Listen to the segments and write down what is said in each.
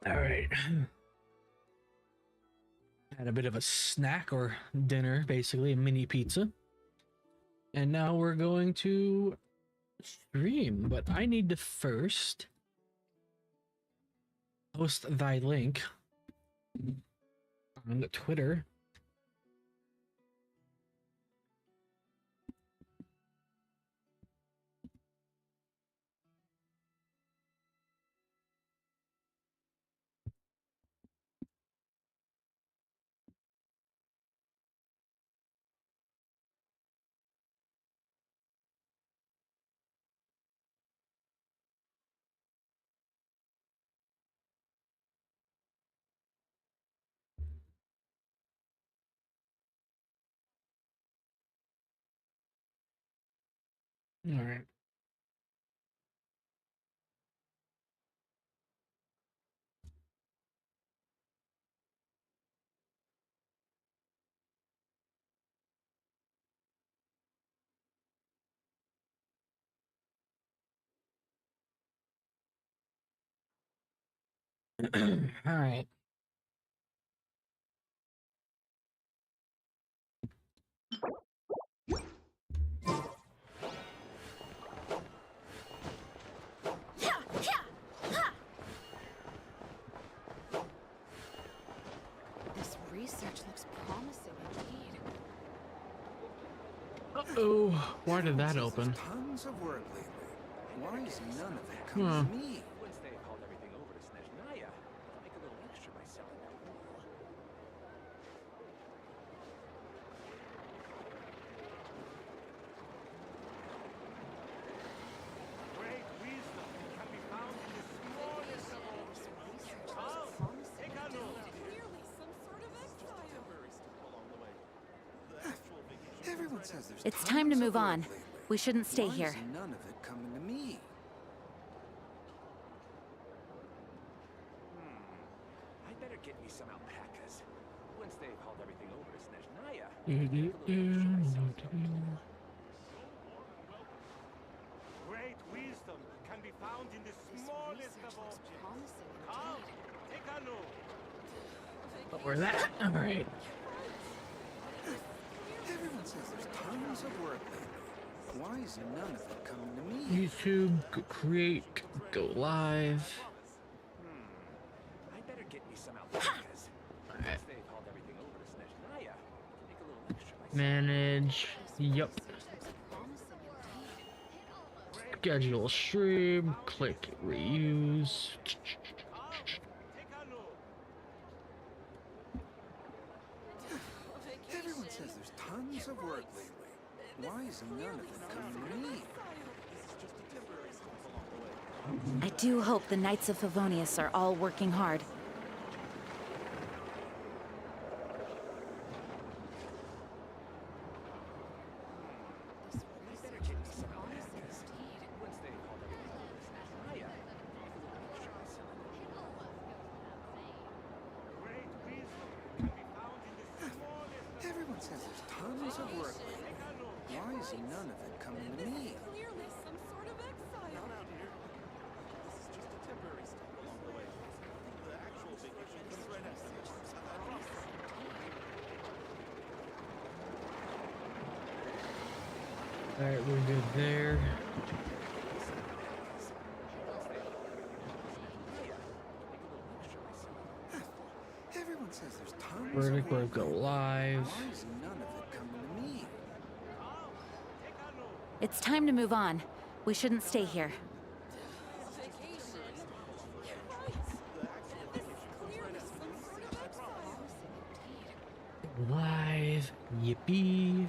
All right. Had a bit of a snack or dinner, basically, a mini pizza. And now we're going to stream, but I need to first post thy link on Twitter. All right. All right. This research looks promising indeed. Uh-oh. Why did that open? Tons of work lately. Why is none of it coming to me? Once they called everything over to Snezhnaya, I'll make a little extra myself. Great wisdom can be found in the smallest of all things. Take a look. Clearly some sort of exile. Everyone says there's It's tons time to of move work on. lately. We shouldn't stay Why here. is none of it coming to me? I'd better get me some alpacas. Once they called everything over to Snezhnaya, great wisdom can be found in the smallest of all things. Promising Come, indeed. take a look. But we're that. All right. Everyone says there's tons of work lately. Why is none of it coming to me? YouTube, create, go live. I'd better get me some alpacas. All right. Once they called everything over to Snezhnaya, make a little extra myself. Manage. Yup. Promising indeed. Schedule stream. Click reuse. Take a look. Everyone says there's tons of work lately. Why is none of it coming to me? I do hope the Knights of Favonius are all working hard. I'd better get me some alpacas. Once they called everything over to Snezhnaya, make a little extra myself. Great wisdom can be found in the smallest of Everyone says there's tons of work lately. Why is none of it coming to me? Clearly some sort of exile. All right, we're good there. Everyone says there's tons Vertical of work go lately. live. Why is none of it coming to me? It's time to move on. We shouldn't stay here. Live. Yippee.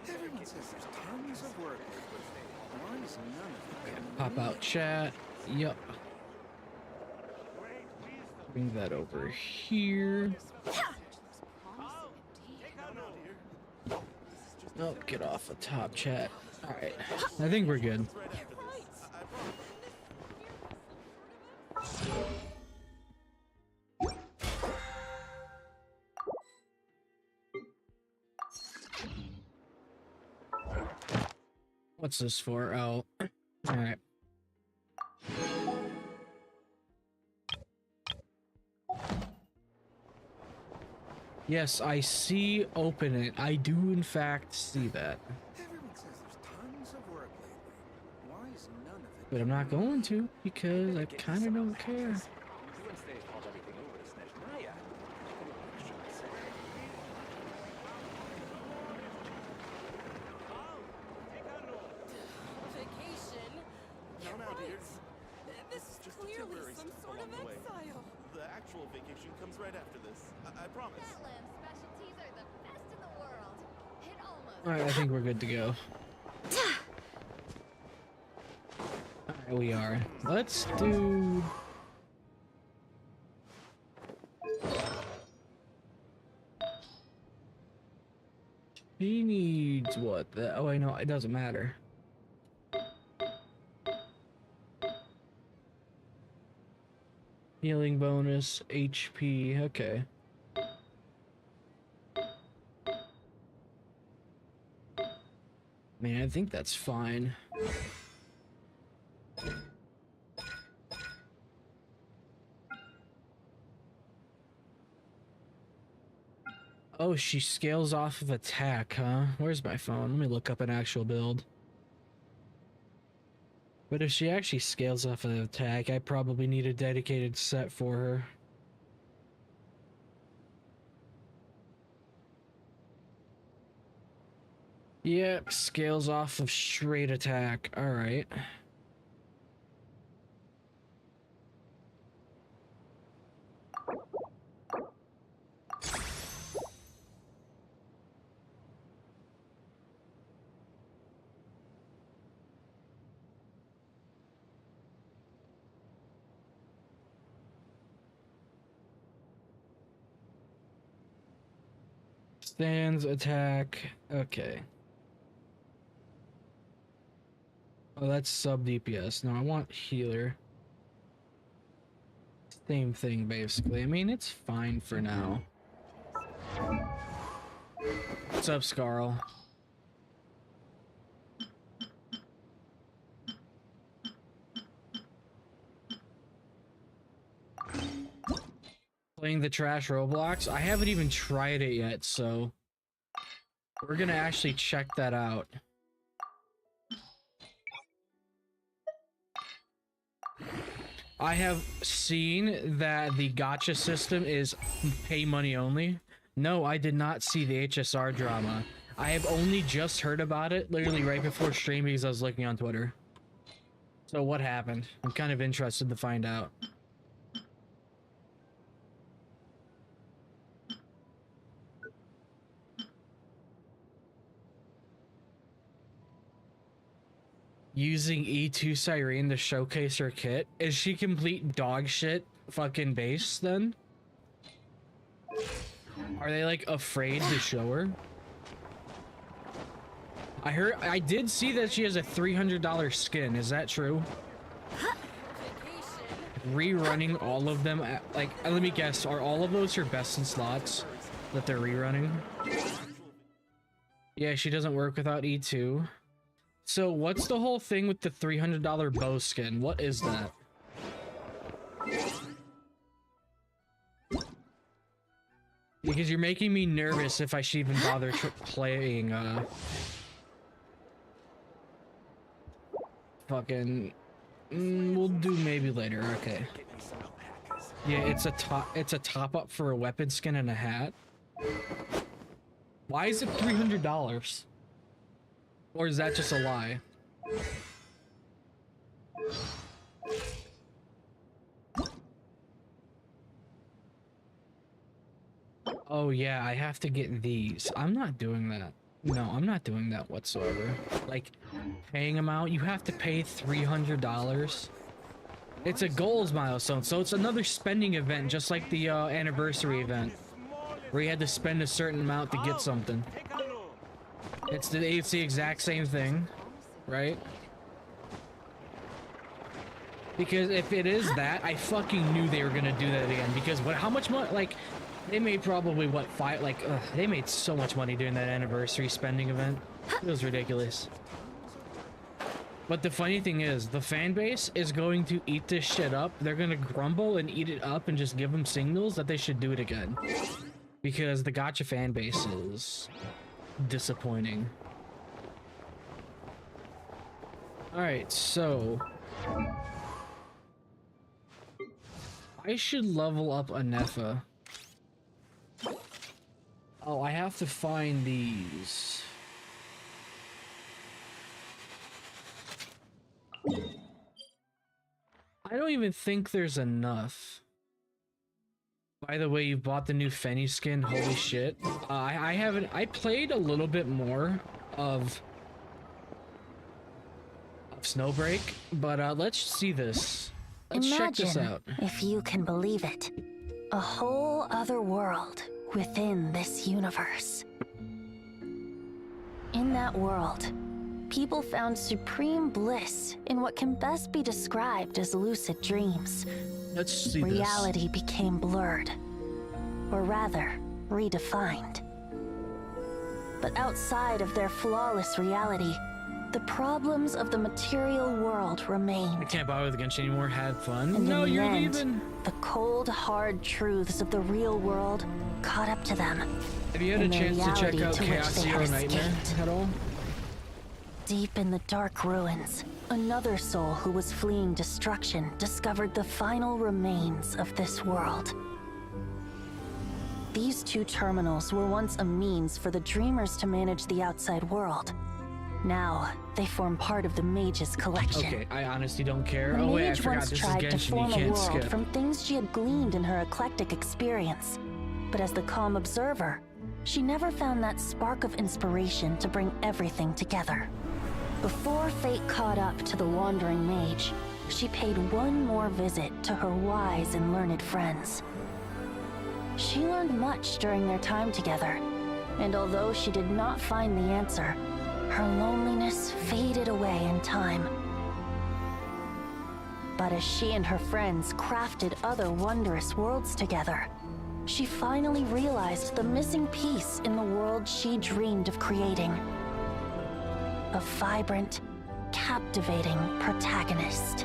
Everyone says there's tons of work lately. Why is none of it coming to Pop me? out chat. Yup. Bring that over here. Oh, get off the top chat. All right. I think we're good. What's this for? Oh, all right. Yes, I see. Open it. I do, in fact, see that. Everyone says there's tons of work lately. Why is none of it? But I'm not going to because I kind of don't care. Vacation? No, now, dear. This is Just a clearly temporary some stop sort of along the way. exile. The actual vacation comes right after this. I promise. Lamb specialties are the best in the world. It almost. All right, I think we're good to go. All right, we are. Let's do. He needs what? Oh, I know. It doesn't matter. Healing bonus, HP. Okay. Man, I think that's fine. Oh, she scales off of attack, huh? Where's my phone? Let me look up an actual build. But if she actually scales off of attack, I probably need a dedicated set for her. Yep, scales off of straight attack. Alright. Stands, attack. Okay. Oh, that's sub DPS. No, I want healer. Same thing, basically. I mean, it's fine for now. What's up, Scarl? Playing the trash Roblox? I haven't even tried it yet, so we're gonna actually check that out. I have seen that the gacha system is pay money only. No, I did not see the HSR drama. I have only just heard about it literally right before stream because I was looking on Twitter. So what happened? I'm kind of interested to find out. Using E2 Siren to showcase her kit? Is she complete dog shit fucking base then? Are they like afraid to show her? I did see that she has a $300 skin. Is that true? Rerunning all of them at, like, let me guess, are all of those her best in slots that they're rerunning? Yeah, she doesn't work without E2. So what's the whole thing with the $300 bow skin? What is that? Because you're making me nervous if I should even bother playing, fucking... we'll do maybe later, okay. Yeah, it's a top up for a weapon skin and a hat. Why is it $300? Or is that just a lie? Oh yeah, I have to get these. I'm not doing that. No, I'm not doing that whatsoever. Like, paying them out, you have to pay $300. It's a goals milestone, so it's another spending event, just like the anniversary event, where you had to spend a certain amount to get something. It's the exact same thing, right? Because if it is that, I fucking knew they were gonna do that again. Because how much money? Like, they made probably what they made so much money during that anniversary spending event. It was ridiculous. But the funny thing is, the fan base is going to eat this shit up. They're gonna grumble and eat it up and just give them signals that they should do it again. Because the gacha fan base is disappointing. Alright, so... I should level up Anefa. Oh, I have to find these. I don't even think there's enough. By the way, you bought the new Fenny skin. Holy shit. I haven't... I played a little bit more of Snowbreak, but let's see this. Let's check this out. If you can believe it, a whole other world within this universe. In that world, people found supreme bliss in what can best be described as lucid dreams. Let's see this. Reality became blurred, or rather, redefined. But outside of their flawless reality, the problems of the material world remained. I can't bother with Genshin anymore. Had fun. And No, in the you're end, leaving. The cold, hard truths of the real world caught up to them. Have you had a in the chance to check reality out to which Chaos they Zero had Nightmare escaped. at all? Deep in the dark ruins, another soul who was fleeing destruction discovered the final remains of this world. These two terminals were once a means for the dreamers to manage the outside world. Now, they form part of the mage's collection. Okay, I honestly don't care. The Oh wait, I mage forgot once this is tried to Genshin. form You a can't world skip. from things she had gleaned in her eclectic experience. But as the calm observer, she never found that spark of inspiration to bring everything together. Before fate caught up to the wandering mage, she paid one more visit to her wise and learned friends. She learned much during their time together, and although she did not find the answer, her loneliness faded away in time. But as she and her friends crafted other wondrous worlds together, she finally realized the missing piece in the world she dreamed of creating. A vibrant, captivating protagonist.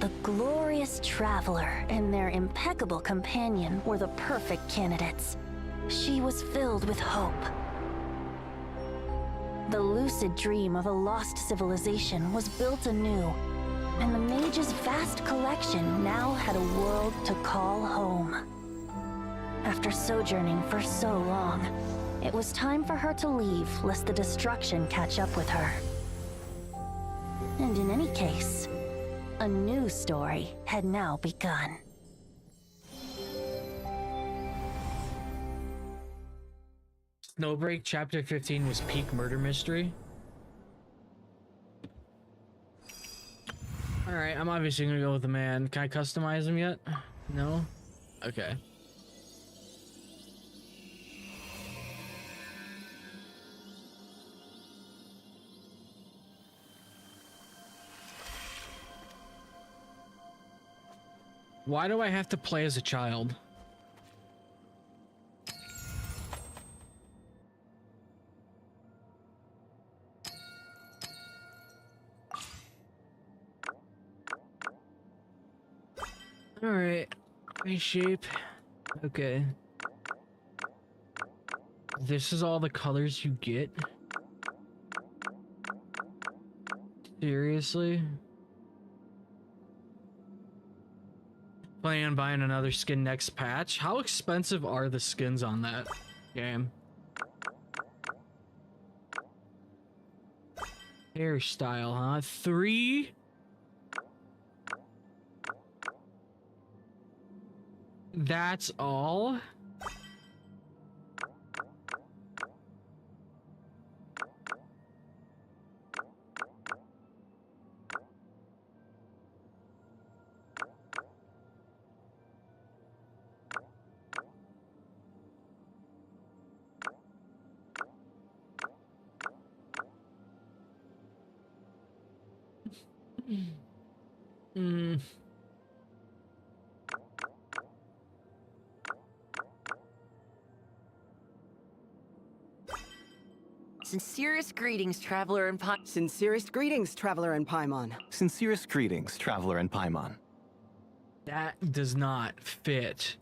The glorious traveler and their impeccable companion were the perfect candidates. She was filled with hope. The lucid dream of a lost civilization was built anew, and the mage's vast collection now had a world to call home. After sojourning for so long, it was time for her to leave lest the destruction catch up with her. And in any case, a new story had now begun. Snowbreak Chapter 15 was peak murder mystery. Alright, I'm obviously gonna go with the man. Can I customize him yet? No? Okay. Why do I have to play as a child? Alright. Face shape. Okay. This is all the colors you get? Seriously? Planning on buying another skin next patch? How expensive are the skins on that game? Hairstyle, huh? 3? That's all? Hmm. Sincerest greetings, traveler and Sincerest greetings, traveler in Paimon. Sincerest greetings, traveler in Paimon. That does not fit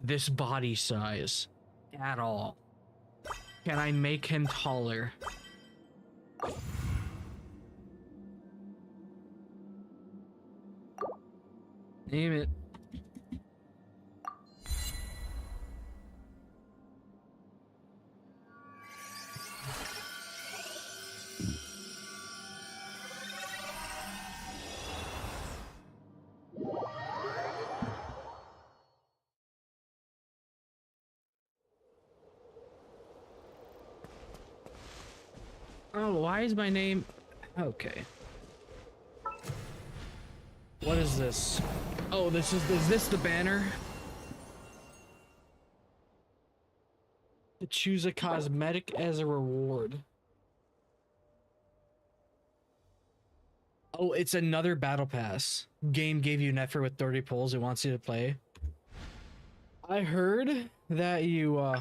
this body size at all. Can I make him taller? Name it. Oh, why is my name... Okay. What is this? Oh, is this the banner? To choose a cosmetic as a reward. Oh, it's another battle pass. Game gave you an effort with 30 pulls it wants you to play. I heard that you,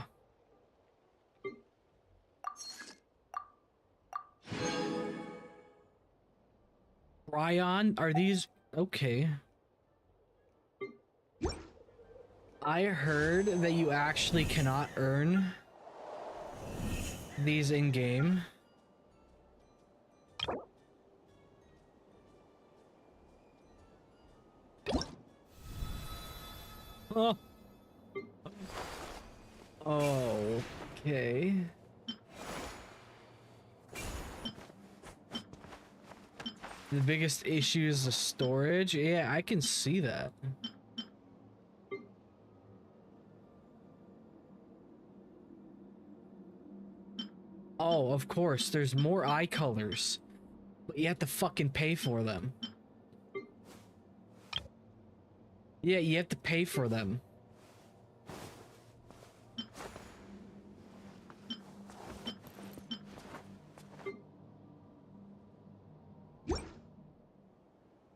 Ryan, are these... Okay. I heard that you actually cannot earn these in-game. Oh. Okay. The biggest issue is the storage. Yeah, I can see that. Oh, of course, there's more eye colors, but you have to fucking pay for them. Yeah, you have to pay for them.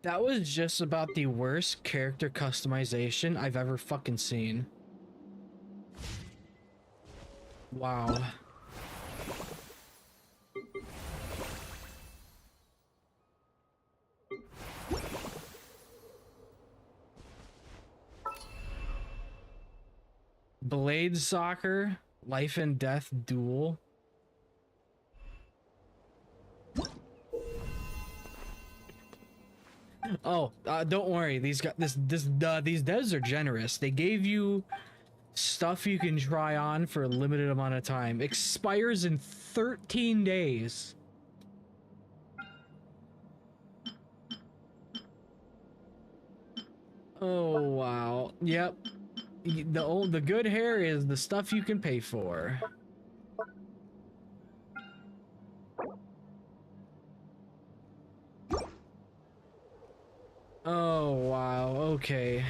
That was just about the worst character customization I've ever fucking seen. Wow. Blade Soccer, Life and Death Duel. Oh, don't worry. These devs are generous. They gave you stuff you can try on for a limited amount of time. Expires in 13 days. Oh wow. Yep. The good hair is the stuff you can pay for. Oh wow, okay.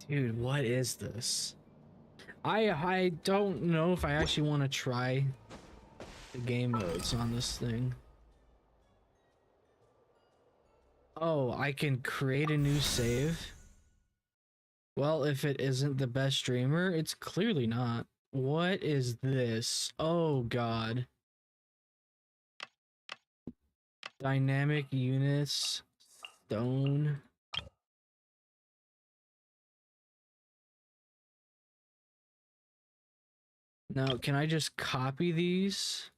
Dude, what is this? I don't know if I actually want to try the game modes on this thing. Oh, I can create a new save? Well, if it isn't the best streamer, it's clearly not. What is this? Oh god. Dynamic units. Stone. Now, can I just copy these?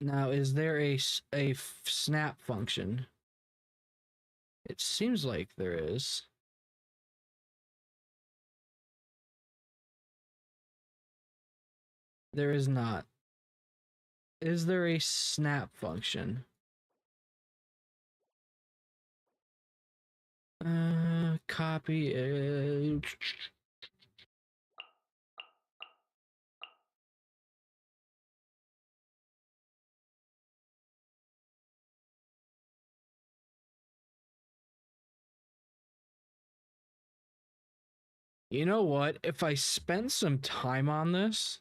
Now, is there a snap function? It seems like there is. There is not. Is there a snap function? Copy. You know what? If I spend some time on this,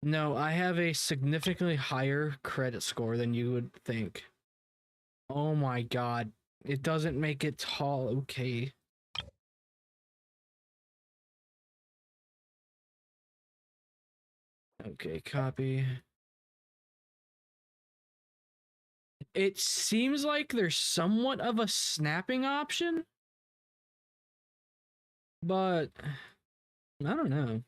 No, I have a significantly higher credit score than you would think. Oh my god. It doesn't make it tall. Okay. Okay, copy. It seems like there's somewhat of a snapping option, but I don't know.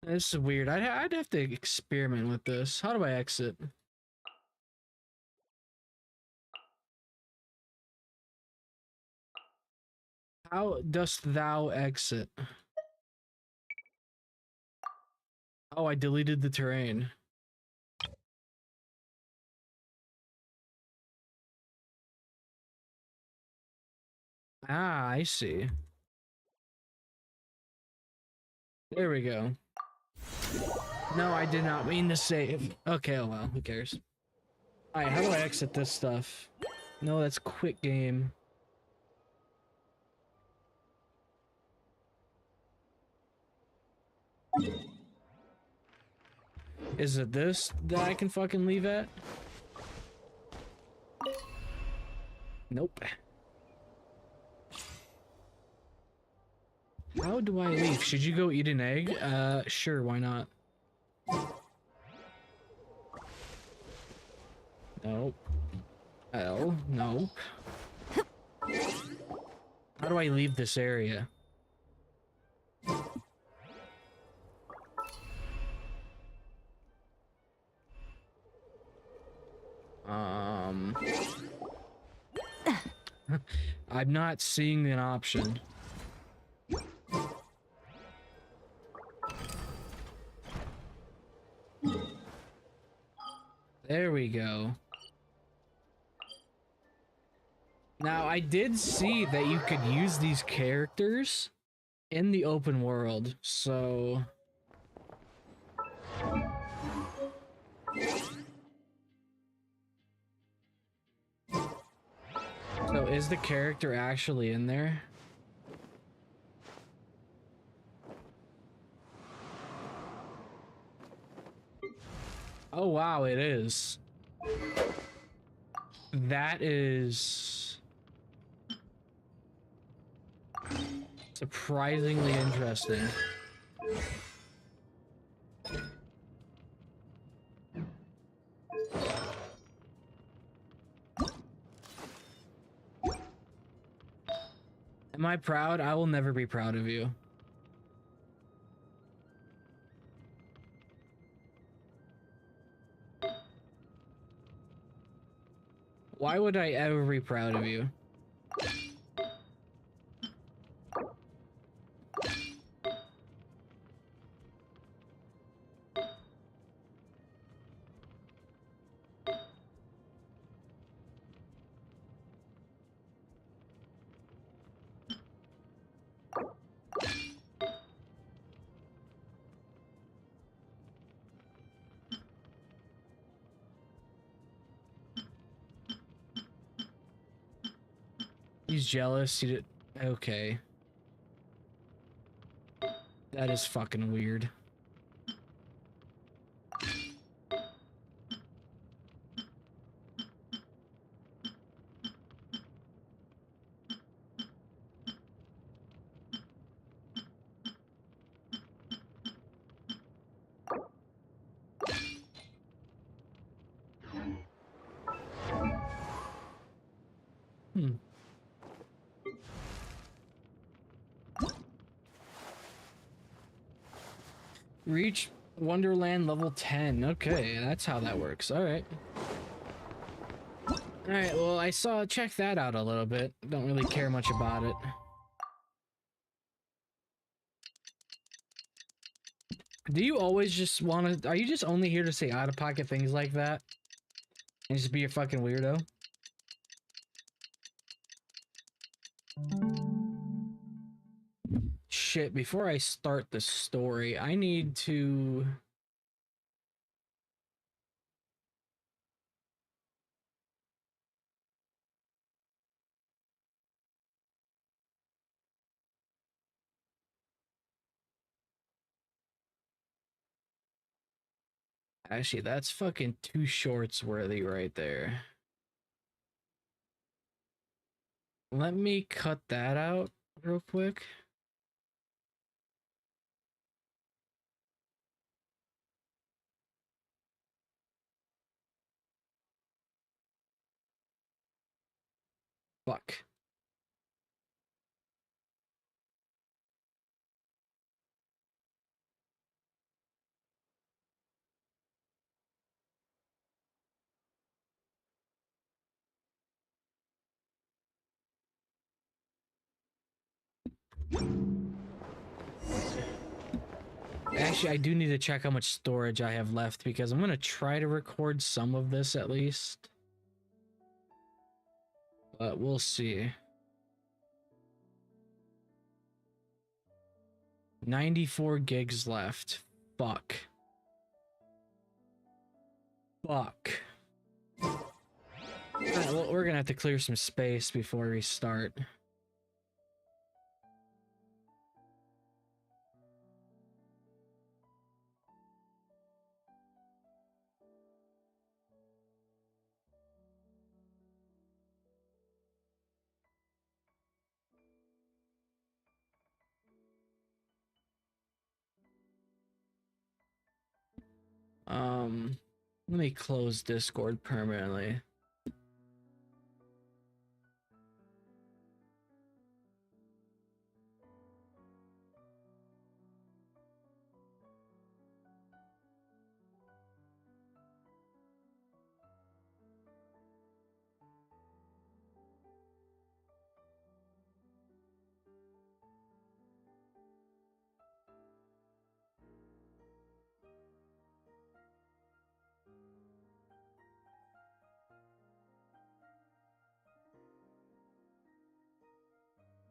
This is weird. I'd have to experiment with this. How do I exit? How dost thou exit? Oh, I deleted the terrain. Ah, I see. There we go. No, I did not mean to save. Okay, oh well, who cares? Alright, how do I exit this stuff? No, that's quit game. Is it this that I can fucking leave at? Nope. How do I leave? Should you go eat an egg? Sure, why not? Nope. Hell, nope. How do I leave this area? I'm not seeing an option. There we go. Now, I did see that you could use these characters in the open world, so... So, is the character actually in there? Oh, wow, it is. That is... surprisingly interesting. Am I proud? I will never be proud of you. Why would I ever be proud of you? He's jealous. He did. Okay. That is fucking weird. Hmm. Reach Wonderland level 10. Okay, that's how that works. Alright. Alright, well, check that out a little bit. Don't really care much about it. Do you always just are you just only here to say out-of-pocket things like that? And just be a fucking weirdo? Shit, before I start the story, I need to... Actually, that's fucking 2 shorts worthy right there. Let me cut that out real quick. Fuck. Actually, I do need to check how much storage I have left because I'm gonna try to record some of this at least. But we'll see. 94 gigs left. Fuck. Fuck. Alright, well, we're gonna have to clear some space before we start. Let me close Discord permanently.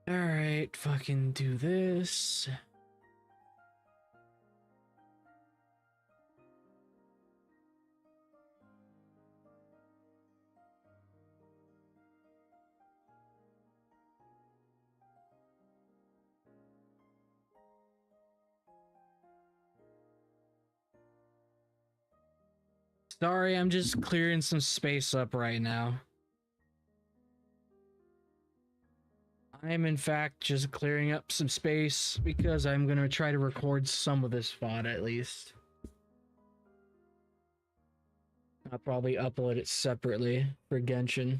Alright, fucking do this. Sorry, I'm just clearing some space up right now. I am in fact just clearing up some space because I'm gonna try to record some of this VOD at least. I'll probably upload it separately for Genshin.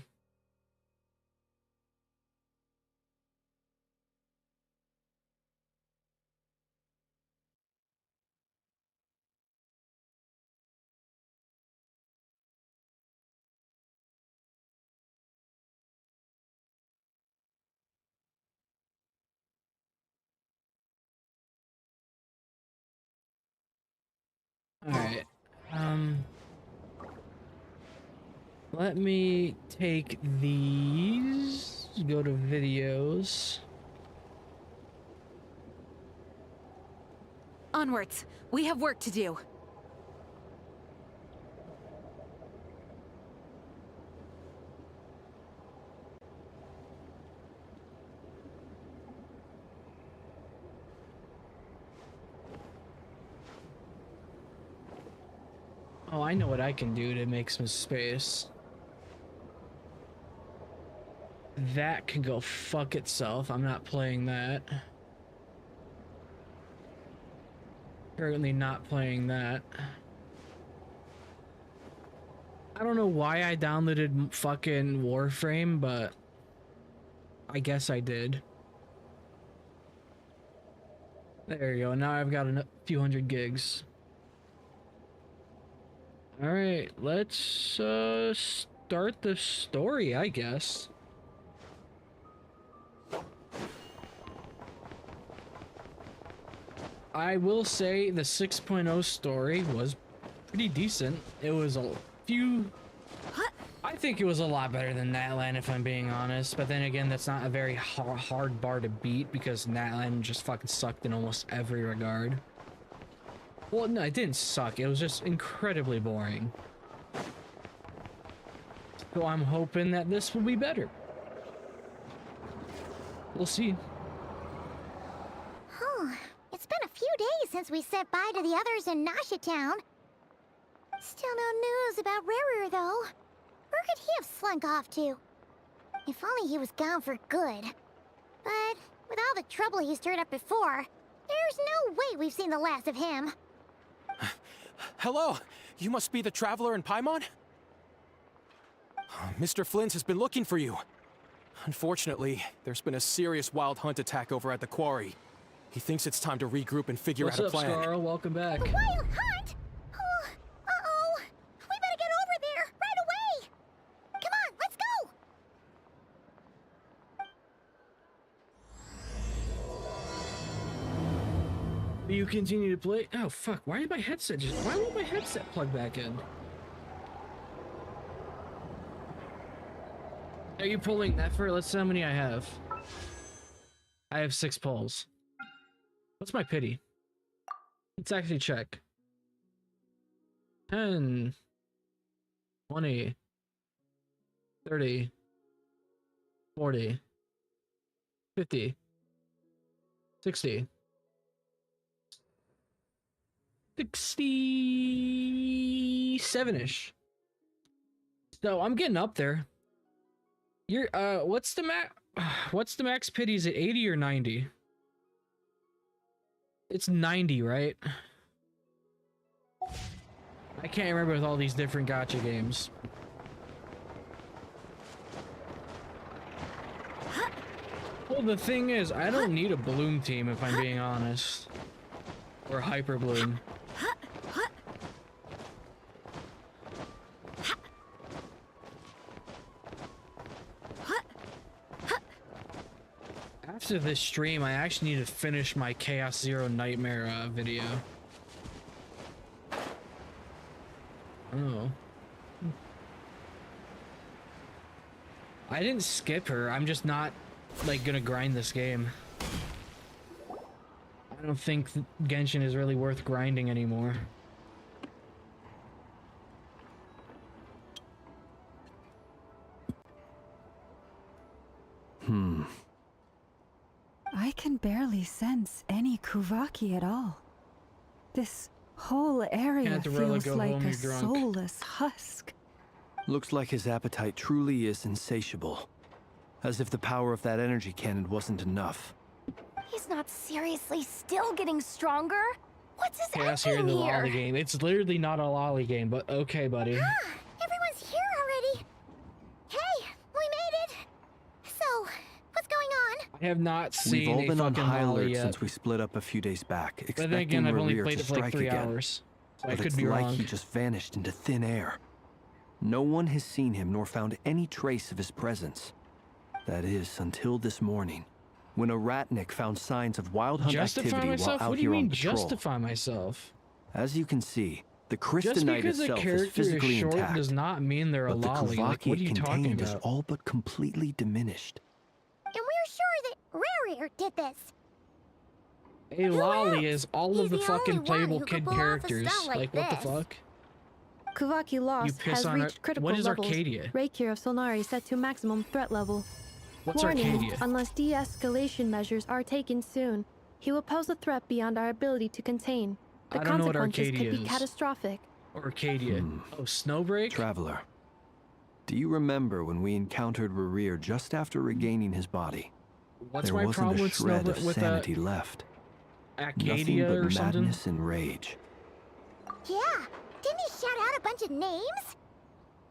Alright. Let me take these, go to videos. Onwards. We have work to do. Oh, I know what I can do to make some space. That can go fuck itself. I'm not playing that. Currently not playing that. I don't know why I downloaded fucking Warframe, but I guess I did. There you go. Now I've got a few hundred gigs. Alright, let's start the story, I guess. I will say the 6.0 story was pretty decent. It was a few... I think it was a lot better than Natlan, if I'm being honest. But then again, that's not a very hard bar to beat because Natlan just fucking sucked in almost every regard. Well, no, it didn't suck. It was just incredibly boring. So I'm hoping that this will be better. We'll see. It's been a few days since we said bye to the others in Nasha Town. Still no news about Rarer, though. Where could he have slunk off to? If only he was gone for good. But with all the trouble he stirred up before, there's no way we've seen the last of him. Hello! You must be the traveler in Paimon? Mr. Flint has been looking for you. Unfortunately, there's been a serious wild hunt attack over at the quarry. He thinks it's time to regroup and figure out a plan. What's up, Scarl? Welcome back. A wild hunt? Oh, uh-oh. We better get over there, right away! Come on, let's go! You continue to play? Oh, fuck. Why won't my headset plug back in? Are you pulling that for? Let's see how many I have. I have 6 pulls. What's my pity? Let's actually check. 10, 20, 30, 40, 50, 60, 67-ish. So I'm getting up there. You're what's the max pity? Is it 80 or 90? It's 90, right? I can't remember with all these different gacha games. Well, the thing is, I don't need a Bloom team if I'm being honest. Or Hyper Bloom. After this stream, I actually need to finish my Chaos Zero Nightmare video. Oh. I didn't skip her. I'm just not, like, gonna grind this game. I don't think Genshin is really worth grinding anymore. I can barely sense any Kuvaki at all. This whole area feels like a soulless husk. Looks like his appetite truly is insatiable. As if the power of that energy cannon wasn't enough. He's not seriously still getting stronger? What's his Chaos ending here in the here? lolly game. It's literally not a lolly game, but okay, buddy. Everyone's here already. Hey, we made it. So, what's going on? I have not seen We've all been on high alert yet. since we split up a few days back, But expecting then again, I've only Rerir played to it for like strike 3 again. hours. So I But could it's be like wrong. he just vanished into thin air. No one has seen him nor found any trace of his presence. That is, until this morning, when a ratnik found signs of wild hunt activity while out What do you here on mean patrol. justify myself? As you can see, the Just Crystonite because a itself is character is physically short intact, does not mean they're a but the lolly. Like, Kuvaki what are you it talking contained is about? all but completely diminished. And we're sure that Rarir did this. A lolly is all He's of the the fucking only one playable who could kid pull off a characters. spell like What the this. fuck? Kuvaki Lost piss has on reached critical what is levels. Arcadia? Rakier of Solnari set to maximum threat level. What's Warning, Arcadia? unless de-escalation measures are taken soon, he will pose a threat beyond our ability to contain. The I don't know what consequences Arcadia could be is. catastrophic. Arcadia. Oh, Snowbreak? Traveler, do you remember when we encountered Rerir just after regaining his body? What's there my wasn't problem a with shred of with sanity left. Nothing Arcadia but or something? madness and rage. Yeah, didn't he shout out a bunch of names?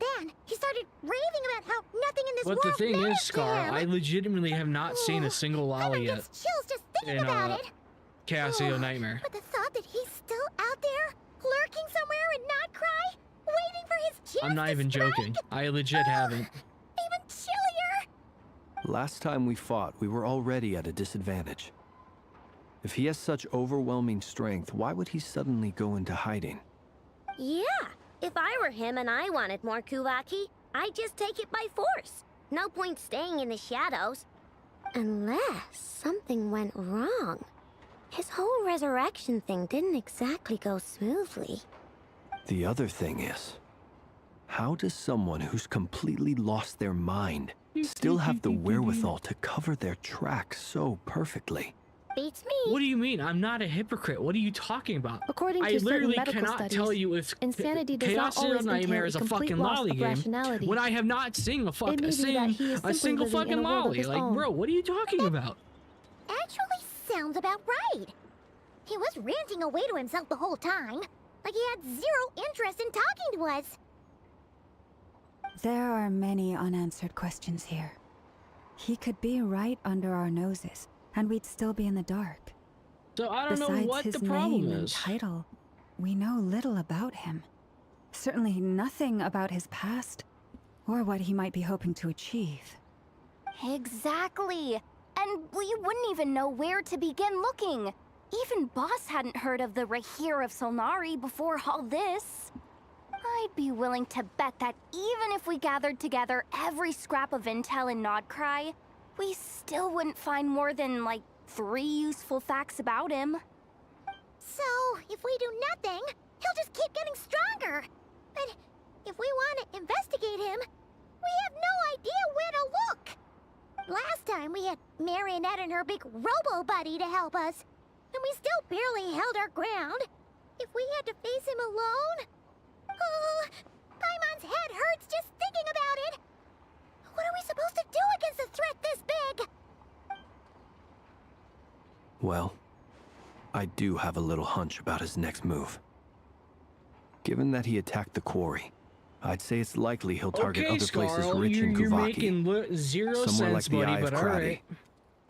Then he started raving about how nothing in this But world the thing matters is, to Scar, him. I legitimately have not seen a single lolly yet Chills just thinking in about it. Chaos Zero Nightmare. But the thought that he's still out there, lurking somewhere and not cry, waiting for his chance I'm not to even strike, joking. I legit haven't. even chillier. Last time we fought, we were already at a disadvantage. If he has such overwhelming strength, why would he suddenly go into hiding? Yeah, if I were him and I wanted more Kuvaki, I'd just take it by force. No point staying in the shadows. Unless something went wrong. His whole resurrection thing didn't exactly go smoothly. The other thing is, how does someone who's completely lost their mind still have the wherewithal to cover their tracks so perfectly? Beats me. What do you mean? I'm not a hypocrite. What are you talking about? According to I certain literally medical cannot studies, tell you if insanity does Chaos not Zero always Nightmare entail is a complete fucking loss lolly of game rationality. when I have not seen a It may be that he is a simply single living in fucking a world of lolly. his Like, own. bro, what are you talking about? Actually sounds about right. He was ranting away to himself the whole time, like he had zero interest in talking to us. There are many unanswered questions here. He could be right under our noses, and we'd still be in the dark. So I don't know Besides what his the problem name and is. title, we know little about him. Certainly nothing about his past, or what he might be hoping to achieve. Exactly. And we wouldn't even know where to begin looking. Even Boss hadn't heard of the Rahir of Solnari before all this. I'd be willing to bet that even if we gathered together every scrap of intel in Nodcry, we still wouldn't find more than, like, 3 useful facts about him. So, if we do nothing, he'll just keep getting stronger. But if we want to investigate him, we have no idea where to look. Last time we had Marionette and her big robo-buddy to help us, and we still barely held our ground. If we had to face him alone... Oh, Paimon's head hurts just thinking about it. What are we supposed to do against a threat this big? Well, I do have a little hunch about his next move. Given that he attacked the quarry, I'd say it's likely he'll target other places rich in you're Kuvaki. making zero somewhere sense, like the buddy, Eye of but Krabi, alright.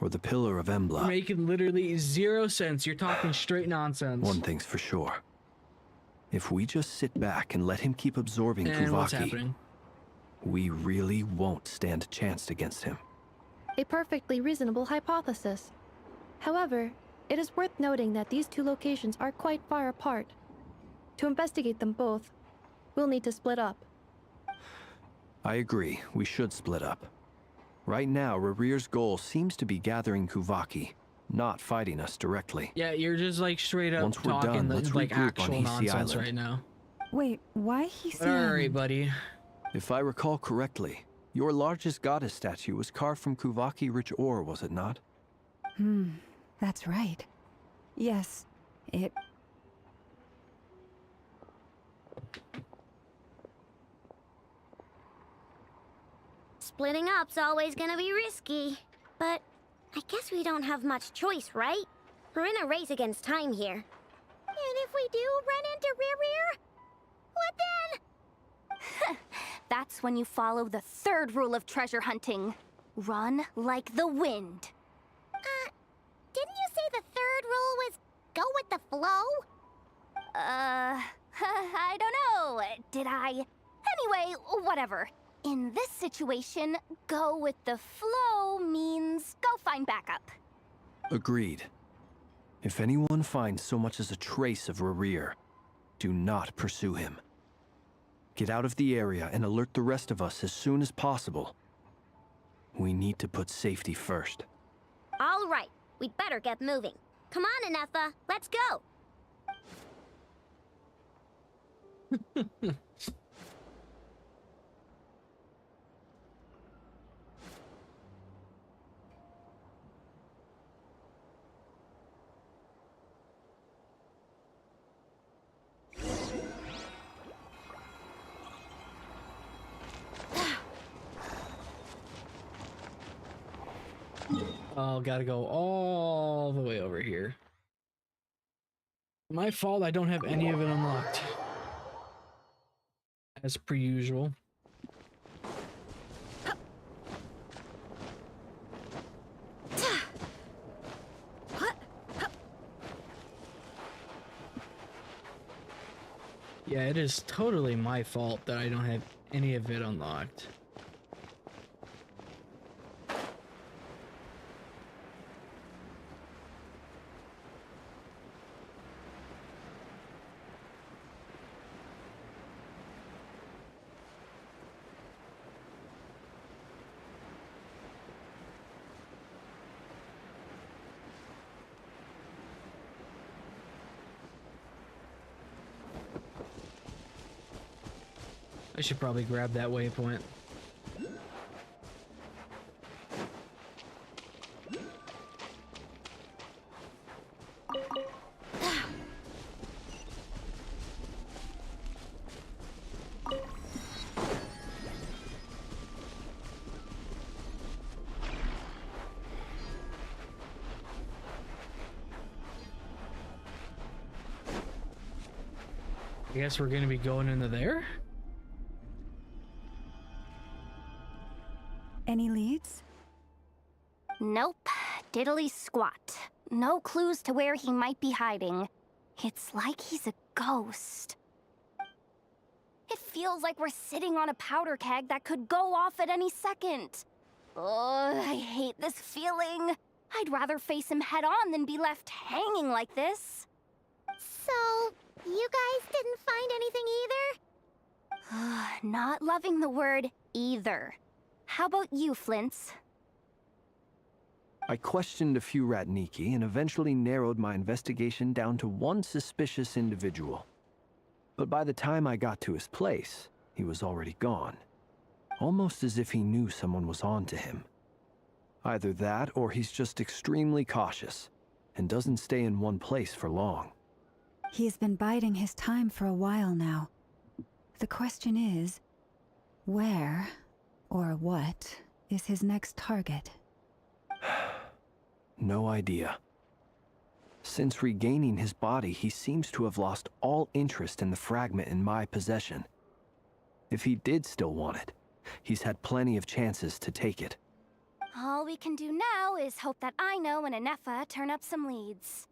or the Pillar of Embla. You're making literally 0 sense. You're talking straight nonsense. One thing's for sure. If we just sit back and let him keep absorbing And what's Kuvaki, happening? we really won't stand a chance against him. A perfectly reasonable hypothesis. However, it is worth noting that these two locations are quite far apart. To investigate them both, we'll need to split up. I agree, we should split up. Right now, Rarir's goal seems to be gathering Kuvaki, not fighting us directly. Yeah, you're just like straight up Once we're talking done, let's like regroup on actual Isi nonsense Island. right now. Wait, why he But alright, buddy. If I recall correctly, your largest goddess statue was carved from Kuvaki-rich ore, was it not? That's right. Yes, it... Splitting up's always gonna be risky. But I guess we don't have much choice, right? We're in a race against time here. And if we do run into Rarir, what then? That's when you follow the 3rd rule of treasure hunting. Run like the wind. Didn't you say the 3rd rule was go with the flow? I don't know. Did I? Anyway, whatever. In this situation, go with the flow means go find backup. Agreed. If anyone finds so much as a trace of Rarir, do not pursue him. Get out of the area and alert the rest of us as soon as possible. We need to put safety first. All right, we'd better get moving. Come on, Anetha, let's go. Oh, gotta go all the way over here. My fault, I don't have any of it unlocked. As per usual. Yeah, it is totally my fault that I don't have any of it unlocked. I should probably grab that waypoint. I guess we're gonna be going into there? Any leads? Nope. Diddly squat. No clues to where he might be hiding. It's like he's a ghost. It feels like we're sitting on a powder keg that could go off at any second. Ugh, I hate this feeling. I'd rather face him head on than be left hanging like this. So, you guys didn't find anything either? Not loving the word either. How about you, Flint's? I questioned a few Ratniki and eventually narrowed my investigation down to one suspicious individual. But by the time I got to his place, he was already gone. Almost as if he knew someone was on to him. Either that, or he's just extremely cautious, and doesn't stay in one place for long. He's been biding his time for a while now. The question is, where, or what, is his next target? No idea. Since regaining his body, he seems to have lost all interest in the fragment in my possession. If he did still want it, he's had plenty of chances to take it. All we can do now is hope that Ino and Anefa turn up some leads.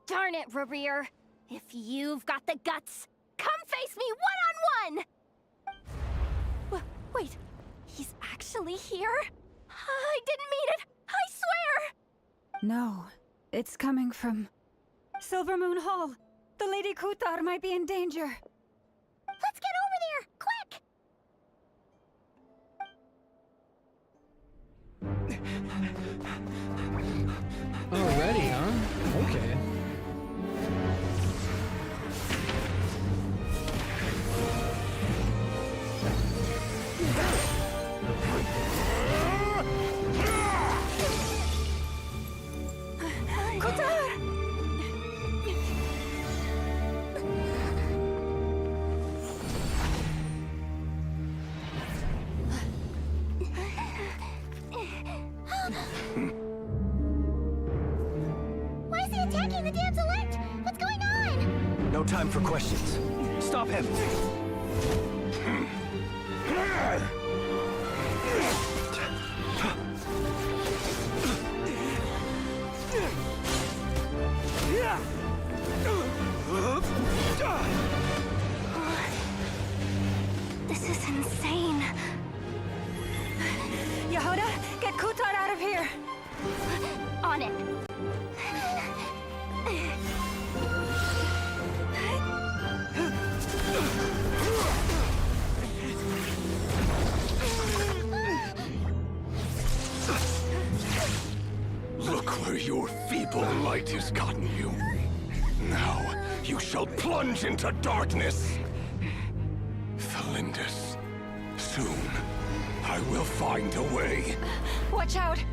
Darn it, Rereer. If you've got the guts, come face me one-on-one! Wait, he's actually here? I didn't mean it, I swear! No, it's coming from Silver Moon Hall. The Lady Kutar might be in danger. Let's get over there, quick! Already, huh? Okay. Why is he attacking the damsel elect? What's going on? No time for questions. Stop him! This is insane. Yehuda, get Kutar out of here! On it. Look where your feeble light has gotten you. Now, you shall plunge into darkness. Thalindus, soon, I will find a way. Watch out!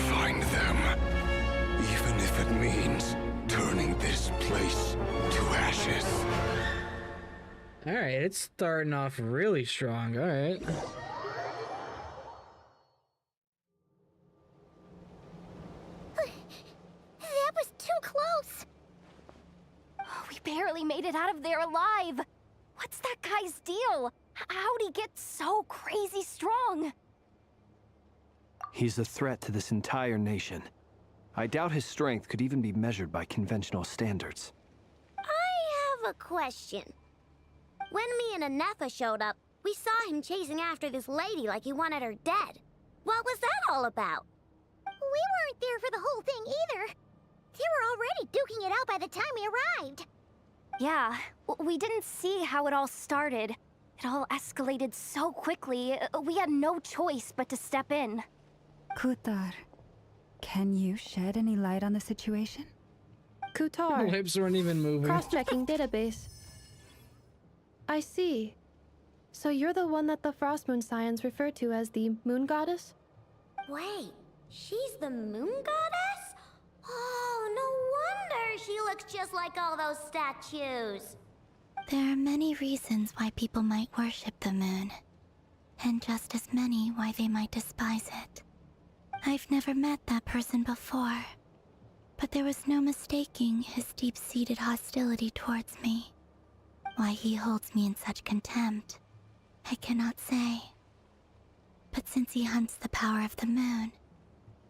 Find them. Even if it means turning this place to ashes. Alright, it's starting off really strong. Alright. That was too close! We barely made it out of there alive. What's that guy's deal? How'd he get so crazy strong? He's a threat to this entire nation. I doubt his strength could even be measured by conventional standards. I have a question. When me and Anefa showed up, we saw him chasing after this lady like he wanted her dead. What was that all about? We weren't there for the whole thing either. They were already duking it out by the time we arrived. Yeah, we didn't see how it all started. It all escalated so quickly, we had no choice but to step in. Kutar, can you shed any light on the situation? Kutar. Lips weren't even moving. Cross-checking database. I see. So you're the one that the Frost Moon Scions refer to as the Moon Goddess? Wait, she's the Moon Goddess? Oh, no wonder she looks just like all those statues. There are many reasons why people might worship the moon, and just as many why they might despise it. I've never met that person before, but there was no mistaking his deep-seated hostility towards me. Why he holds me in such contempt, I cannot say. But since he hunts the power of the moon,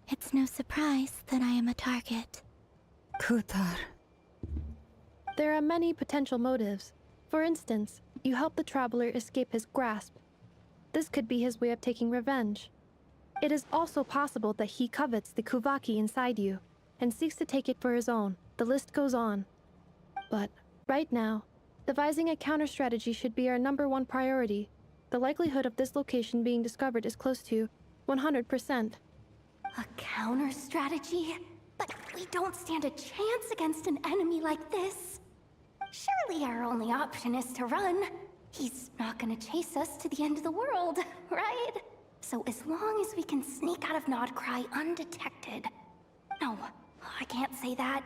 it's no surprise that I am a target. Kutar. There are many potential motives. For instance, you help the traveler escape his grasp. This could be his way of taking revenge. It is also possible that he covets the Kuvaki inside you, and seeks to take it for his own. The list goes on. But, right now, devising a counter-strategy should be our #1 priority. The likelihood of this location being discovered is close to 100%. A counter-strategy? But we don't stand a chance against an enemy like this. Surely our only option is to run. He's not gonna chase us to the end of the world, right? So as long as we can sneak out of Nodcry undetected... No, I can't say that.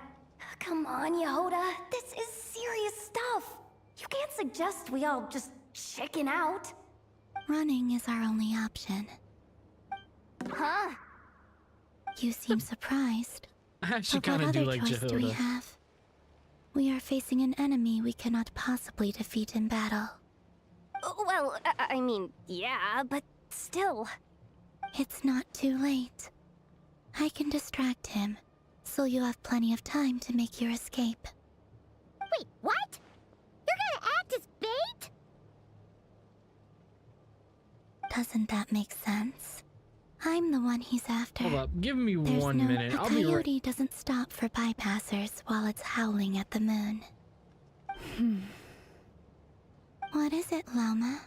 Come on, Yehoda. This is serious stuff. You can't suggest we all just chicken out. Running is our only option. Huh? You seem surprised. I actually But what kind of do other like choice do we Jehoda. have? We are facing an enemy we cannot possibly defeat in battle. Well, I mean, yeah, but still. It's not too late. I can distract him, so you'll have plenty of time to make your escape. Wait, what? You're gonna act as bait? Doesn't that make sense? I'm the one he's after. Hold up, give me There's 1 no, minute. A I'll be right. coyote doesn't stop for bypassers while it's howling at the moon. What is it, Loma?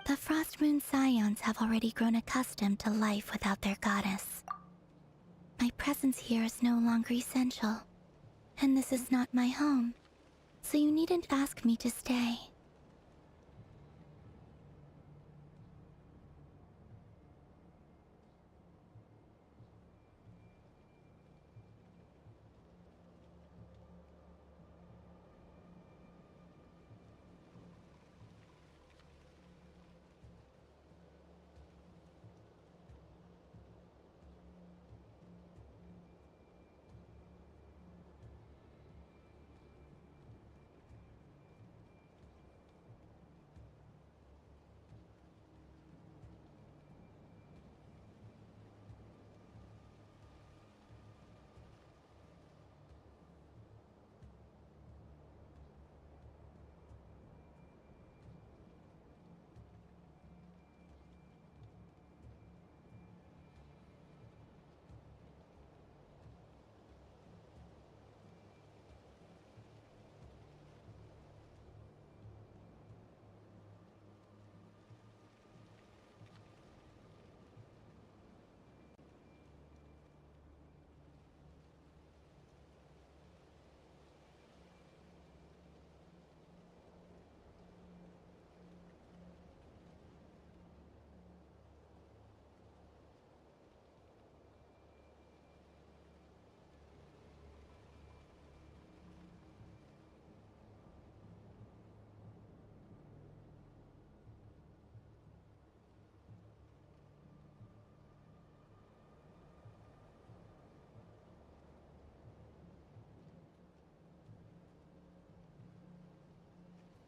The Frost Moon Scions have already grown accustomed to life without their goddess. My presence here is no longer essential, and this is not my home, so you needn't ask me to stay.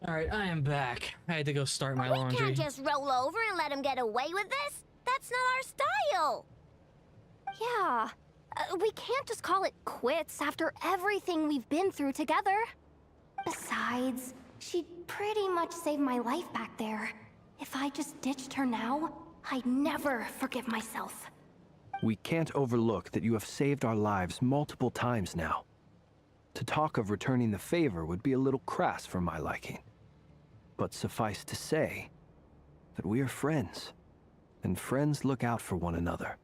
Alright, I am back. I had to go start my We laundry. can't just roll over and let him get away with this. That That's not our style! Yeah. We can't just call it quits after everything we've been through together. Besides, she'd pretty much saved my life back there. If I just ditched her now, I'd never forgive myself. We can't overlook that you have saved our lives multiple times now. To talk of returning the favor would be a little crass for my liking. But suffice to say that we are friends, and friends look out for one another.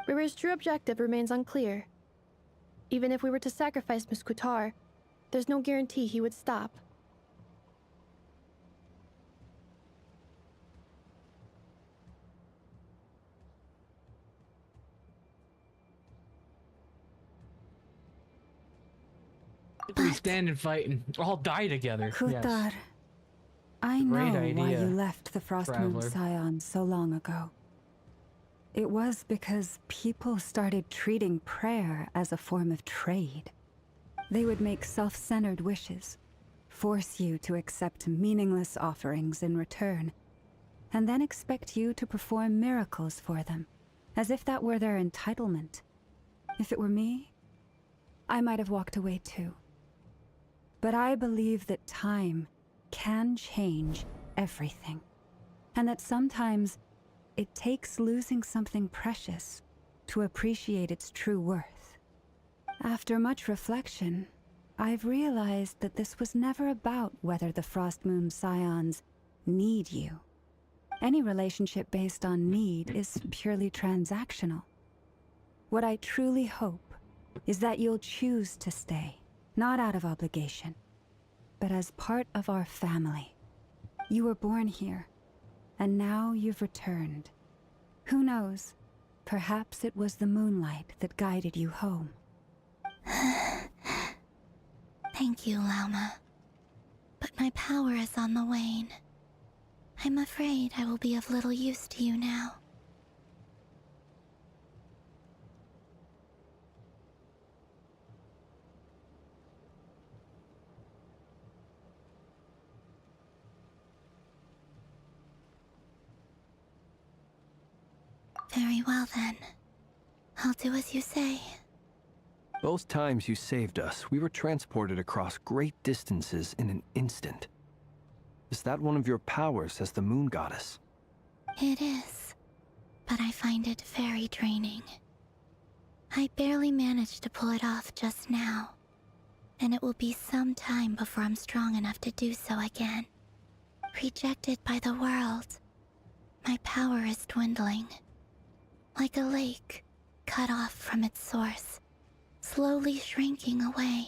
River's true objective remains unclear. Even if we were to sacrifice Miss Kutar, there's no guarantee he would stop. We stand and fight and all die together. Kutar, Yes. I Great know why idea, you left the Frost Moon Traveler. Scion so long ago. It was because people started treating prayer as a form of trade. They would make self-centered wishes, force you to accept meaningless offerings in return, and then expect you to perform miracles for them, as if that were their entitlement. If it were me, I might have walked away too. But I believe that time can change everything, and that sometimes it takes losing something precious to appreciate its true worth. After much reflection, I've realized that this was never about whether the Frost Moon Scions need you. Any relationship based on need is purely transactional. What I truly hope is that you'll choose to stay, not out of obligation, but as part of our family. You were born here, and now you've returned. Who knows? Perhaps it was the moonlight that guided you home. Thank you, Lauma. But my power is on the wane. I'm afraid I will be of little use to you now. Very well then. I'll do as you say. Both times you saved us, we were transported across great distances in an instant. Is that one of your powers as the Moon Goddess? It is, but I find it very draining. I barely managed to pull it off just now, and it will be some time before I'm strong enough to do so again. Rejected by the world, my power is dwindling. Like a lake, cut off from its source, slowly shrinking away.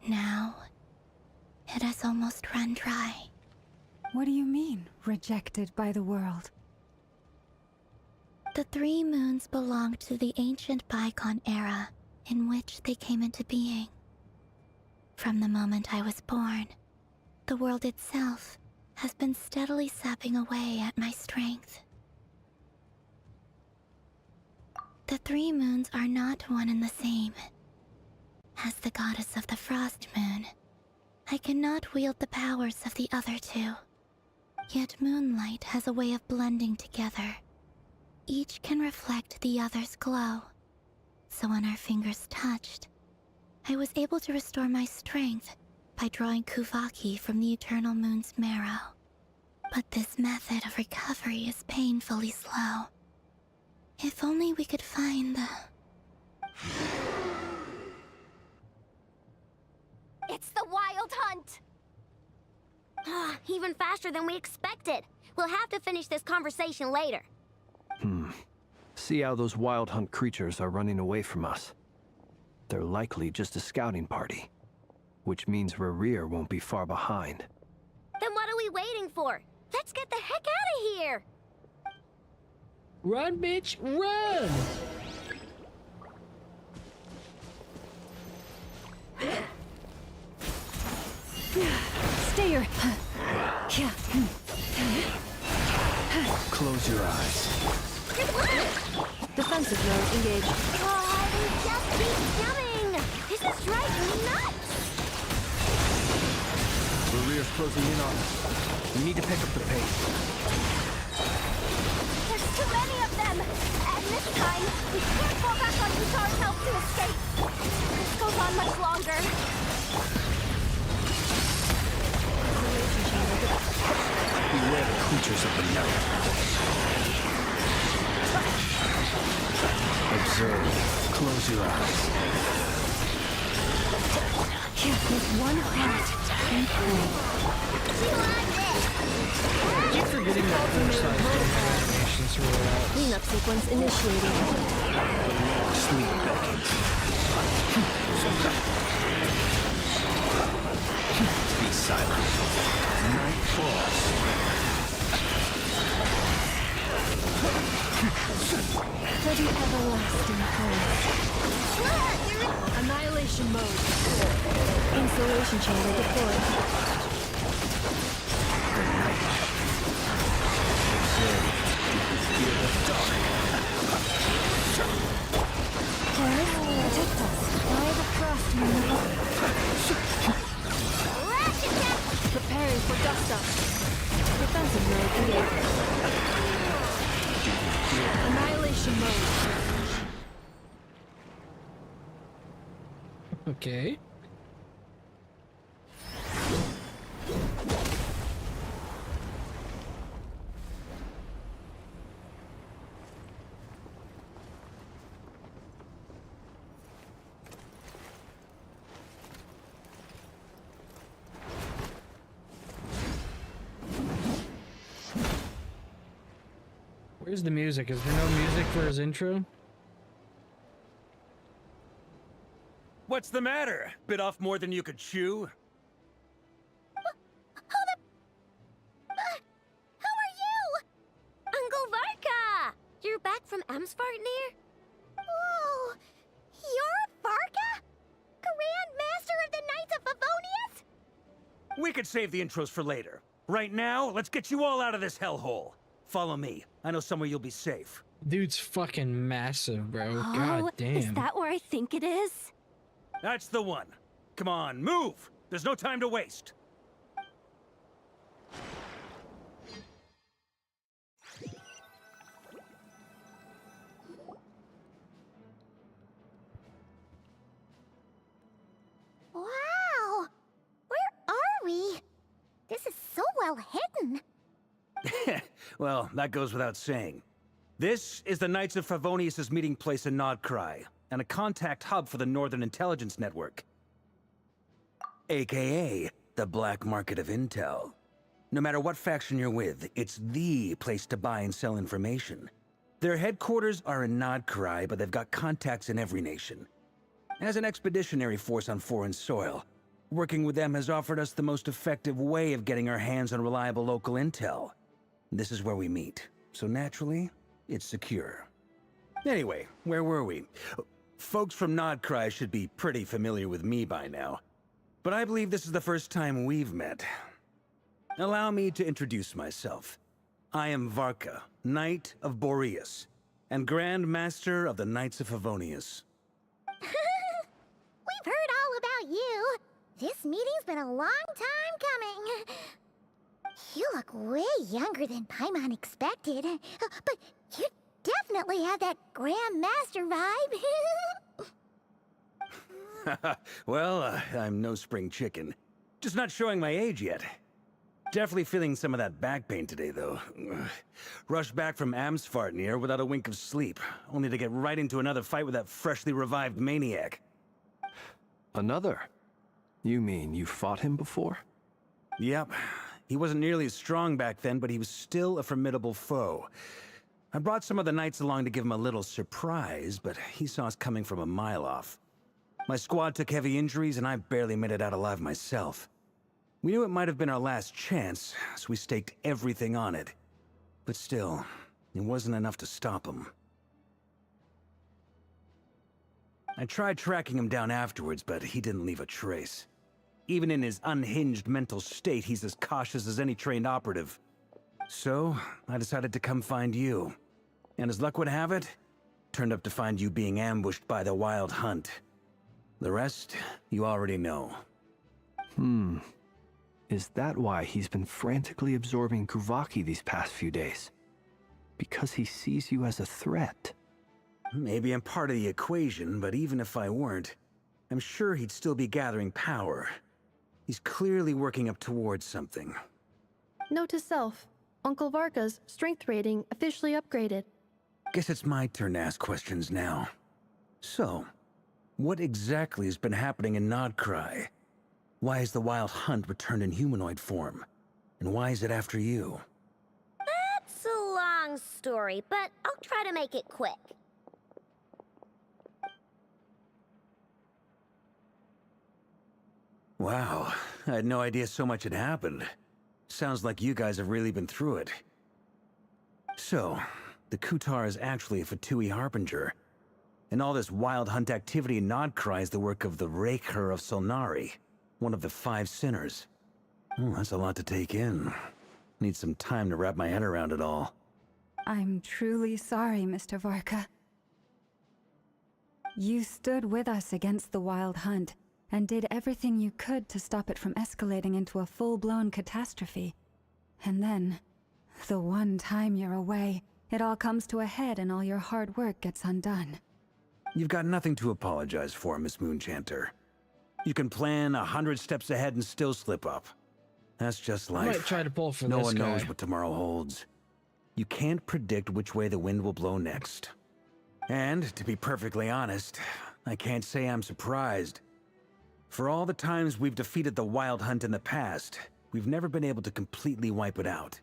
Now, it has almost run dry. What do you mean, rejected by the world? The 3 moons belonged to the ancient bygone era in which they came into being. From the moment I was born, the world itself has been steadily sapping away at my strength. The 3 moons are not one and the same. As the goddess of the Frost Moon, I cannot wield the powers of the other 2. Yet moonlight has a way of blending together. Each can reflect the other's glow. So when our fingers touched, I was able to restore my strength by drawing Kuvaki from the eternal moon's marrow. But this method of recovery is painfully slow. If only we could find the... It's the Wild Hunt! Even faster than we expected. We'll have to finish this conversation later. See how those Wild Hunt creatures are running away from us. They're likely just a scouting party, which means Rerir won't be far behind. Then what are we waiting for? Let's get the heck out of here! Run, bitch, run! Stay your... Close your eyes. Defensive mode engaged. Oh, they just keep coming! This is driving me nuts! Rerir's closing in on us. We need to pick up the pace. They're of the night. Observe. Close your eyes. With one heart and pray. I keep forgetting that both sides don't have animations roll out. Cleanup sequence initiated. Sleep beckons. Be silent. Night falls. For the everlasting home. Annihilation mode. Insulation chamber deployed. Fear the dark. Terror, protect us. By the frost moon. Preparing for dust up. Defensive mode engaged. Annihilation mode. Okay. Where's the music? Is there no music for his intro? What's the matter? Bit off more than you could chew? Who are you? Uncle Varka! You're back from Amsvartnir? Whoa! You're Varka? Grand Master of the Knights of Favonius? We could save the intros for later. Right now, let's get you all out of this hellhole. Follow me. I know somewhere you'll be safe. Dude's fucking massive, bro. Oh, God damn. is that where I think it is? That's the one. Come on, move! There's no time to waste. Wow! Where are we? This is so well hidden. Well, that goes without saying. This is the Knights of Favonius' meeting place in Nodcry, and a contact hub for the Northern Intelligence Network. AKA, the black market of intel. No matter what faction you're with, it's the place to buy and sell information. Their headquarters are in Nodcry, but they've got contacts in every nation. As an expeditionary force on foreign soil, working with them has offered us the most effective way of getting our hands on reliable local intel. This is where we meet, so naturally, it's secure. Anyway, where were we? Folks from Nodcry should be pretty familiar with me by now, but I believe this is the first time we've met. Allow me to introduce myself. I am Varka, Knight of Boreas, and Grand Master of the Knights of Favonius. We've heard all about you. This meeting's been a long time coming. You look way younger than Paimon expected, but you definitely have that Grand Master vibe. Well, I'm no spring chicken. Just not showing my age yet. Definitely feeling some of that back pain today, though. Rushed back from Amsvartnir without a wink of sleep, only to get right into another fight with that freshly revived maniac. Another? You mean you fought him before? Yep. He wasn't nearly as strong back then, but he was still a formidable foe. I brought some of the knights along to give him a little surprise, but he saw us coming from a mile off. My squad took heavy injuries, and I barely made it out alive myself. We knew it might have been our last chance, so we staked everything on it. But still, it wasn't enough to stop him. I tried tracking him down afterwards, but he didn't leave a trace. Even in his unhinged mental state, he's as cautious as any trained operative. So, I decided to come find you. And as luck would have it, turned up to find you being ambushed by the Wild Hunt. The rest, you already know. Is that why he's been frantically absorbing Kuvaki these past few days? Because he sees you as a threat? Maybe I'm part of the equation, but even if I weren't, I'm sure he'd still be gathering power. He's clearly working up towards something. Note to self. Uncle Varka's strength rating officially upgraded. Guess it's my turn to ask questions now. So, what exactly has been happening in Nodcry? Why has the Wild Hunt returned in humanoid form? And why is it after you? That's a long story, but I'll try to make it quick. Wow, I had no idea so much had happened. Sounds like you guys have really been through it. So, the Kutar is actually a Fatui Harbinger. And all this Wild Hunt activity in Nodcry is the work of the Raker of Solnari, one of the 5 sinners. Oh, that's a lot to take in. Need some time to wrap my head around it all. I'm truly sorry, Mr. Varka. You stood with us against the Wild Hunt, and did everything you could to stop it from escalating into a full-blown catastrophe. And then, the one time you're away, it all comes to a head and all your hard work gets undone. You've got nothing to apologize for, Miss Moonchanter. You can plan 100 steps ahead and still slip up. That's just life. I might try to pull for no this one guy. knows what tomorrow holds. You can't predict which way the wind will blow next. And, to be perfectly honest, I can't say I'm surprised. For all the times we've defeated the Wild Hunt in the past, we've never been able to completely wipe it out.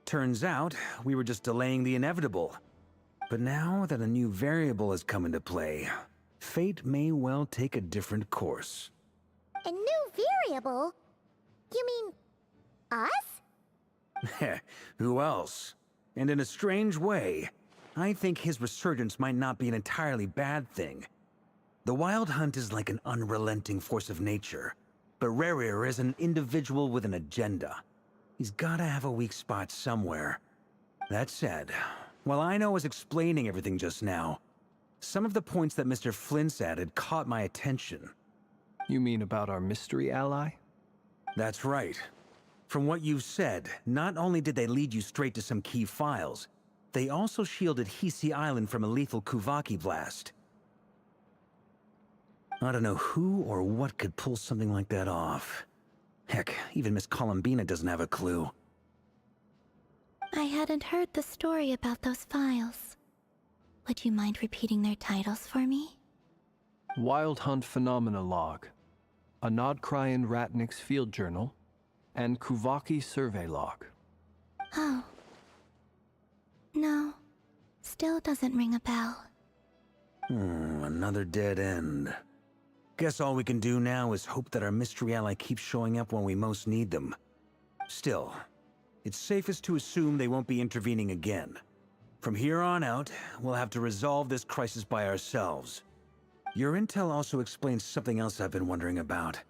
Turns out, we were just delaying the inevitable. But now that a new variable has come into play, fate may well take a different course. A new variable? You mean... us? Who else? And in a strange way, I think his resurgence might not be an entirely bad thing. The Wild Hunt is like an unrelenting force of nature, but Rerir is an individual with an agenda. He's gotta have a weak spot somewhere. That said, while I was explaining everything just now, some of the points that Mr. Flint's added caught my attention. You mean about our mystery ally? That's right. From what you've said, not only did they lead you straight to some key files, they also shielded Hisi Island from a lethal Kuvaki blast. I don't know who or what could pull something like that off. Heck, even Miss Columbina doesn't have a clue. I hadn't heard the story about those files. Would you mind repeating their titles for me? Wild Hunt Phenomena Log, a Nodcryan Ratnik's Field Journal, and Kuvaki Survey Log. Oh. No. Still doesn't ring a bell. Another dead end. Guess all we can do now is hope that our mystery ally keeps showing up when we most need them. Still, it's safest to assume they won't be intervening again. From here on out, we'll have to resolve this crisis by ourselves. Your intel also explains something else I've been wondering about.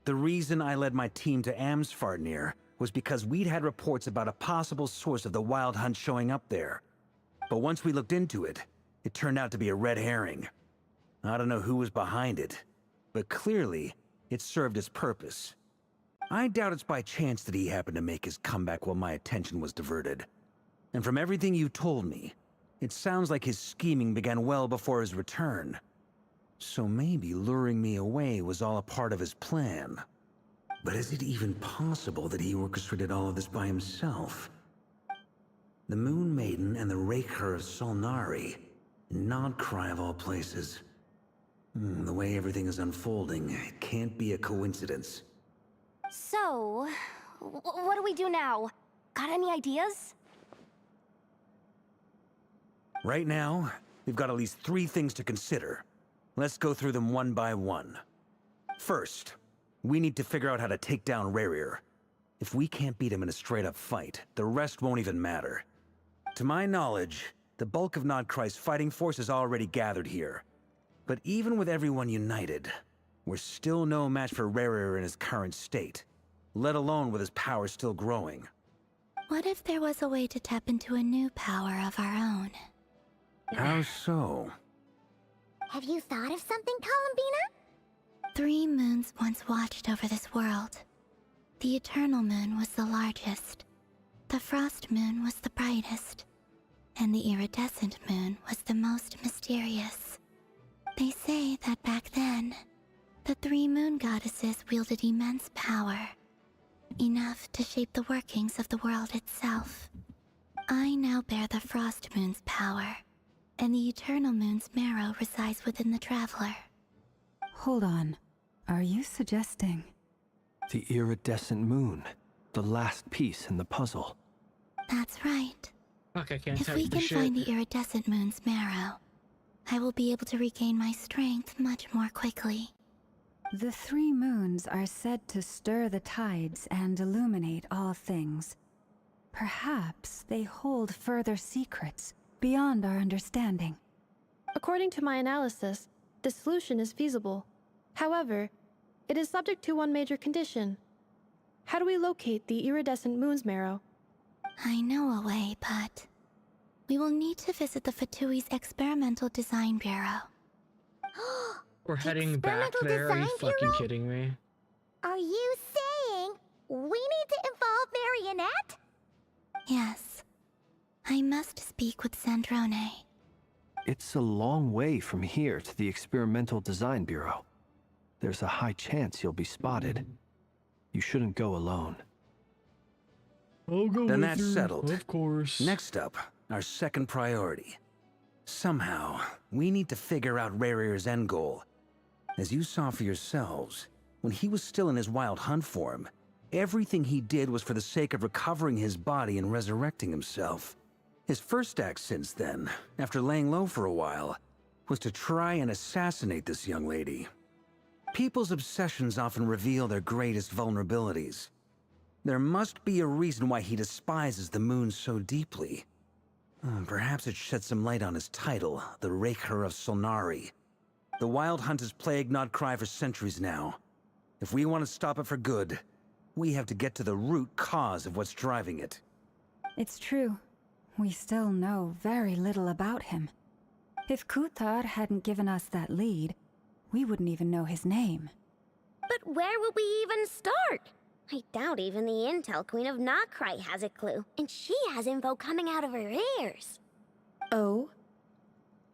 The reason I led my team to Amsfarnir was because we'd had reports about a possible source of the Wild Hunt showing up there. But once we looked into it, it turned out to be a red herring. I don't know who was behind it, but clearly, it served its purpose. I doubt it's by chance that he happened to make his comeback while my attention was diverted. And from everything you told me, it sounds like his scheming began well before his return. So maybe luring me away was all a part of his plan. But is it even possible that he orchestrated all of this by himself? The Moon Maiden and the Raker of Solnari, Nodcry of all places. The way everything is unfolding, it can't be a coincidence. So, what do we do now? Got any ideas? Right now, we've got at least 3 things to consider. Let's go through them one by one. First, we need to figure out how to take down Rerir. If we can't beat him in a straight-up fight, the rest won't even matter. To my knowledge, the bulk of Nodcry's fighting force is already gathered here. But even with everyone united, we're still no match for Rerir in his current state, let alone with his power still growing. What if there was a way to tap into a new power of our own? How so? Have you thought of something, Columbina? 3 moons once watched over this world. The Eternal Moon was the largest. The Frost Moon was the brightest. And the Iridescent Moon was the most mysterious. They say that back then, the 3 moon goddesses wielded immense power. enough to shape the workings of the world itself. I now bear the Frost Moon's power, and the Eternal Moon's marrow resides within the Traveler. Hold on. Are you suggesting... The iridescent moon, the last piece in the puzzle. That's right. Fuck, I can't If type we for can shit. find the iridescent moon's marrow, I will be able to regain my strength much more quickly. The 3 moons are said to stir the tides and illuminate all things. Perhaps they hold further secrets beyond our understanding. According to my analysis, the solution is feasible. However, it is subject to one major condition. How do we locate the iridescent moon's marrow? I know a way, but we will need to visit the Fatui's Experimental Design Bureau. We're heading back there. Are you fucking kidding me? Are you saying we need to involve Marionette? Yes. I must speak with Sandrone. It's a long way from here to the Experimental Design Bureau. There's a high chance you'll be spotted. You shouldn't go alone. I'll go Then with that's her, settled. Of course. Next up, our second priority. Somehow, we need to figure out Rare's end goal. As you saw for yourselves, when he was still in his wild hunt form, everything he did was for the sake of recovering his body and resurrecting himself. His first act since then, after laying low for a while, was to try and assassinate this young lady. People's obsessions often reveal their greatest vulnerabilities. There must be a reason why he despises the moon so deeply. Perhaps it sheds some light on his title, the Raker of Solnari. The Wild Hunt has plagued Nodcry for centuries now. If we want to stop it for good, we have to get to the root cause of what's driving it. It's true. We still know very little about him. If Kutar hadn't given us that lead, we wouldn't even know his name. But where would we even start? I doubt even the Intel Queen of Nodcry has a clue, and she has info coming out of her ears. Oh?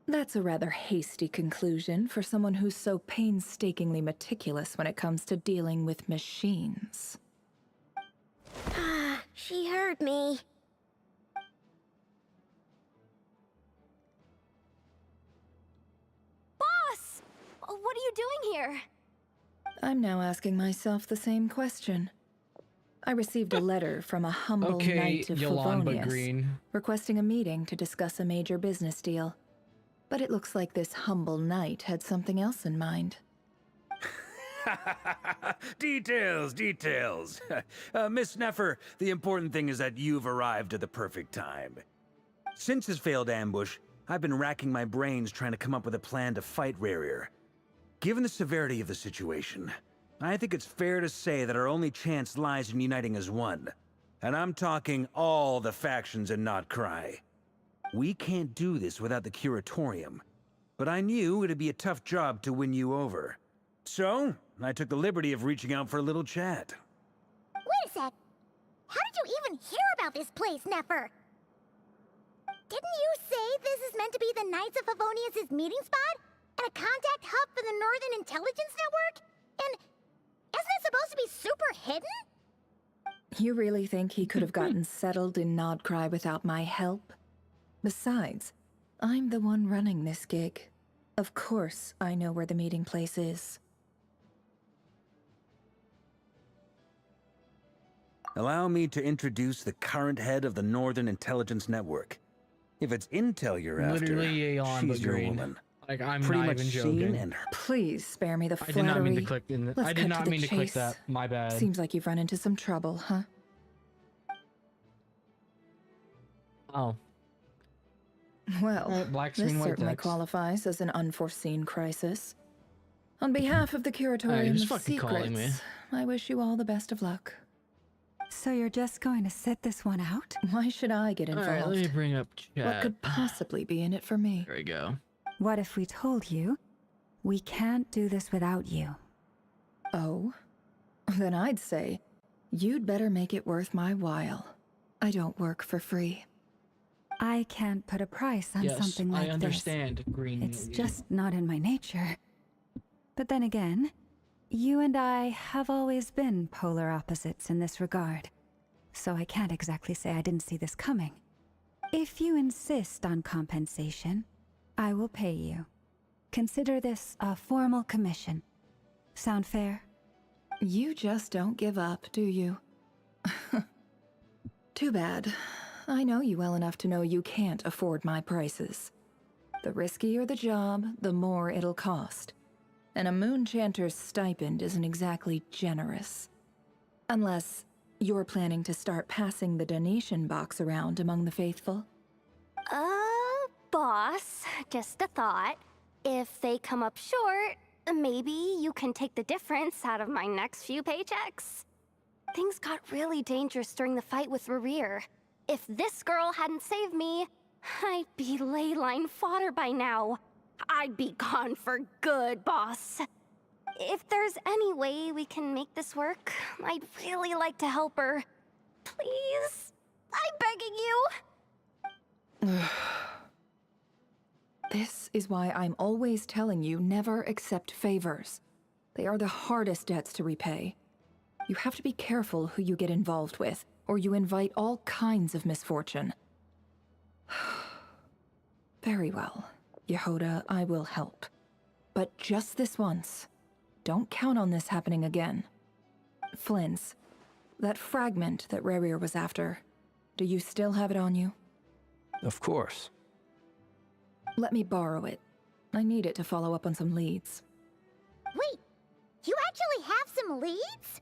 That's a rather hasty conclusion for someone who's so painstakingly meticulous when it comes to dealing with machines. She heard me. Boss! What are you doing here? I'm now asking myself the same question. I received a letter from a humble knight of Yolanda Favonius Green. requesting a meeting to discuss a major business deal. But it looks like this humble knight had something else in mind. Details, details. Miss Neffer, the important thing is that you've arrived at the perfect time. Since his failed ambush, I've been racking my brains trying to come up with a plan to fight Rarier. Given the severity of the situation, I think it's fair to say that our only chance lies in uniting as one. And I'm talking all the factions in Nodcry. We can't do this without the Curatorium, but I knew it'd be a tough job to win you over. So, I took the liberty of reaching out for a little chat. Wait a sec. How did you even hear about this place, Neffer? Didn't you say this is meant to be the Knights of Favonius' meeting spot? And a contact hub for the Northern Intelligence Network? And isn't it supposed to be super hidden? You really think he could have gotten settled in Nodcry without my help? Besides, I'm the one running this gig. Of course I know where the meeting place is. Allow me to introduce the current head of the Northern Intelligence Network. If it's intel you're Literally after, Yolanda she's your Green. woman. Like, I'm Pretty not much even seen joking. and Please spare me the I flattery. did not mean to click in. Let's I cut did to not the mean to click chase. that. My bad. Seems like you've run into some trouble, huh? Oh. Well, black this screen, white certainly text. qualifies as an unforeseen crisis. On behalf of the Curatorium who's of fucking calling me? Secrets, I wish you all the best of luck. So you're just going to sit this one out? Why should I get involved? Alright, let me bring up chat. What could possibly be in it for me? There we go. What if we told you we can't do this without you? Oh? Then I'd say, you'd better make it worth my while. I don't work for free. I can't put a price on something like I understand, this. Green. It's just not in my nature. But then again, You and I have always been polar opposites in this regard, so I can't exactly say I didn't see this coming. If you insist on compensation, I will pay you. Consider this a formal commission. Sound fair? You just don't give up, do you? Too bad. I know you well enough to know you can't afford my prices. The riskier the job, the more it'll cost. And a moon chanter's stipend isn't exactly generous. Unless you're planning to start passing the donation box around among the faithful. Boss, just a thought. If they come up short, maybe you can take the difference out of my next few paychecks. Things got really dangerous during the fight with Rerir. If this girl hadn't saved me, I'd be ley line fodder by now. I'd be gone for good, boss. If there's any way we can make this work, I'd really like to help her. Please? I'm begging you. This is why I'm always telling you never accept favors. They are the hardest debts to repay. You have to be careful who you get involved with, or you invite all kinds of misfortune. Very well, Yehoda, I will help. But just this once. Don't count on this happening again. Flynn's, that fragment that Rerir was after, do you still have it on you? Of course. Let me borrow it. I need it to follow up on some leads. Wait, you actually have some leads?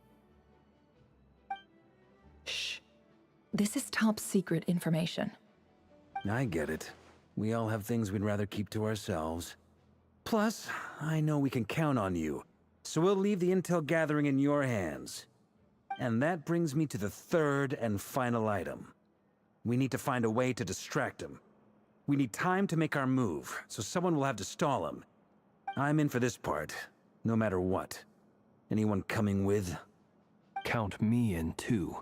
Shh. This is top secret information. I get it. We all have things we'd rather keep to ourselves. Plus, I know we can count on you, so we'll leave the intel gathering in your hands. And that brings me to the third and final item. We need to find a way to distract him. We need time to make our move, so someone will have to stall him. I'm in for this part, no matter what. Anyone coming with? Count me in too.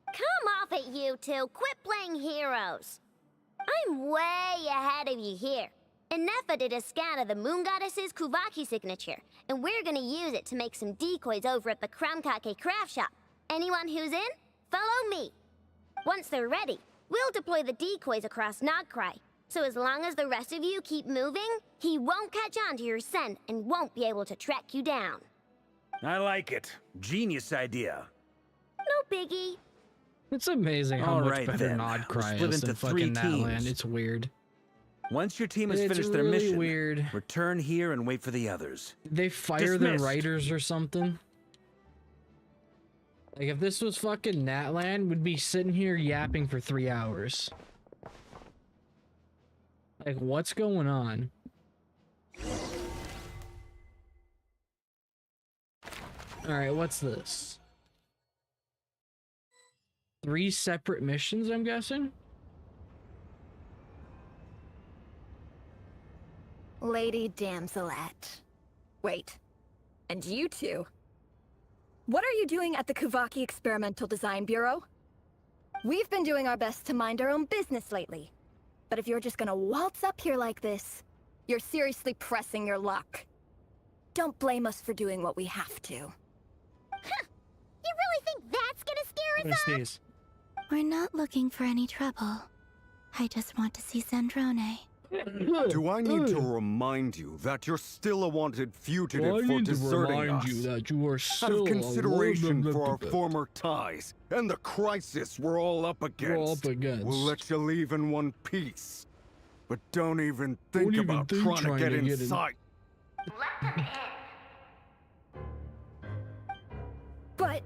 Come off it, you two. Quit playing heroes. I'm way ahead of you here. Nefa did a scan of the Moon Goddess's Kuvaki signature, and we're gonna use it to make some decoys over at the Kramkake craft shop. Anyone who's in, follow me. Once they're ready, we'll deploy the decoys across Nogcry. So as long as the rest of you keep moving, he won't catch on to your scent and won't be able to track you down. I like it. Genius idea. No biggie. It's amazing how All much right, better then. Nodcry We'll is split than into 3 fucking teams. Natlan. It's weird. Once your team has It's finished their really mission, weird. return here and wait for the others. They fire their Dismissed. writers or something. Like if this was fucking Natlan, we'd be sitting here yapping for 3 hours. Like what's going on? Alright, what's this? 3 separate missions, I'm guessing? Lady Damselette. Wait. And you two? What are you doing at the Kuvaki Experimental Design Bureau? We've been doing our best to mind our own business lately. But if you're just gonna waltz up here like this, you're seriously pressing your luck. Don't blame us for doing what we have to. Huh. You really think that's gonna scare us off? These? We're not looking for any trouble. I just want to see Zandrone. Do I need to remind you that you're still a wanted fugitive I for need to deserting remind us? you that you are Out still of consideration a for our former ties and the crisis we're all up against, we'll let you leave in one piece. But don't even think about trying to get inside. Let them in. But...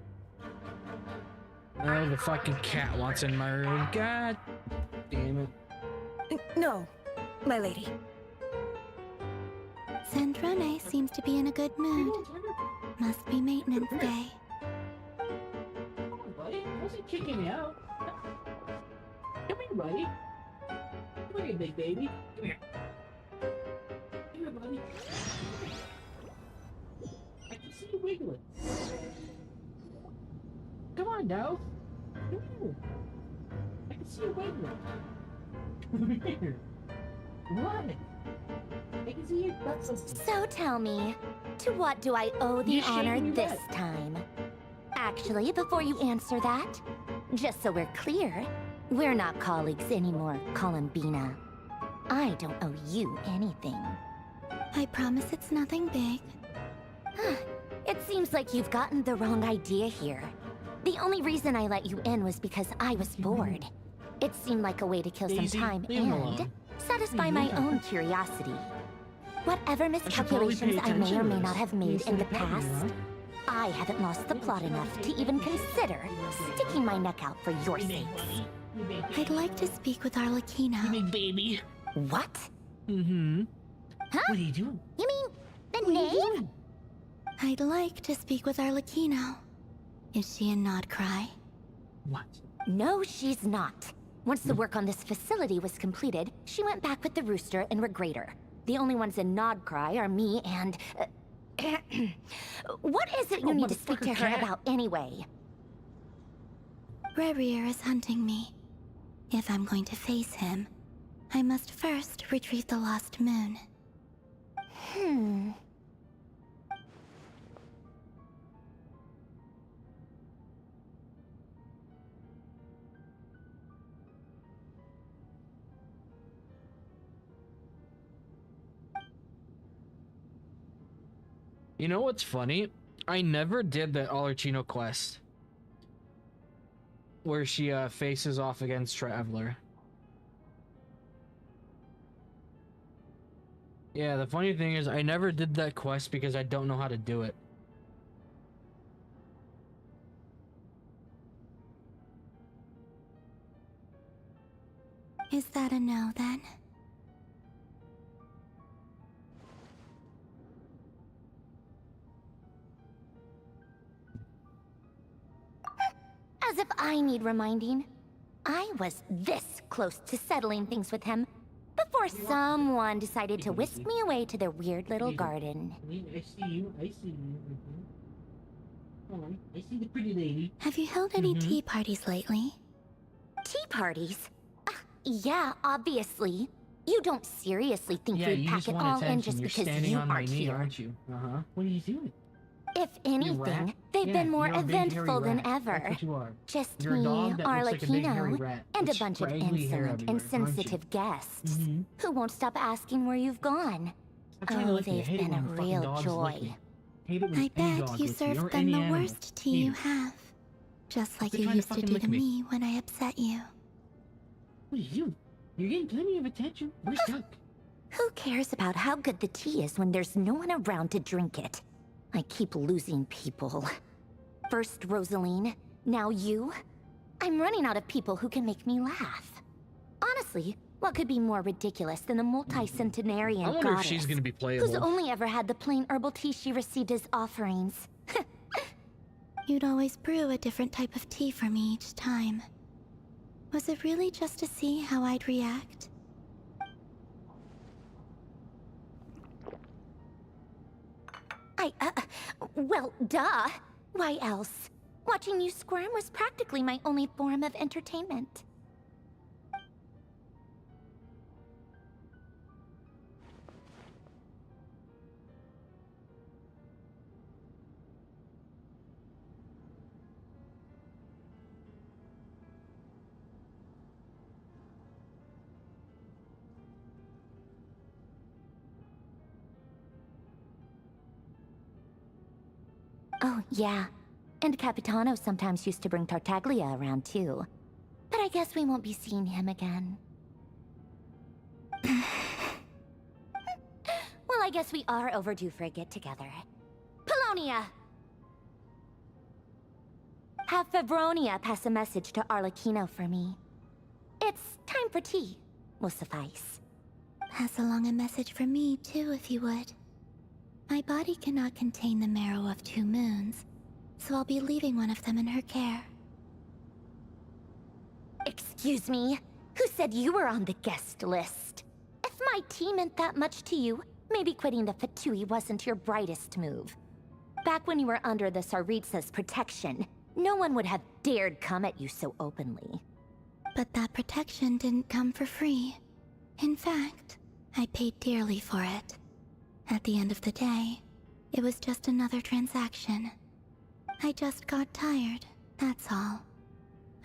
Oh, the fucking cat wants in my room. God damn it. No, my lady. Zandrone seems to be in a good mood. Must be maintenance day. Buddy, wasn't kicking me out. Come here, buddy. Come here, big baby. Come here. Come here, buddy. I can see you wiggling. Come on, now. Come here. I can see you wiggling. Come here. What? So tell me, to what do I owe the honor this time? Actually, before you answer that, just so we're clear, we're not colleagues anymore, Columbina. I don't owe you anything. I promise it's nothing big. It seems like you've gotten the wrong idea here. The only reason I let you in was because I was bored. It seemed like a way to kill some time and satisfy my own curiosity. Whatever miscalculations I may or may not have made in the past, I haven't lost the plot enough to even consider sticking my neck out for your sakes. I'd like to speak with Arlecchino. Baby. What? Mm-hmm. Huh? What are you doing? You mean the name? I'd like to speak with Arlecchino. Is she in Nodcry? What? No, she's not. Once the work on this facility was completed, she went back with the Rooster and Regrator. The only ones in Nodcry are me and... what is it you need to speak to her about anyway? Rerir is hunting me. If I'm going to face him, I must first retrieve the lost moon. You know what's funny? I never did that Arlecchino quest where she faces off against Traveler. Yeah, the funny thing is I never did that quest because I don't know how to do it. Is that a no, then? As if I need reminding. I was this close to settling things with him before someone decided to whisk me away to their weird little garden. I see you. I see you. Hold on. I see the pretty lady. Have you held any tea parties lately? Tea parties? Yeah, obviously. You don't seriously think Yeah, we'd you pack just it want all attention. in just You're because standing you on my aren't knee, here. aren't you? Uh-huh. What are you doing? If anything, they've been more you're a big, hairy eventful than rat. ever. That's what you are. Just You're a me, dog that looks like a big, hairy Arlecchino, rat and a with bunch of scraggly hair insolent and everywhere, aren't you? sensitive guests who won't stop asking where you've gone. I'm trying to Oh, lick you. I they've hate it been a when fucking real dogs lick joy. me. Hate it when I any bet dog you licks me, or served them any the animal. worst tea Hate you it. have. Just like They're you trying to used to fucking do lick to me. me when I upset you. What are you doing? You're getting plenty of attention. We're stuck. Who cares about how good the tea is when there's no one around to drink it? I keep losing people. First Rosaline, now you. I'm running out of people who can make me laugh. Honestly, what could be more ridiculous than the multi-centenarian I wonder goddess if she's gonna be who's playable. only ever had the plain herbal tea she received as offerings? You'd always brew a different type of tea for me each time. Was it really just to see how I'd react? Well, duh. Why else? Watching you squirm was practically my only form of entertainment. Oh, yeah. And Capitano sometimes used to bring Tartaglia around, too. But I guess we won't be seeing him again. Well, I guess we are overdue for a get-together. Polonia! Have Favronia pass a message to Arlecchino for me. It's time for tea. Will suffice. Pass along a message for me, too, if you would. My body cannot contain the marrow of 2 moons, so I'll be leaving one of them in her care. Excuse me? Who said you were on the guest list? If my tea meant that much to you, maybe quitting the Fatui wasn't your brightest move. Back when you were under the Tsaritsa's protection, no one would have dared come at you so openly. But that protection didn't come for free. In fact, I paid dearly for it. At the end of the day, it was just another transaction. I just got tired, that's all.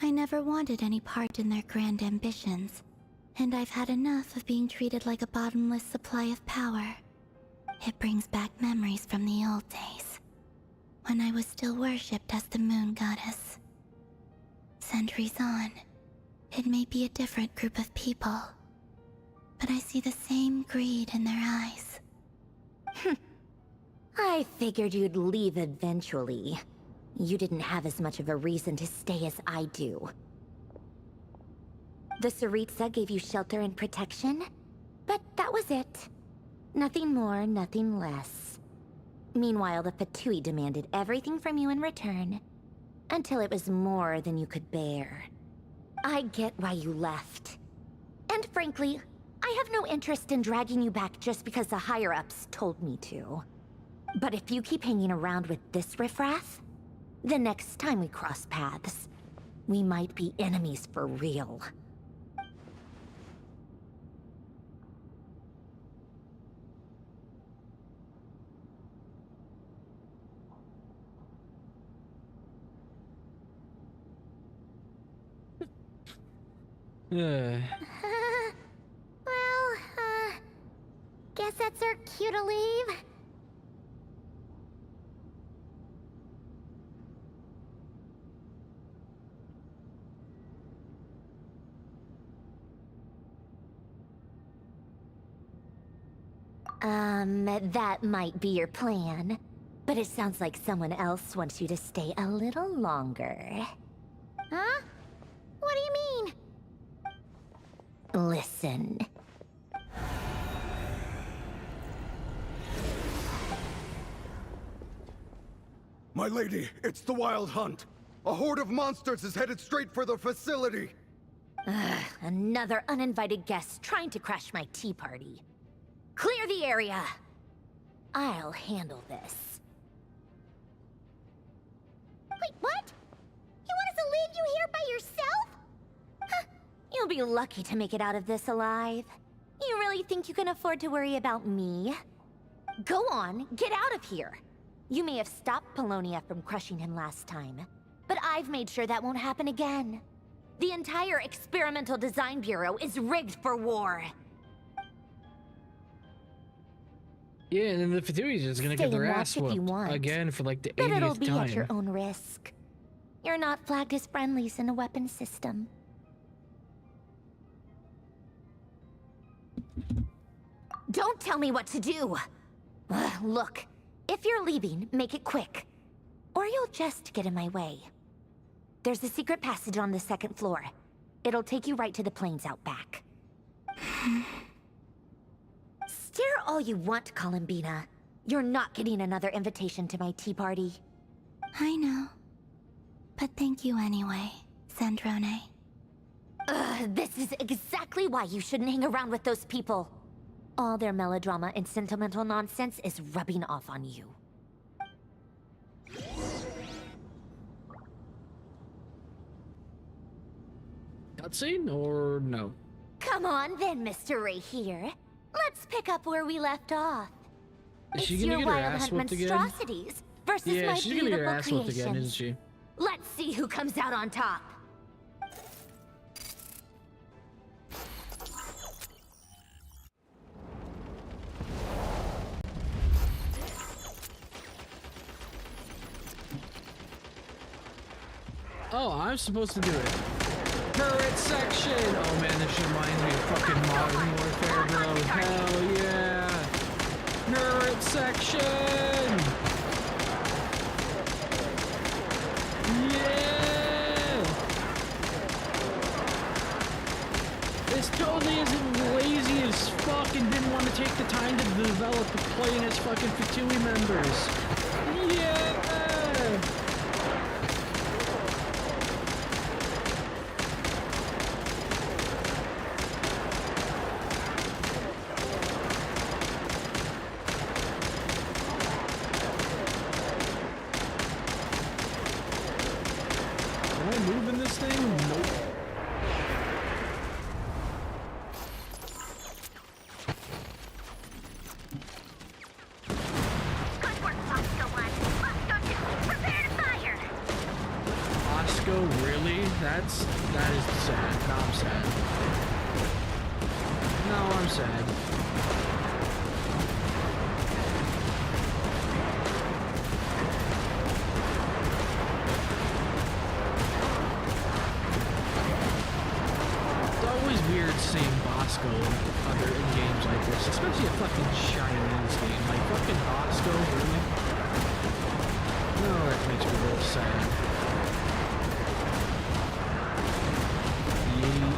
I never wanted any part in their grand ambitions, and I've had enough of being treated like a bottomless supply of power. It brings back memories from the old days, when I was still worshipped as the moon goddess. Centuries on, it may be a different group of people, but I see the same greed in their eyes. I figured you'd leave eventually. You didn't have as much of a reason to stay as I do. The Tsaritsa gave you shelter and protection, but that was it. Nothing more, nothing less. Meanwhile, the Fatui demanded everything from you in return, until it was more than you could bear. I get why you left. And frankly, I have no interest in dragging you back just because the higher-ups told me to. But if you keep hanging around with this riffraff, the next time we cross paths, we might be enemies for real. Guess that's our cue to leave. That might be your plan, but it sounds like someone else wants you to stay a little longer. Huh? What do you mean? Listen. My lady, it's the Wild Hunt. A horde of monsters is headed straight for the facility. Another uninvited guest trying to crash my tea party. Clear the area! I'll handle this. Wait, what? You want us to leave you here by yourself? Huh. You'll be lucky to make it out of this alive. You really think you can afford to worry about me? Go on, get out of here. You may have stopped Polonia from crushing him last time, but I've made sure that won't happen again. The entire Experimental Design Bureau is rigged for war. Yeah, and then the Fatui's just gonna get their ass whooped again for like the 80th time. But it'll be at your own risk. You're not flagged as friendlies in the weapons system. Don't tell me what to do! Look, if you're leaving, make it quick. Or you'll just get in my way. There's a secret passage on the second floor. It'll take you right to the plains out back. Stare all you want, Columbina. You're not getting another invitation to my tea party. I know. But thank you anyway, Sandrone. This is exactly why you shouldn't hang around with those people. All their melodrama and sentimental nonsense is rubbing off on you. Cutscene or no? Come on then, Mr. Ray here. Let's pick up where we left off. Is she gonna get her ass whooped again? Monstrosities versus Yeah, my she's gonna get her beautiful ass whooped creations. again, isn't she? Let's see who comes out on top. Oh, I'm supposed to do it. Turret section! Oh man, this shit reminds me of fucking Modern Warfare, bro. Hell yeah! Turret section! Yeah! This totally isn't lazy as fuck and didn't want to take the time to develop playing as fucking Fatui members. Yeah! that is sad. Now I'm sad. Now I'm sad. It's always weird seeing Bosco in games like this, especially a fucking Chinese game. Like fucking Bosco, really? No, that makes me real sad. Yeet.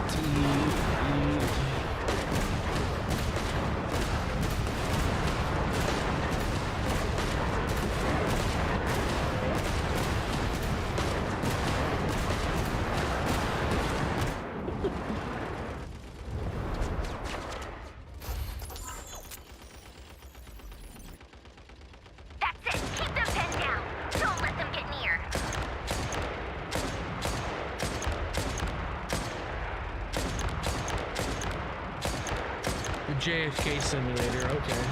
JFK simulator, okay.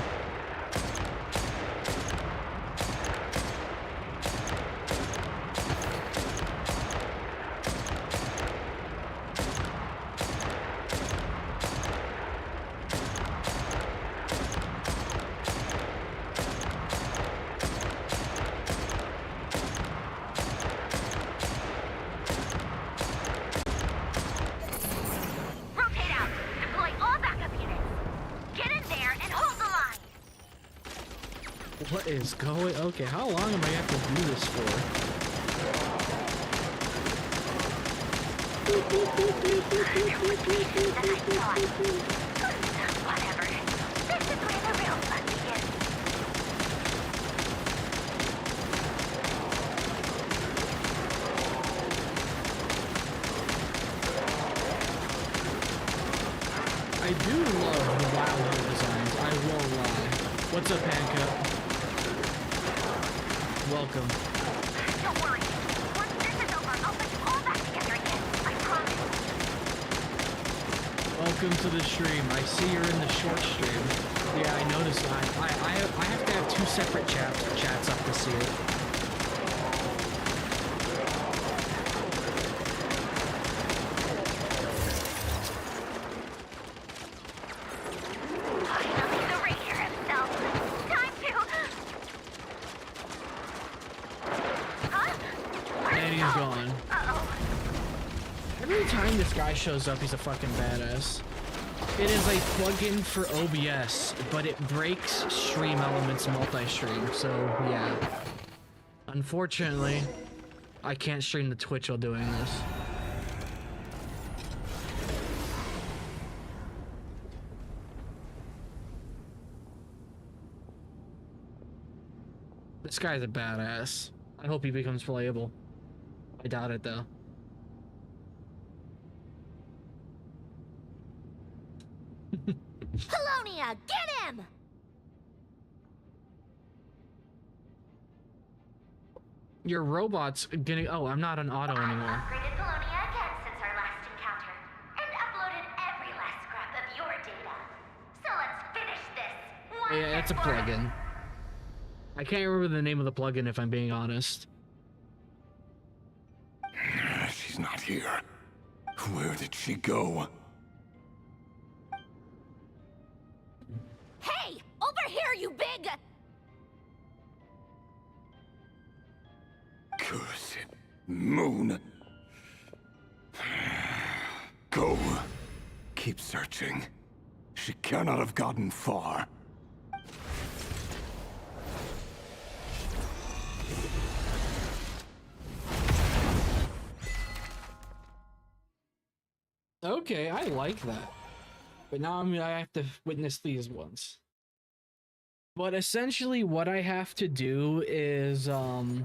What is going? Okay, how long am I have to do this for? Whatever. This is where the real fun begins. I do love the wild designs, I won't lie. What's up, Panka? Welcome. Don't worry. Once this is over, I'll put you all back together again. I promise. Welcome to the stream. I see you're in the short stream. Yeah, I noticed. I have to have two separate chats up to see it. Shows up, he's a fucking badass. It is a plugin for OBS, but it breaks Stream Elements multi-stream, so yeah. Unfortunately, I can't stream the Twitch while doing this. This guy's a badass. I hope he becomes playable. I doubt it though. Polonia, get him! Your robot's getting. Oh, I'm not an auto anymore. Upgraded Polonia again since our last encounter, and uploaded every last scrap of your data. So let's finish this. Yeah, it's a plugin. I can't remember the name of the plugin if I'm being honest. She's not here. Where did she go? Hey! Over here, you big... Cursed moon. Go. Keep searching. She cannot have gotten far. Okay, I like that. But now I have to witness these ones. But essentially what I have to do is I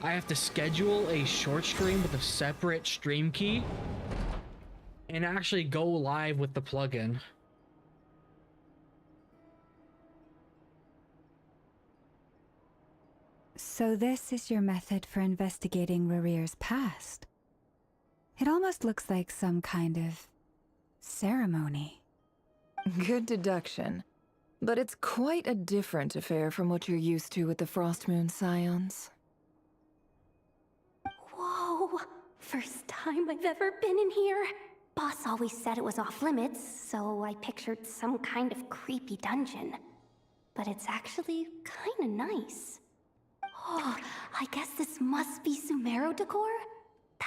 have to schedule a short stream with a separate stream key and actually go live with the plugin. So this is your method for investigating Rarir's past. It almost looks like some kind of ceremony. Good deduction. But it's quite a different affair from what you're used to with the Frostmoon Scions. Whoa! First time I've ever been in here. Boss always said it was off limits, so I pictured some kind of creepy dungeon. But it's actually kinda nice. Oh, I guess this must be Sumero decor?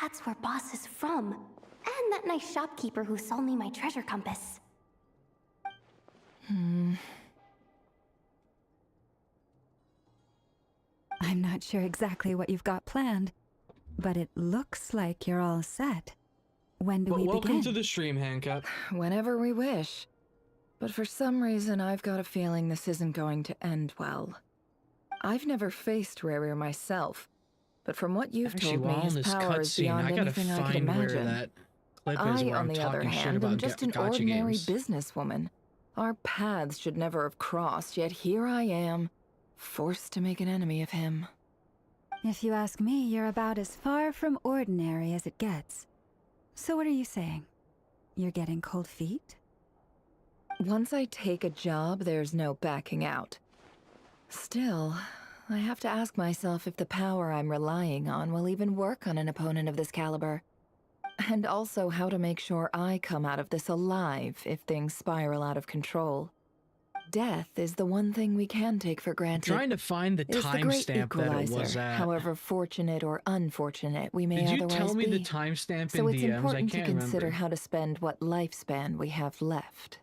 That's where Boss is from. And that nice shopkeeper who sold me my treasure compass. I'm not sure exactly what you've got planned, but it looks like you're all set. When do we begin? Welcome to the stream, Handcuff. Whenever we wish. But for some reason, I've got a feeling this isn't going to end well. I've never faced Rere myself, but from what you've told me, his power is beyond anything I could imagine. That clip is I, where on I'm the other talking shit hand, am about just an gacha ordinary games. businesswoman. Our paths should never have crossed, yet here I am, forced to make an enemy of him. If you ask me, you're about as far from ordinary as it gets. So what are you saying? You're getting cold feet? Once I take a job, there's no backing out. Still, I have to ask myself if the power I'm relying on will even work on an opponent of this caliber. And also how to make sure I come out of this alive if things spiral out of control. Death is the one thing we can take for granted. I'm trying to find the timestamp that it was at. However fortunate or unfortunate we may otherwise be. Did you tell me the timestamp in So it's DMs? important I can't to consider remember. how to spend what lifespan we have left.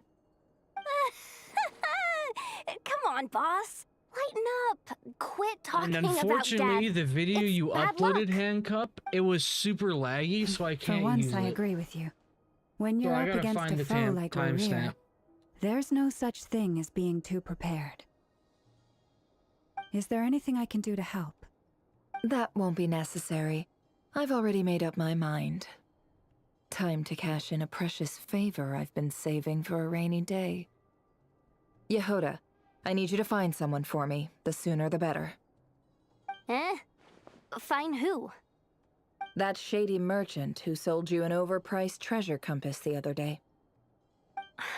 Come on, boss. Lighten up. Quit talking And about unfortunately, death. the video It's you bad uploaded, luck. Handcuff, it was super laggy, so I can't For once, use I it. agree with you. When you're I up gotta against find a the foe like timestamp. Rere, there's no such thing as being too prepared. Is there anything I can do to help? That won't be necessary. I've already made up my mind. Time to cash in a precious favor I've been saving for a rainy day. Yehoda, I need you to find someone for me. The sooner the better. Eh? Find who? That shady merchant who sold you an overpriced treasure compass the other day.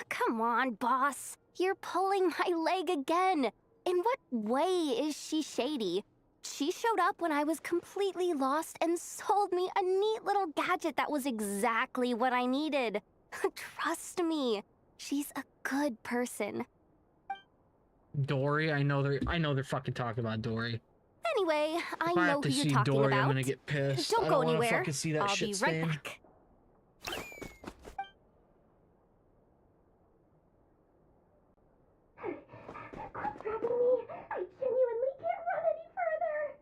Come on, boss. You're pulling my leg again. In what way is she shady? She showed up when I was completely lost and sold me a neat little gadget that was exactly what I needed. Trust me, she's a good person. Dory, I know they're fucking talking about Dory. Anyway, I If know I have who to you're see talking Dory, about. I'm gonna get pissed. Don't I go don't wanna anywhere. fucking see that I'll shit be right stain. back. Quit grabbing me. I genuinely can't run any further.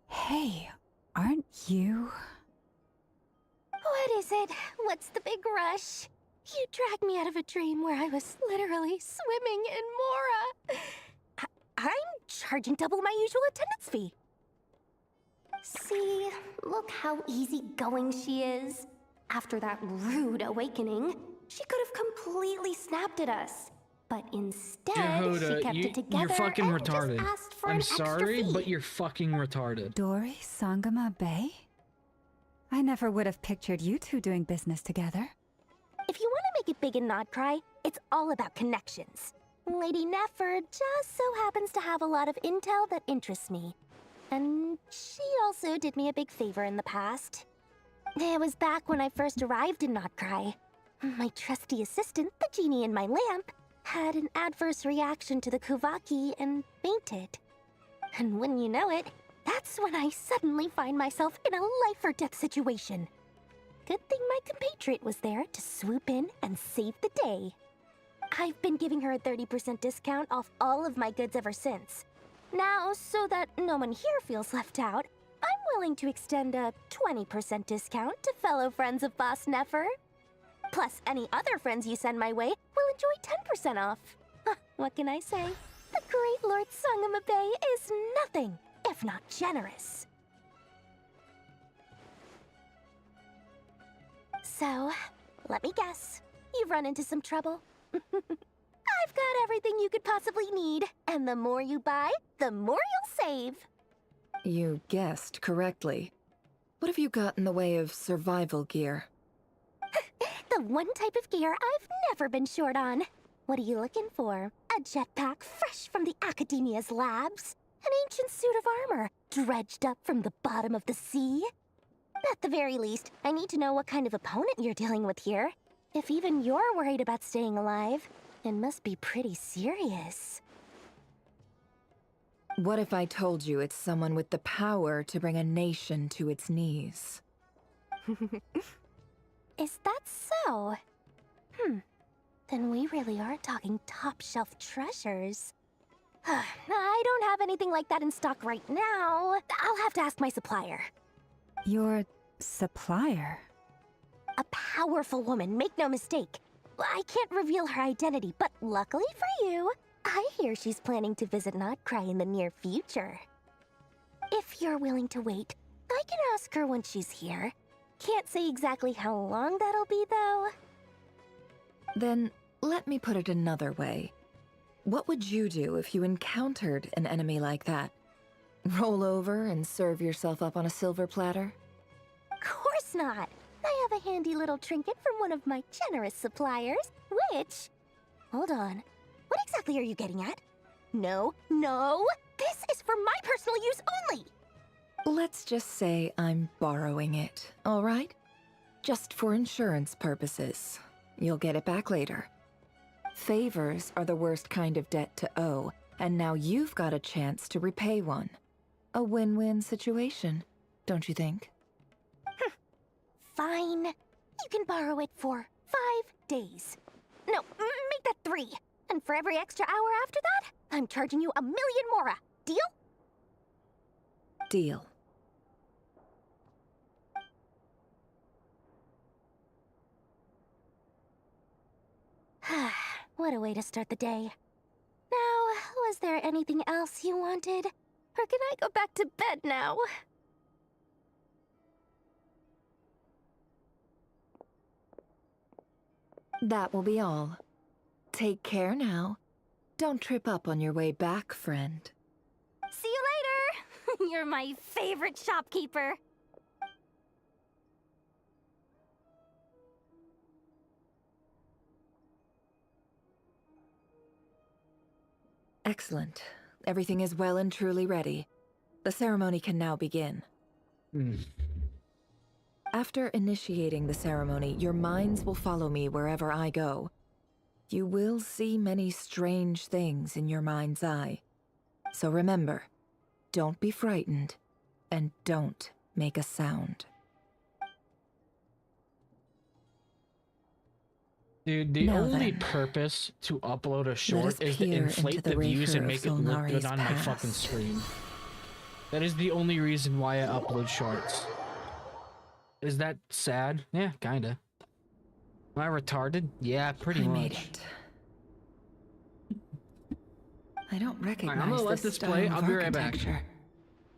Hey, aren't you? What is it? What's the big rush? You dragged me out of a dream where I was literally swimming in Mora. I'm charging double my usual attendance fee. See, look how easygoing she is. After that rude awakening, she could have completely snapped at us. But instead, she Yehoda, kept it together you're fucking and retarded. just asked for I'm an extra sorry, fee. but you're fucking retarded. Dory Sangama Bay? I never would have pictured you two doing business together. If you want to make it big in Nodcry, it's all about connections. Lady Nefer just so happens to have a lot of intel that interests me. And she also did me a big favor in the past. It was back when I first arrived in Nodcry. My trusty assistant, the genie in my lamp, had an adverse reaction to the Kuvaki and fainted. And when you know it, that's when I suddenly find myself in a life-or-death situation. Good thing my compatriot was there to swoop in and save the day. I've been giving her a 30% discount off all of my goods ever since. Now, so that no one here feels left out, I'm willing to extend a 20% discount to fellow friends of Boss Nefer. Plus, any other friends you send my way will enjoy 10% off. What can I say? The great Lord Sangama Bay is nothing if not generous. So, let me guess. You've run into some trouble. I've got everything you could possibly need, and the more you buy, the more you'll save. You guessed correctly. What have you got in the way of survival gear? The one type of gear I've never been short on. What are you looking for? A A jetpack fresh from the Academia's labs. An ancient suit of armor dredged up from the bottom of the sea. At the very least, I need to know what kind of opponent you're dealing with here. If even you're worried about staying alive, it must be pretty serious. What if I told you it's someone with the power to bring a nation to its knees? Is that so? Then we really are talking top-shelf treasures. I don't have anything like that in stock right now. I'll have to ask my supplier. Your supplier? A powerful woman, make no mistake. I can't reveal her identity, but luckily for you, I hear she's planning to visit Notcry in the near future. If you're willing to wait, I can ask her when she's here. Can't say exactly how long that'll be, though. Then, let me put it another way. What would you do if you encountered an enemy like that? Roll over and serve yourself up on a silver platter? Of course not! I have a handy little trinket from one of my generous suppliers, which... Hold on. What exactly are you getting at? No, no! This is for my personal use only! Let's just say I'm borrowing it, all right? Just for insurance purposes. You'll get it back later. Favors are the worst kind of debt to owe, and now you've got a chance to repay one. A win-win situation, don't you think? Fine. You can borrow it for 5 days. No, make that 3. And for every extra hour after that, I'm charging you 1,000,000 mora. Deal? Deal. What a way to start the day. Now, was there anything else you wanted? Or can I go back to bed now? That will be all. Take care now. Don't trip up on your way back, friend. See you later! You're my favorite shopkeeper. Excellent. Everything is well and truly ready. The ceremony can now begin. After initiating the ceremony, your minds will follow me wherever I go. You will see many strange things in your mind's eye. So remember, don't be frightened, and don't make a sound. Dude, the Now only then, purpose to upload a us short is to peer inflate into the the views and Raker make of it look good Solnari's on my fucking past. stream. That is the only reason why I upload shorts. Is that sad? Yeah, kinda. Am I retarded? Yeah, pretty much. I made it. I don't recognize I'm gonna let this play. I'll be right back.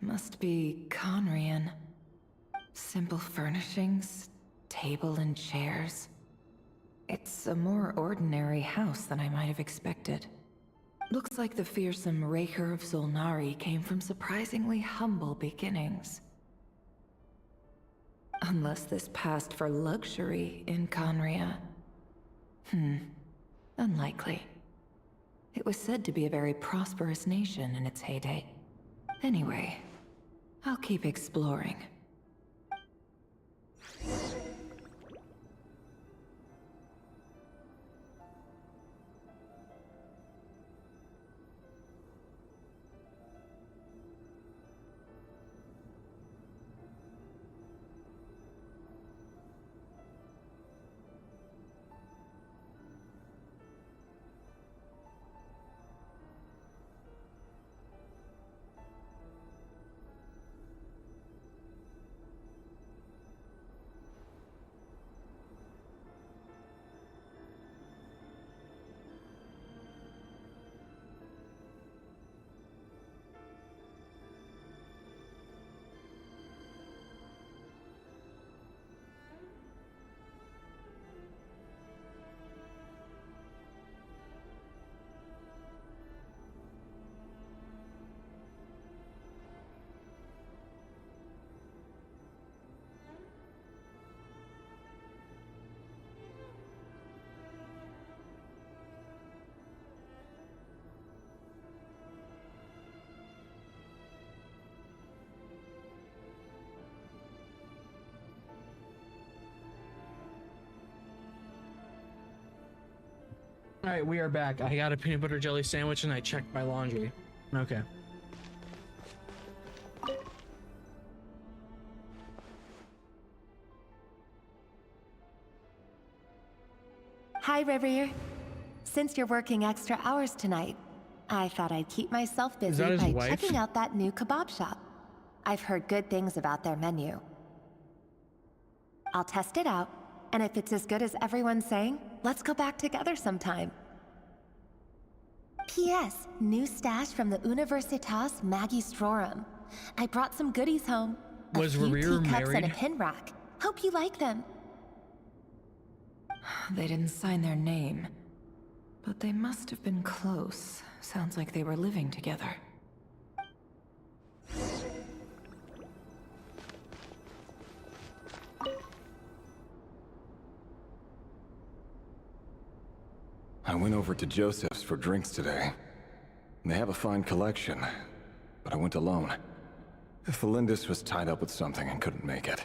Must be Conrian. Simple furnishings, table and chairs. It's a more ordinary house than I might have expected. Looks like the fearsome Raker of Solnari came from surprisingly humble beginnings. Unless this passed for luxury in Conria. Unlikely. It was said to be a very prosperous nation in its heyday. Anyway, I'll keep exploring. Alright, we are back. I got a peanut butter jelly sandwich and I checked my laundry. Okay. Hi, Rivier. Since you're working extra hours tonight, I thought I'd keep myself busy by checking out that new kebab shop. I've heard good things about their menu. I'll test it out, and if it's as good as everyone's saying, let's go back together sometime. P.S. New stash from the Universitas Magistrorum. I brought some goodies home. Was a few Rear teacups married? and a pin rack. Hope you like them. They didn't sign their name, but they must have been close. Sounds like they were living together. I went over to Joseph's for drinks today. They have a fine collection, but I went alone. Felindis was tied up with something and couldn't make it.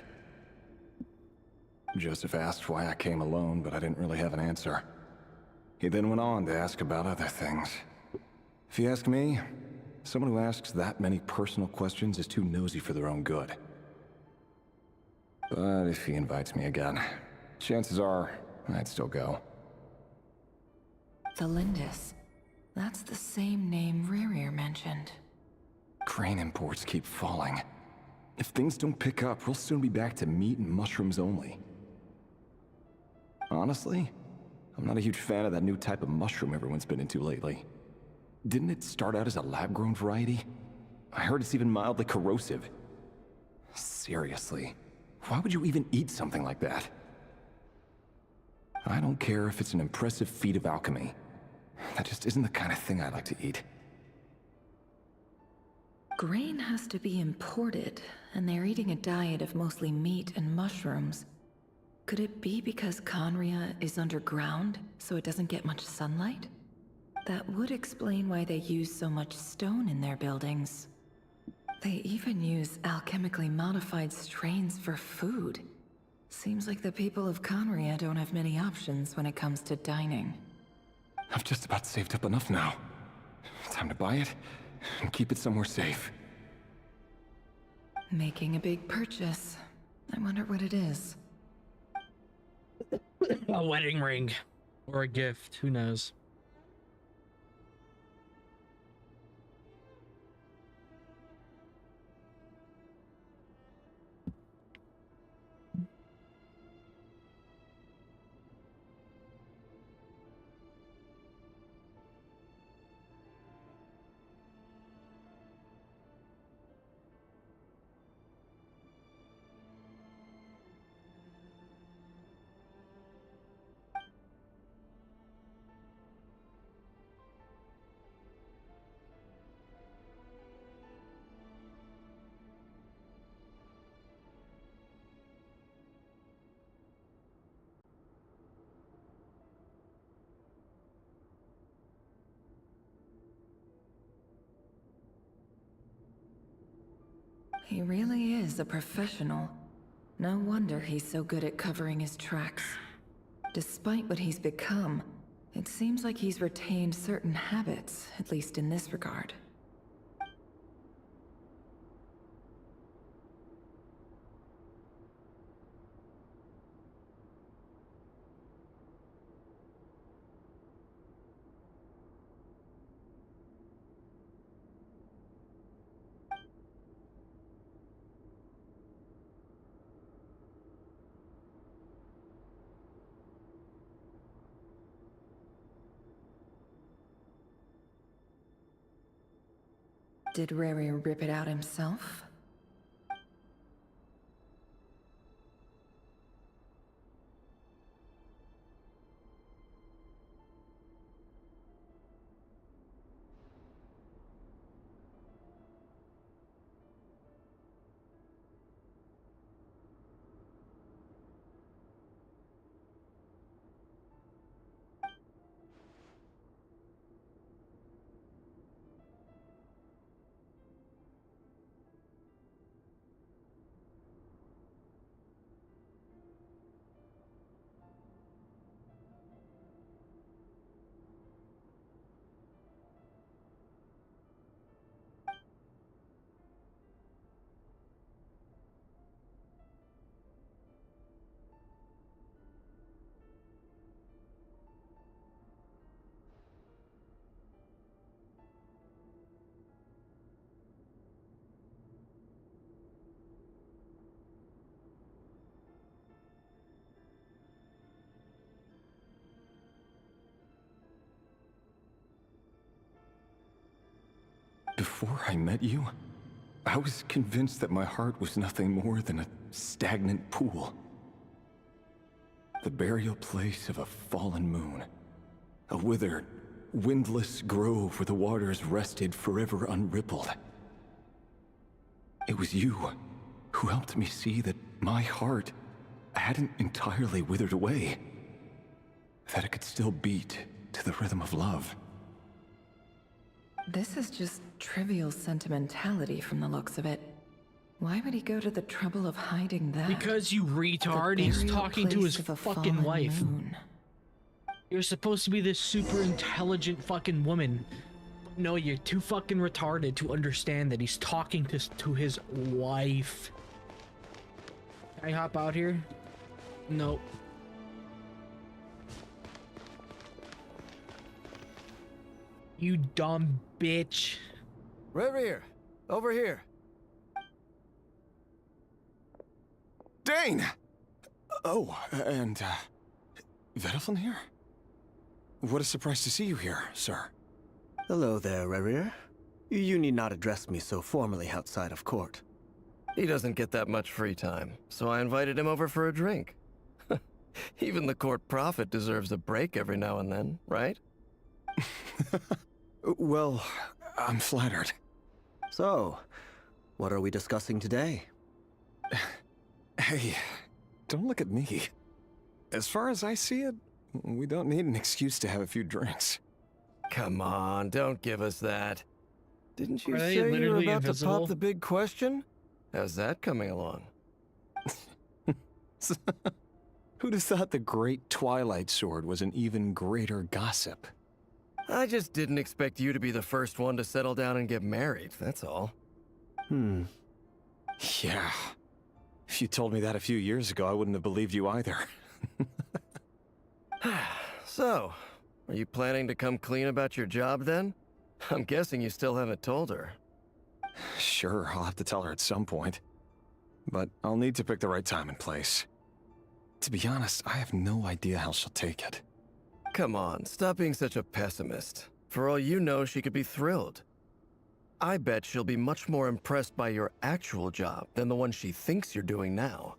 Joseph asked why I came alone, but I didn't really have an answer. He then went on to ask about other things. If you ask me, someone who asks that many personal questions is too nosy for their own good. But if he invites me again, chances are I'd still go. Felindis. That's the same name Rerir mentioned. Crane imports keep falling. If things don't pick up, we'll soon be back to meat and mushrooms only. Honestly, I'm not a huge fan of that new type of mushroom everyone's been into lately. Didn't it start out as a lab-grown variety? I heard it's even mildly corrosive. Seriously, why would you even eat something like that? I don't care if it's an impressive feat of alchemy. That just isn't the kind of thing I like to eat. Grain has to be imported, and they're eating a diet of mostly meat and mushrooms. Could it be because Conria is underground, so it doesn't get much sunlight? That would explain why they use so much stone in their buildings. They even use alchemically modified strains for food. Seems like the people of Conria don't have many options when it comes to dining. I've just about saved up enough now. Time to buy it and keep it somewhere safe. Making a big purchase. I wonder what it is. A wedding ring. Or a gift, who knows? He really is a professional. No wonder he's so good at covering his tracks. Despite what he's become, it seems like he's retained certain habits, at least in this regard. Did Rary rip it out himself? Before I met you, I was convinced that my heart was nothing more than a stagnant pool. The burial place of a fallen moon. A withered, windless grove where the waters rested forever unrippled. It was you who helped me see that my heart hadn't entirely withered away. That it could still beat to the rhythm of love. This is just trivial sentimentality from the looks of it. Why would he go to the trouble of hiding that? Because you retard, he's talking to his fucking wife. Moon. You're supposed to be this super intelligent fucking woman. No, you're too fucking retarded to understand that he's talking to his wife. Can I hop out here? Nope. You dumb bitch. Reverie, over here. Dane! Oh, and, Vedaflin here? What a surprise to see you here, sir. Hello there, Reverie. You need not address me so formally outside of court. He doesn't get that much free time, so I invited him over for a drink. Even the court prophet deserves a break every now and then, right? Well, I'm flattered. So, what are we discussing today? Hey, don't look at me. As far as I see it, we don't need an excuse to have a few drinks. Come on, don't give us that. Didn't you say you were about invisible? to pop the big question? How's that coming along? Who'd have thought the great Twilight Sword was an even greater gossip? I just didn't expect you to be the first one to settle down and get married, that's all. Yeah. If you told me that a few years ago, I wouldn't have believed you either. So, are you planning to come clean about your job then? I'm guessing you still haven't told her. Sure, I'll have to tell her at some point. But I'll need to pick the right time and place. To be honest, I have no idea how she'll take it. Come on, stop being such a pessimist. For all you know, she could be thrilled. I bet she'll be much more impressed by your actual job than the one she thinks you're doing now.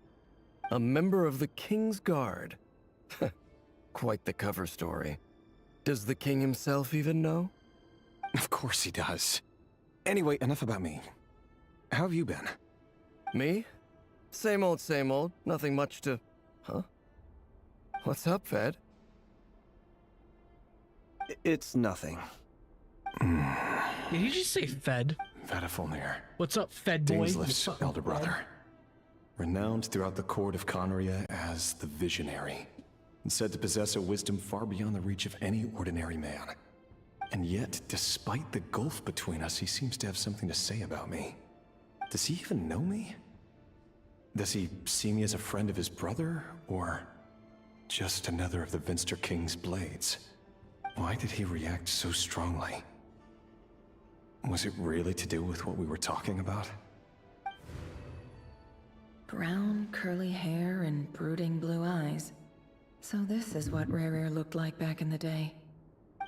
A member of the King's Guard. Quite the cover story. Does the king himself even know? Of course he does. Anyway, enough about me. How have you been? Me? Same old, same old. Nothing much to... Huh? What's up, Fed? It's nothing. Did he just say Fed? Vedaflin. What's up, Fed boy? Daneslif's elder brother. Renowned throughout the court of Conria as the Visionary. And said to possess a wisdom far beyond the reach of any ordinary man. And yet, despite the gulf between us, he seems to have something to say about me. Does he even know me? Does he see me as a friend of his brother, or just another of the Vinster King's blades? Why did he react so strongly? Was it really to do with what we were talking about? Brown, curly hair and brooding blue eyes. So this is what Rare looked like back in the day.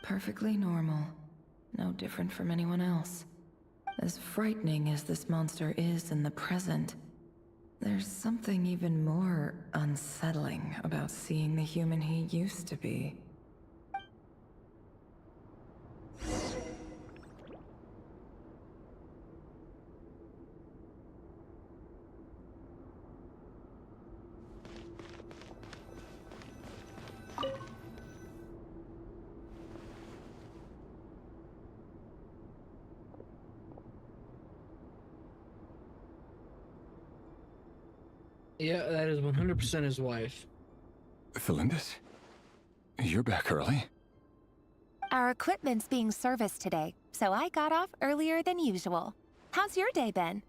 Perfectly normal. No different from anyone else. As frightening as this monster is in the present, there's something even more unsettling about seeing the human he used to be. Yeah, that is 100% his wife. Felindis? You're back early. Our equipment's being serviced today, so I got off earlier than usual. How's your day been?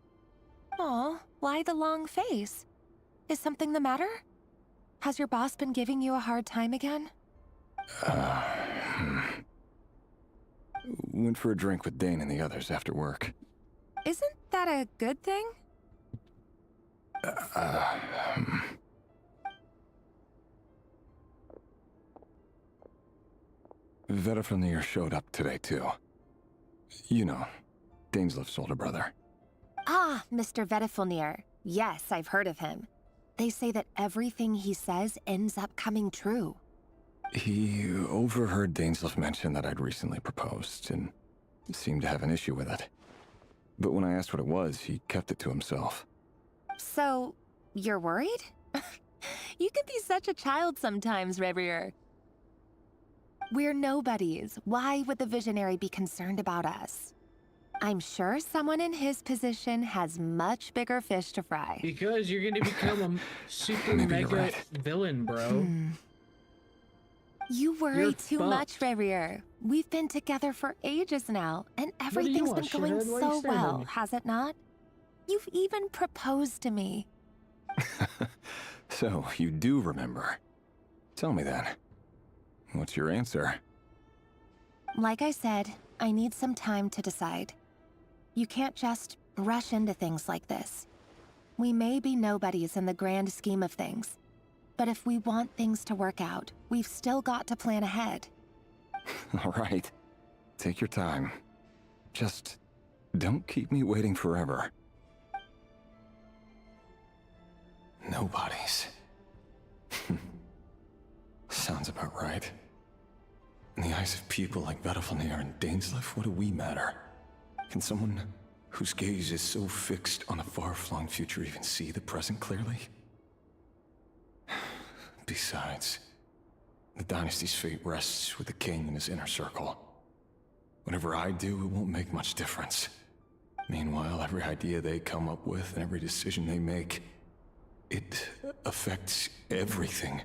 Aw, why the long face? Is something the matter? Has your boss been giving you a hard time again? Went for a drink with Dane and the others after work. Isn't that a good thing? Vedaflin showed up today too. You know, Dainslef's older brother. Ah, Mr. Vedifilnir. Yes, I've heard of him. They say that everything he says ends up coming true. He overheard Dainslef mention that I'd recently proposed, and seemed to have an issue with it. But when I asked what it was, he kept it to himself. So, you're worried? You can be such a child sometimes, Revier. We're nobodies. Why would the Visionary be concerned about us? I'm sure someone in his position has much bigger fish to fry. Because you're gonna become a super mega villain, bro. You worry too much, Revier. We've been together for ages now, and everything's been going so well, has it not? You've even proposed to me. So, you do remember. Tell me then. What's your answer? Like I said, I need some time to decide. You can't just rush into things like this. We may be nobodies in the grand scheme of things, but if we want things to work out, we've still got to plan ahead. All right. Take your time. Just don't keep me waiting forever. Nobodies. Sounds about right. In the eyes of people like Vedifilnir and Dainslef, what do we matter? Can someone whose gaze is so fixed on a far-flung future even see the present clearly? Besides, the dynasty's fate rests with the king and his inner circle. Whatever I do, it won't make much difference. Meanwhile, every idea they come up with and every decision they make, it affects everything.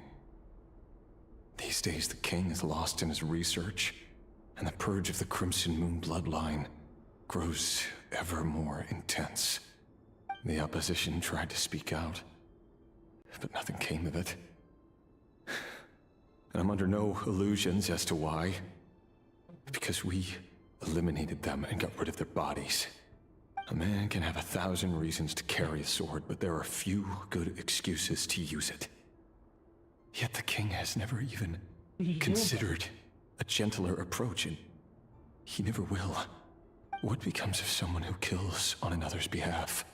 These days, the king is lost in his research, and the purge of the Crimson Moon bloodline grows ever more intense. The opposition tried to speak out, but nothing came of it. And I'm under no illusions as to why. Because we eliminated them and got rid of their bodies. A man can have 1,000 reasons to carry a sword, but there are few good excuses to use it. Yet the king has never even considered a gentler approach, and he never will. What becomes of someone who kills on another's behalf?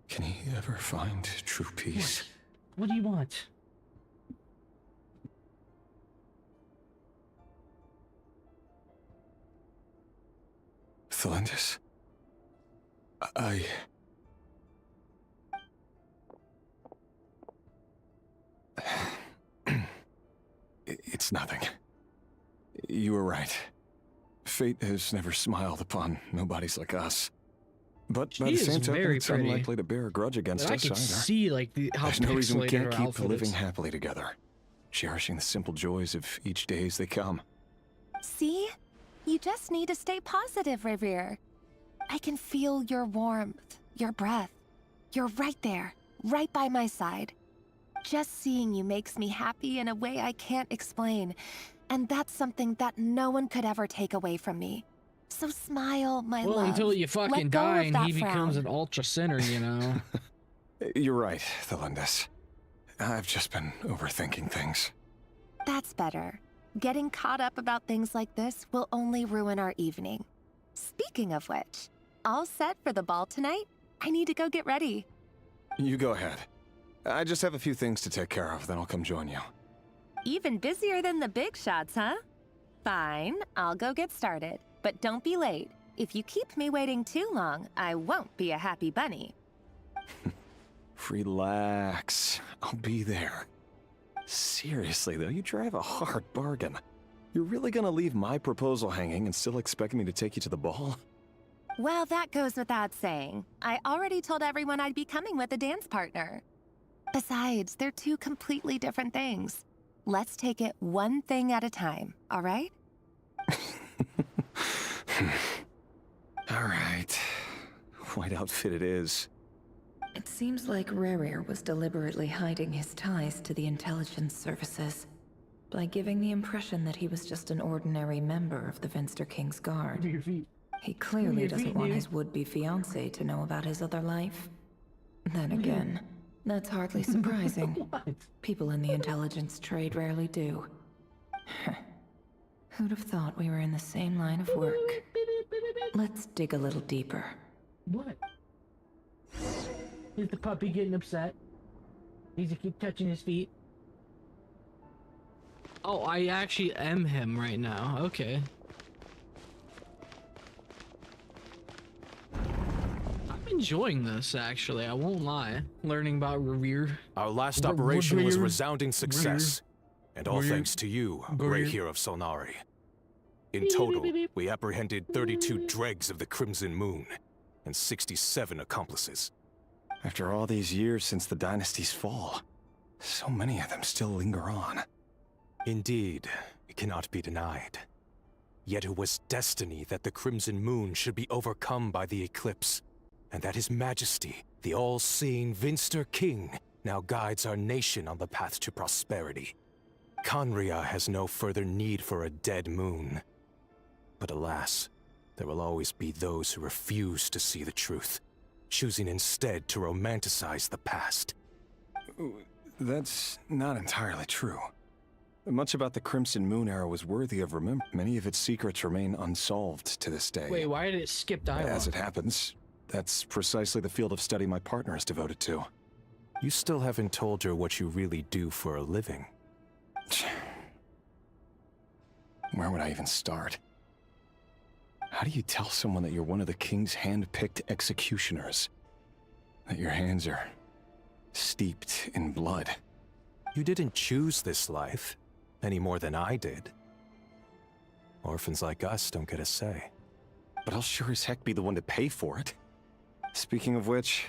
Can he ever find true peace? What do you want? Thelendis? It's nothing. You were right. Fate has never smiled upon nobodies like us. But by the same token, it's unlikely to bear a grudge against us either. I can see, like, how There's no reason we can't keep living is. happily together, cherishing the simple joys of each day as they come. See? You just need to stay positive, Revier. I can feel your warmth, your breath. You're right there, right by my side. Just seeing you makes me happy in a way I can't explain. And that's something that no one could ever take away from me. So smile, my love. Well, until you fucking die and he becomes an ultra sinner, you know. You're right, Thelendis. I've just been overthinking things. That's better. Getting caught up about things like this will only ruin our evening. Speaking of which, all set for the ball tonight? I need to go get ready. You go ahead. I just have a few things to take care of, then I'll come join you. Even busier than the big shots, huh? Fine, I'll go get started. But don't be late. If you keep me waiting too long, I won't be a happy bunny. Relax. I'll be there. Seriously, though, you drive a hard bargain. You're really gonna leave my proposal hanging and still expect me to take you to the ball? Well, that goes without saying. I already told everyone I'd be coming with a dance partner. Besides, they're two completely different things. Let's take it one thing at a time, all right? All right. White outfit it is. It seems like Rerir was deliberately hiding his ties to the intelligence services by giving the impression that he was just an ordinary member of the Vinster King's Guard. He clearly doesn't want his would-be fiancée to know about his other life. Then again, that's hardly surprising. People in the intelligence trade rarely do. Who'd have thought we were in the same line of work? Let's dig a little deeper. What? Is the puppy getting upset? Needs to keep touching his feet. Oh, I actually am him right now. Okay. I'm enjoying this, actually. I won't lie. Learning about Revere. Our last operation was a resounding success. And all thanks to you, Ray here of Solnari. In total, we apprehended 32 dregs of the Crimson Moon and 67 accomplices. After all these years since the dynasty's fall, so many of them still linger on. Indeed, it cannot be denied. Yet it was destiny that the Crimson Moon should be overcome by the eclipse, and that His Majesty, the all-seeing Vinster King, now guides our nation on the path to prosperity. Conria has no further need for a dead moon. But alas, there will always be those who refuse to see the truth, choosing instead to romanticize the past. That's not entirely true. Much about the Crimson Moon era was worthy of remembrance. Many of its secrets remain unsolved to this day. Wait, why did it skip dialogue? As it happens, that's precisely the field of study my partner is devoted to. You still haven't told her what you really do for a living. Where would I even start? How do you tell someone that you're one of the king's hand-picked executioners? That your hands are steeped in blood? You didn't choose this life, any more than I did. Orphans like us don't get a say. But I'll sure as heck be the one to pay for it. Speaking of which,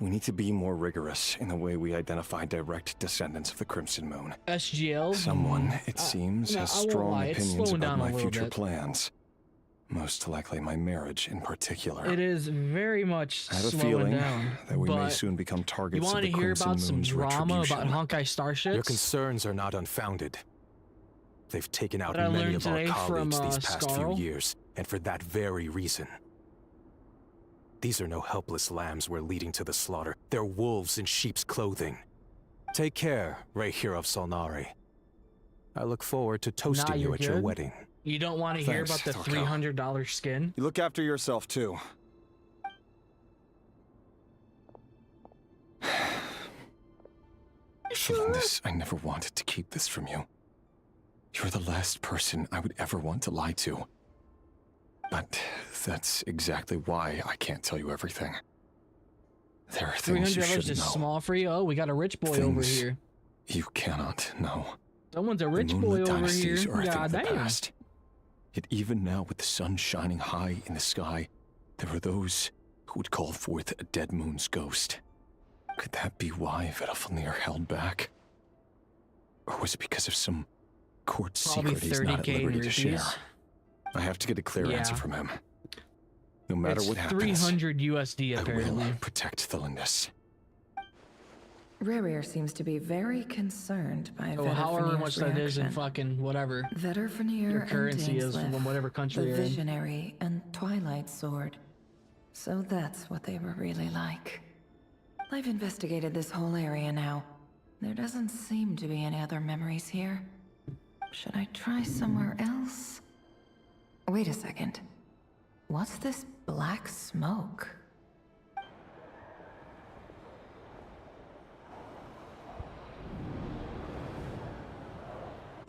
we need to be more rigorous in the way we identify direct descendants of the Crimson Moon. SGL? Someone, it seems, has strong opinions about my future plans. Most likely my marriage in particular. It is very much I have a slowing feeling down, that we may soon become targets of the You want to hear about some drama about retribution. Honkai Starships? Your concerns are not unfounded. They've taken out What I many learned of our today colleagues from, these past Scarl? few years, and for that very reason. These are no helpless lambs we're leading to the slaughter. They're wolves in sheep's clothing. Take care, Ray here of Solnari. I look forward to toasting you at your wedding. You don't want to hear about the $300 skin? You look after yourself, too. Felindus, I never wanted to keep this from you. You're the last person I would ever want to lie to. But that's exactly why I can't tell you everything. There are things you should $300 is know. small for you? Oh, we got a rich boy over Things here. You cannot know. Someone's a rich The boy moonlit over here. dynasties are a thing God of the damn. past. Yet even now, with the sun shining high in the sky, there are those who would call forth a dead moon's ghost. Could that be why Vedalfnir held back? Or was it because of some court Probably secret he's not at 30K liberty to share? rupees. I have to get a clear Yeah. answer from him. No matter It's what happens, 300 USD I apparently. will protect Thelindus. Rerir seems to be very concerned by Oh, however Vedalfnir's much that is in reaction. fucking whatever Vedalfnir your and currency is Dainsleif, from whatever country the you're in. Visionary and Twilight Sword. So that's what they were really like. I've investigated this whole area now. There doesn't seem to be any other memories here. Should I try somewhere else? Wait a second. What's this black smoke?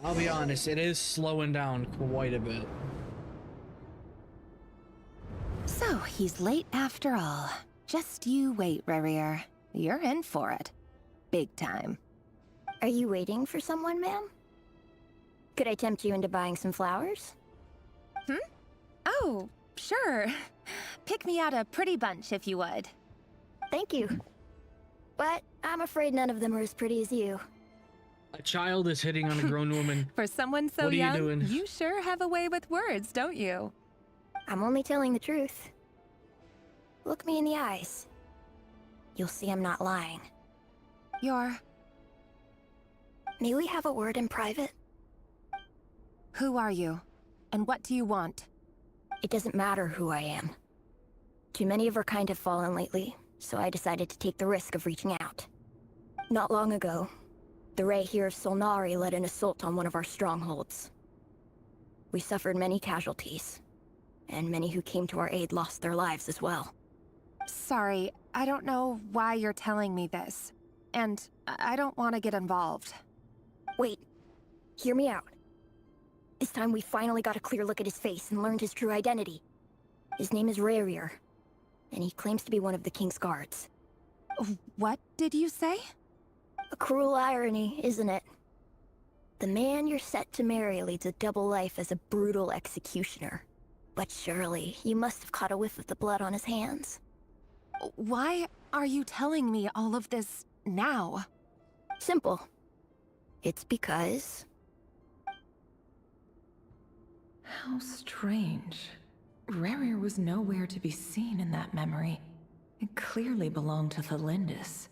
I'll be honest, it is slowing down quite a bit. So, he's late after all. Just you wait, Rerir. You're in for it. Big time. Are you waiting for someone, ma'am? Could I tempt you into buying some flowers? Oh, sure. Pick me out a pretty bunch if you would. Thank you. But I'm afraid none of them are as pretty as you. A child is hitting on a grown woman. For someone so What are you young, doing? you sure have a way with words, don't you? I'm only telling the truth. Look me in the eyes. You'll see I'm not lying. You're... May we have a word in private? Who are you? And what do you want? It doesn't matter who I am. Too many of our kind have fallen lately, so I decided to take the risk of reaching out. Not long ago, the Ray here of Solnari led an assault on one of our strongholds. We suffered many casualties. And many who came to our aid lost their lives as well. Sorry, I don't know why you're telling me this. And I don't want to get involved. Wait, hear me out. This time we finally got a clear look at his face and learned his true identity. His name is Rarier, and he claims to be one of the King's guards. What did you say? A cruel irony, isn't it? The man you're set to marry leads a double life as a brutal executioner. But surely, you must have caught a whiff of the blood on his hands. Why are you telling me all of this now? Simple. It's because... How strange. Rarier was nowhere to be seen in that memory. It clearly belonged to the Lindis.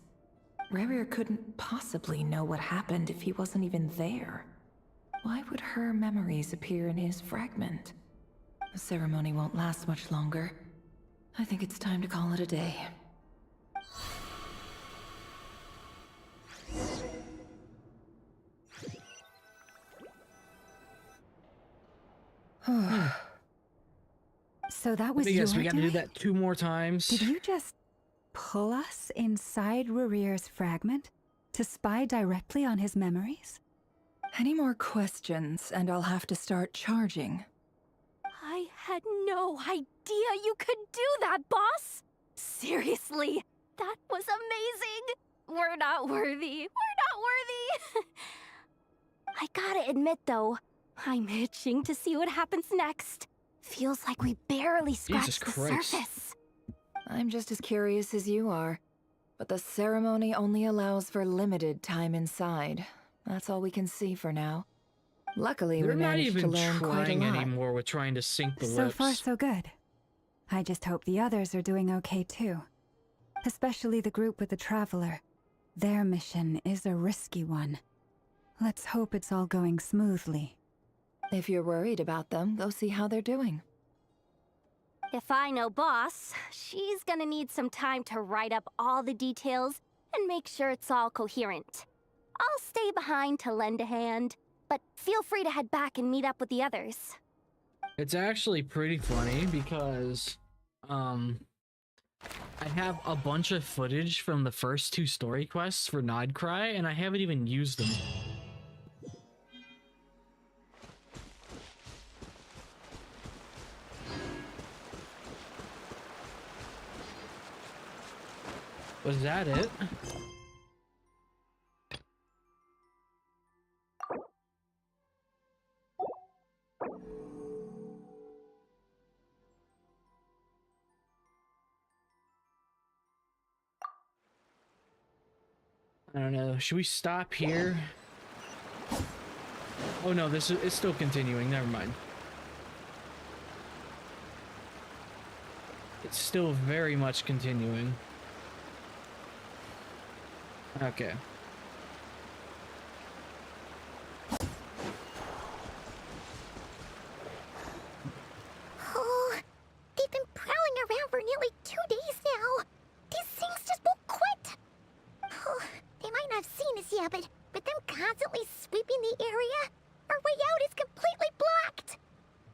Rarier couldn't possibly know what happened if he wasn't even there. Why would her memories appear in his fragment? The ceremony won't last much longer. I think it's time to call it a day. So that was I your guess we gotta do doing? that 2 more times. Did you just pull us inside Rarier's fragment to spy directly on his memories? Any more questions, and I'll have to start charging. I had no idea you could do that, boss! Seriously, that was amazing! We're not worthy. We're not worthy! I gotta admit, though, I'm itching to see what happens next. Feels like we barely scratched the surface. I'm just as curious as you are. But the ceremony only allows for limited time inside. That's all we can see for now. Luckily, We're we not managed to even learn quite a trying lot. anymore with trying to sync the So lips. far, so good. I just hope the others are doing okay too. Especially the group with the Traveler. Their mission is a risky one. Let's hope it's all going smoothly. If you're worried about them, go see how they're doing. If I know boss, she's gonna need some time to write up all the details and make sure it's all coherent. I'll stay behind to lend a hand, but feel free to head back and meet up with the others. It's actually pretty funny because, I have a bunch of footage from the first 2 story quests for Nodcry, and I haven't even used them. Was that it? I don't know. Should we stop here? Oh no, it's still continuing. Never mind. It's still very much continuing. Okay. Oh, they've been prowling around for nearly 2 days now. These things just won't quit. Oh, they might not have seen us yet, but them constantly sweeping the area, our way out is completely blocked.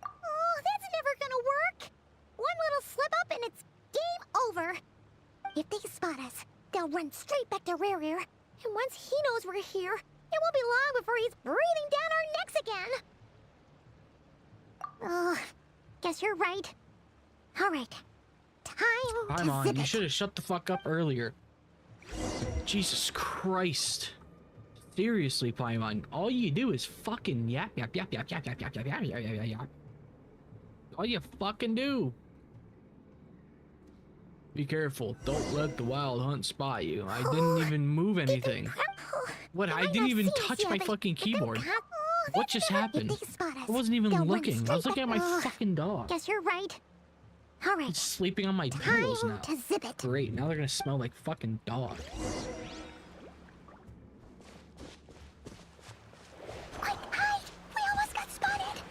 Oh, that's never gonna work. One little slip up and it's game over. If they spot us, they'll run straight back to Rarier. And once he knows we're here, it won't be long before he's breathing down our necks again. Oh, guess you're right. All right. Time to Paimon, zip you it. should have shut the fuck up earlier. Jesus Christ. Seriously, Paimon, all you do is fucking yap yap yap yap yap yap yap yap yap yap yap yap. All you fucking do. Be careful. Don't let the wild hunt spot you. I didn't even move anything. What? I didn't even touch my fucking keyboard. What just happened? I wasn't even looking. I was looking at my fucking dog. Guess you're right. All right. It's sleeping on my pillows now. To zip it. Great. Now they're gonna smell like fucking dog. Quick, hide! We almost got spotted.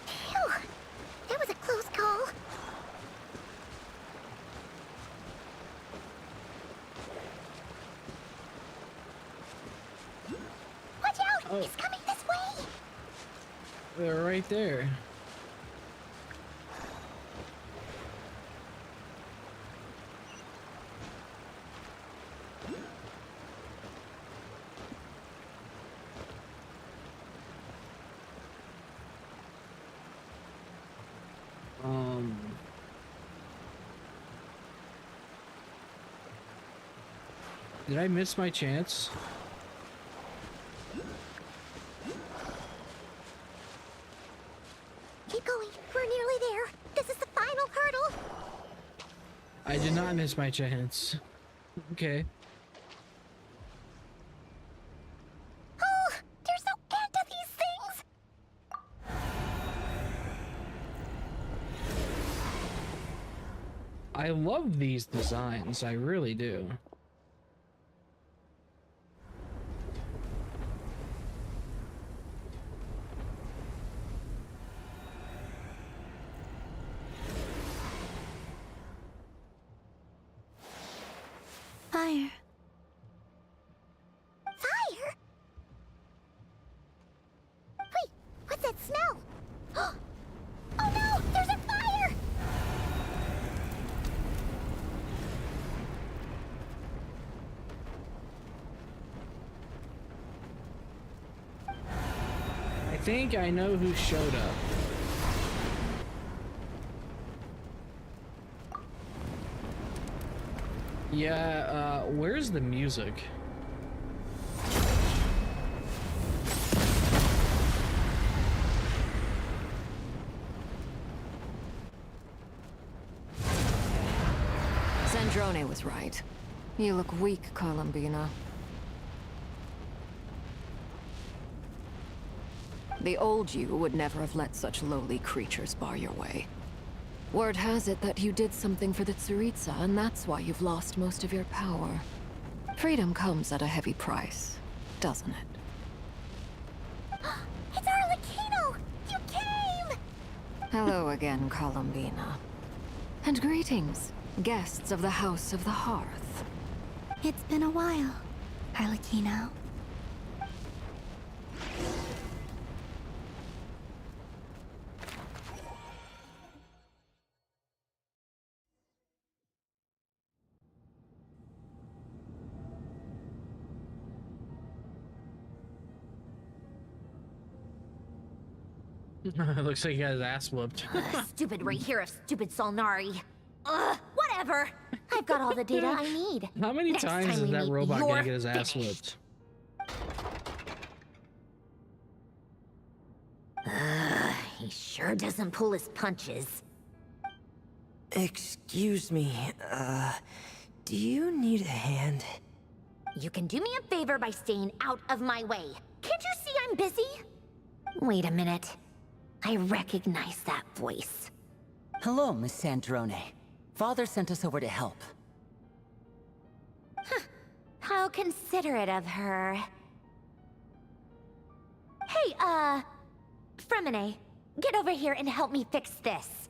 Phew. That was a close call. Watch out! Oh. He's coming this way! They're right there. Did I miss my chance? Keep going. We're nearly there. This is the final hurdle. I did not miss my chance. Okay. Oh, there's no end to these things. I love these designs. I really do. Fire. Fire? Wait, what's that smell? Oh no, there's a fire! I think I know who showed up. Yeah, where's the music? Sandrone was right. You look weak, Columbina. The old you would never have let such lowly creatures bar your way. Word has it that you did something for the Tsaritsa, and that's why you've lost most of your power. Freedom comes at a heavy price, doesn't it? It's Arlecchino! You came! Hello again, Columbina. And greetings, guests of the House of the Hearth. It's been a while, Arlecchino. Looks like he got his ass whooped. Stupid Rahere of stupid Solnari. Whatever. I've got all the data I need. How many Next times time is we that meet, robot you're gonna get his ass finished. whooped? He sure doesn't pull his punches. Excuse me, do you need a hand? You can do me a favor by staying out of my way. Can't you see I'm busy? Wait a minute. I recognize that voice. Hello, Miss Sandrone. Father sent us over to help. How considerate of her. Hey, Fremine, get over here and help me fix this.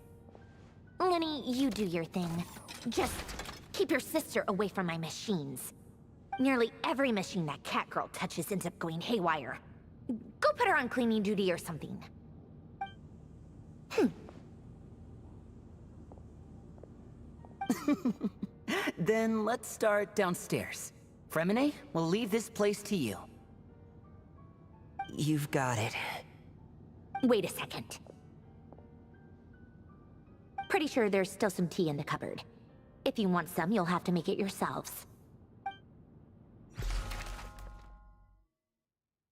Lenny, you do your thing. Just keep your sister away from my machines. Nearly every machine that cat girl touches ends up going haywire. Go put her on cleaning duty or something. Then let's start downstairs. Fremine, we'll leave this place to you. You've got it. Wait a second. Pretty sure there's still some tea in the cupboard. If you want some, you'll have to make it yourselves.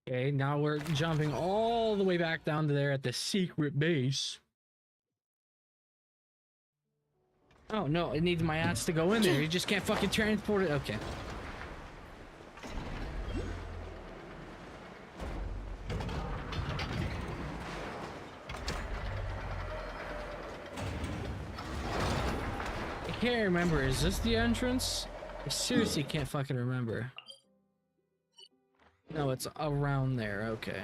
Okay, now we're jumping all the way back down to there at the secret base. Oh no, it needs my ass to go in there. You just can't fucking transport it. Okay. I can't remember. Is this the entrance? I seriously can't fucking remember. No, it's around there. Okay.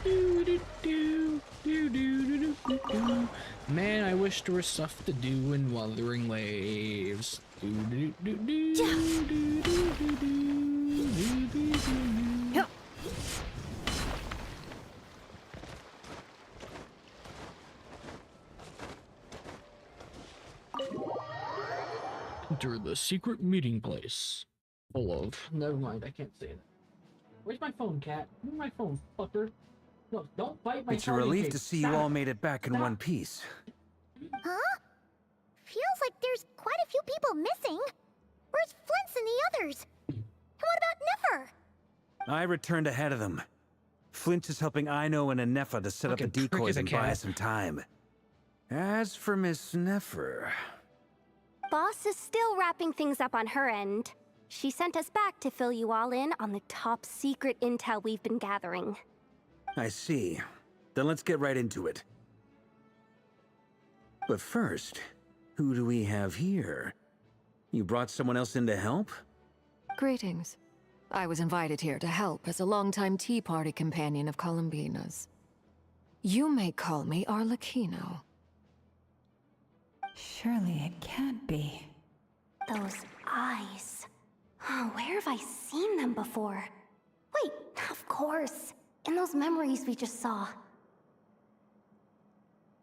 Do do do do do do wish there was stuff to do in Wuthering Waves. Enter the secret meeting place. Full of. Never mind, I can't say that. Where's my phone, cat? Where's my phone, fucker? No, don't bite my phone. It's a relief to see you all made it back in one piece. Huh? Feels like there's quite a few people missing. Where's Flint's and the others? And what about Nefer? I returned ahead of them. Flint is helping Ino and Anefa to set up the decoys and buy us some time. As for Miss Nefer... Boss is still wrapping things up on her end. She sent us back to fill you all in on the top secret intel we've been gathering. I see. Then let's get right into it. But first, who do we have here? You brought someone else in to help? Greetings. I was invited here to help as a longtime tea party companion of Columbina's. You may call me Arlecchino. Surely it can't be. Those eyes. Oh, where have I seen them before? Wait, of course. In those memories we just saw.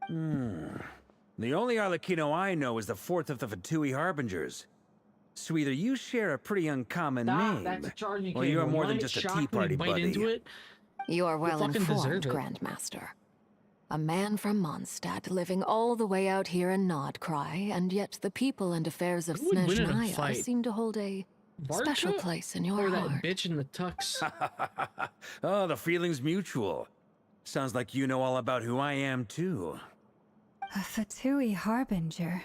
The only Arlecchino I know is the fourth of the Fatui Harbingers. So either you share a pretty uncommon name, or you're more than just a tea party buddy. You are well informed, Grandmaster. A man from Mondstadt living all the way out here in Nodcry, and yet the people and affairs of Snezhnaya seem to hold a special place in your heart. Or that bitch in the tux. Oh, the feeling's mutual. Sounds like you know all about who I am, too. A Fatui Harbinger.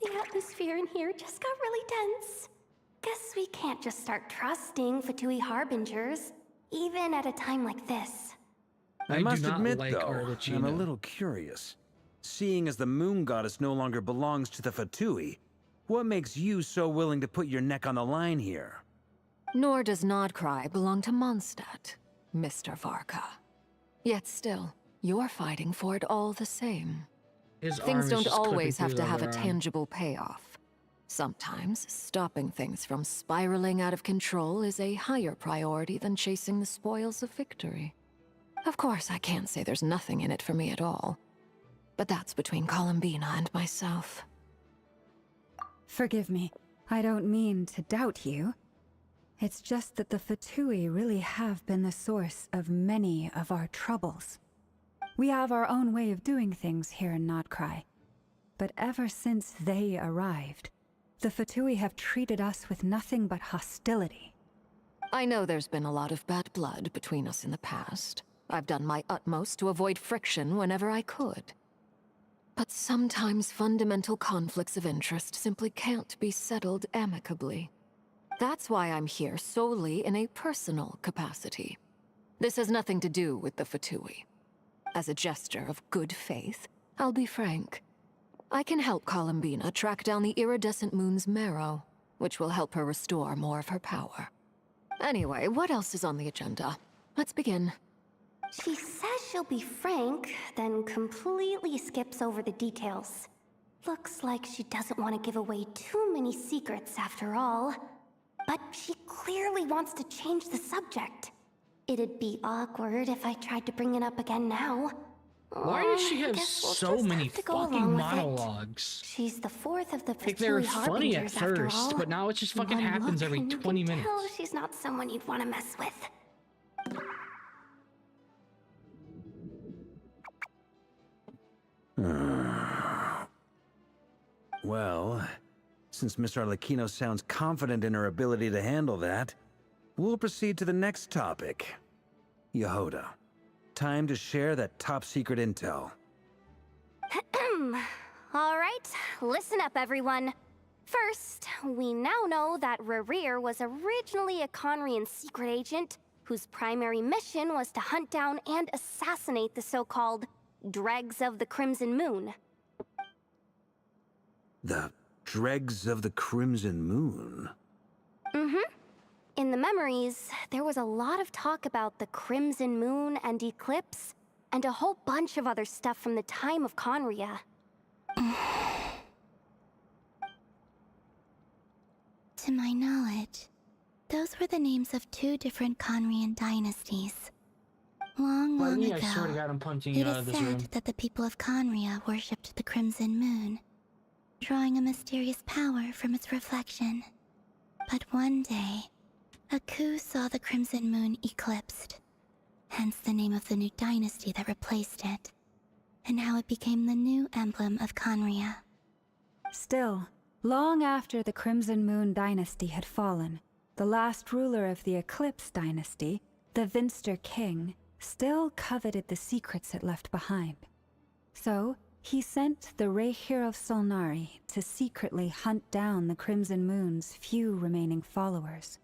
The atmosphere in here just got really tense. Guess we can't just start trusting Fatui Harbingers, even at a time like this. I must admit, though, I'm a little curious. Seeing as the moon goddess no longer belongs to the Fatui, what makes you so willing to put your neck on the line here? Nor does Nodcry belong to Mondstadt, Mr. Varka. Yet still, you're fighting for it all the same. Things don't always have to have a tangible payoff. Sometimes, stopping things from spiraling out of control is a higher priority than chasing the spoils of victory. Of course, I can't say there's nothing in it for me at all. But that's between Columbina and myself. Forgive me. I don't mean to doubt you. It's just that the Fatui really have been the source of many of our troubles. We have our own way of doing things here in Nodcry. But ever since they arrived, the Fatui have treated us with nothing but hostility. I know there's been a lot of bad blood between us in the past. I've done my utmost to avoid friction whenever I could. But sometimes fundamental conflicts of interest simply can't be settled amicably. That's why I'm here solely in a personal capacity. This has nothing to do with the Fatui. As a gesture of good faith, I'll be frank. I can help Columbina track down the iridescent moon's marrow, which will help her restore more of her power. Anyway, what else is on the agenda? Let's begin. She says she'll be frank, then completely skips over the details. Looks like she doesn't want to give away too many secrets after all. But she clearly wants to change the subject. It'd be awkward if I tried to bring it up again now. Why does she have so many fucking monologues? She's the fourth of the like they were funny at first, but now it just fucking happens every 20 minutes. Tell she's not someone you'd want to mess with. Well, since Miss Arlecchino sounds confident in her ability to handle that, we'll proceed to the next topic. Yehoda. Time to share that top-secret intel. Alright, listen up everyone. First, we now know that Rerir was originally a Conrian secret agent whose primary mission was to hunt down and assassinate the so-called Dregs of the Crimson Moon. The Dregs of the Crimson Moon? In the memories, there was a lot of talk about the Crimson Moon and Eclipse, and a whole bunch of other stuff from the time of Conria. To my knowledge, those were the names of 2 different Conrian dynasties. Long ago, I swear to God, I'm punching it you out is of this said room. that the people of Conria worshipped the Crimson Moon, drawing a mysterious power from its reflection. But one day, a coup saw the Crimson Moon eclipsed, hence the name of the new dynasty that replaced it, and how it became the new emblem of Conria. Still, long after the Crimson Moon dynasty had fallen, the last ruler of the Eclipse dynasty, the Vinster King, still coveted the secrets it left behind. So, he sent the Rehir of Solnari to secretly hunt down the Crimson Moon's few remaining followers.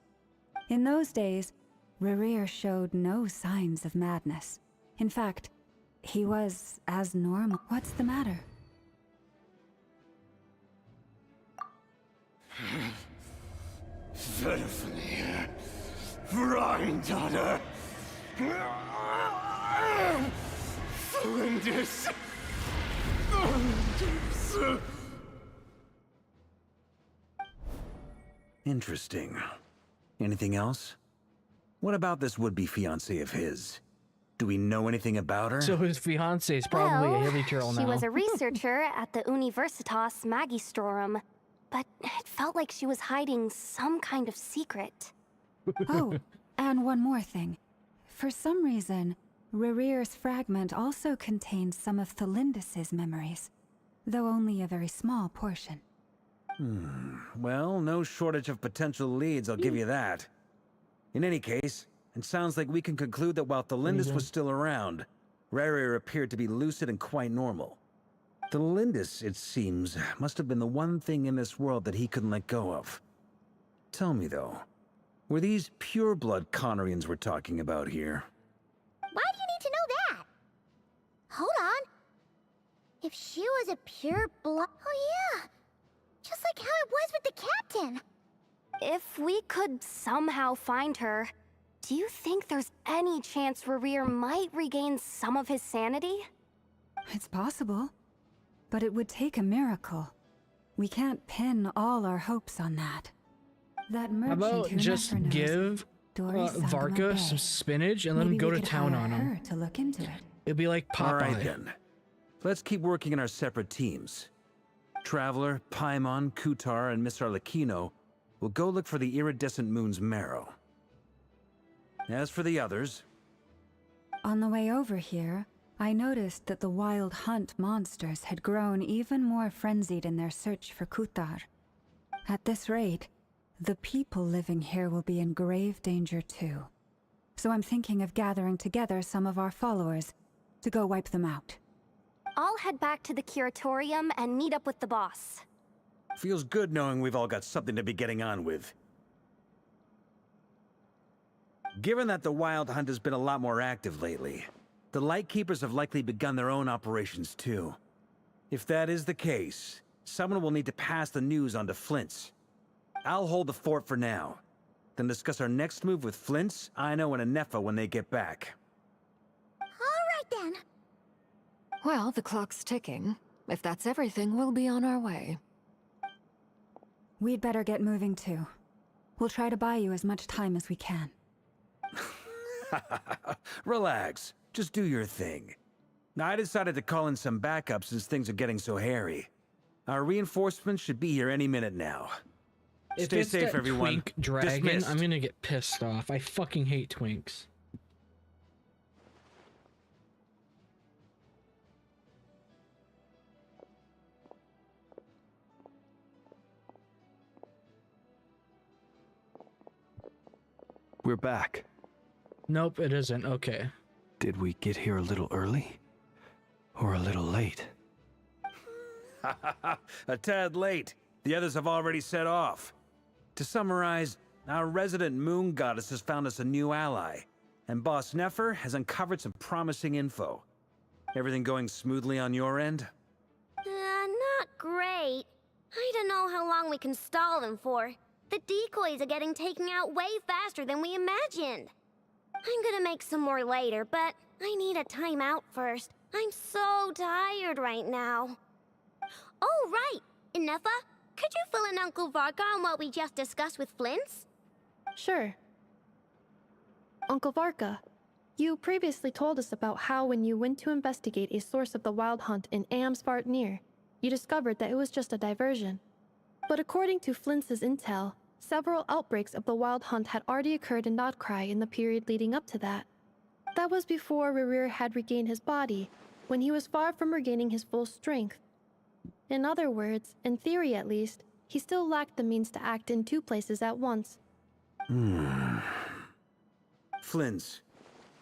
In those days, Rerir showed no signs of madness. In fact, he was as normal. What's the matter? Verfnir, Freindaughter, Flinders. Interesting. Anything else? What about this would-be fiancée of his? Do we know anything about her? So his fiancée is probably a hilly turtle now. She was a researcher at the Universitas Magistrorum, but it felt like she was hiding some kind of secret. Oh, and one more thing. For some reason, Rerir's fragment also contains some of Thelindis' memories, though only a very small portion. Well, no shortage of potential leads, I'll give you that. In any case, it sounds like we can conclude that while Thelindis was still around, Rerir appeared to be lucid and quite normal. Thelindis, it seems, must have been the one thing in this world that he couldn't let go of. Tell me, though, were these pure-blood Conrians we're talking about here? Why do you need to know that? Hold on. If she was a pure blood... Oh yeah! Just like how it was with the captain. If we could somehow find her, do you think there's any chance Rerir might regain some of his sanity? It's possible, but it would take a miracle. We can't pin all our hopes on that. That How merchant about who just never knows give Dory Varka Sangama some Bay. spinach and let him Maybe go we to could town hire on him. her to look into it. It'd be like Popeye. All right, then. Let's keep working in our separate teams. Traveler, Paimon, Kutar, and Miss Arlecchino will go look for the iridescent moon's marrow. As for the others... On the way over here, I noticed that the Wild Hunt monsters had grown even more frenzied in their search for Kutar. At this rate, the people living here will be in grave danger too. So I'm thinking of gathering together some of our followers to go wipe them out. I'll head back to the curatorium and meet up with the boss. Feels good knowing we've all got something to be getting on with. Given that the Wild Hunt has been a lot more active lately, the Lightkeepers have likely begun their own operations too. If that is the case, someone will need to pass the news on to Flint's. I'll hold the fort for now, then discuss our next move with Flint's, Ino, and Anefa when they get back. Alright then. Well, the clock's ticking. If that's everything, we'll be on our way. We'd better get moving too. We'll try to buy you as much time as we can. Relax. Just do your thing. I decided to call in some backup since things are getting so hairy. Our reinforcements should be here any minute now. If Stay it's safe, that everyone. Twink dragon, Dismissed. I'm gonna get pissed off. I fucking hate twinks. We're back. Nope, it isn't. Okay. Did we get here a little early? Or a little late? A tad late. The others have already set off. To summarize, our resident moon goddess has found us a new ally, and Boss Nefer has uncovered some promising info. Everything going smoothly on your end? Not great. I don't know how long we can stall them for. The decoys are getting taken out way faster than we imagined. I'm gonna make some more later, but I need a timeout first. I'm so tired right now. Oh, right! Ineffa, could you fill in Uncle Varka on what we just discussed with Flint's? Sure. Uncle Varka, you previously told us about how when you went to investigate a source of the Wild Hunt in Amsvartnir, you discovered that it was just a diversion. But according to Flint's intel, several outbreaks of the Wild Hunt had already occurred in Nodcry in the period leading up to that. That was before Rerir had regained his body, when he was far from regaining his full strength. In other words, in theory at least, he still lacked the means to act in two places at once. Flint's,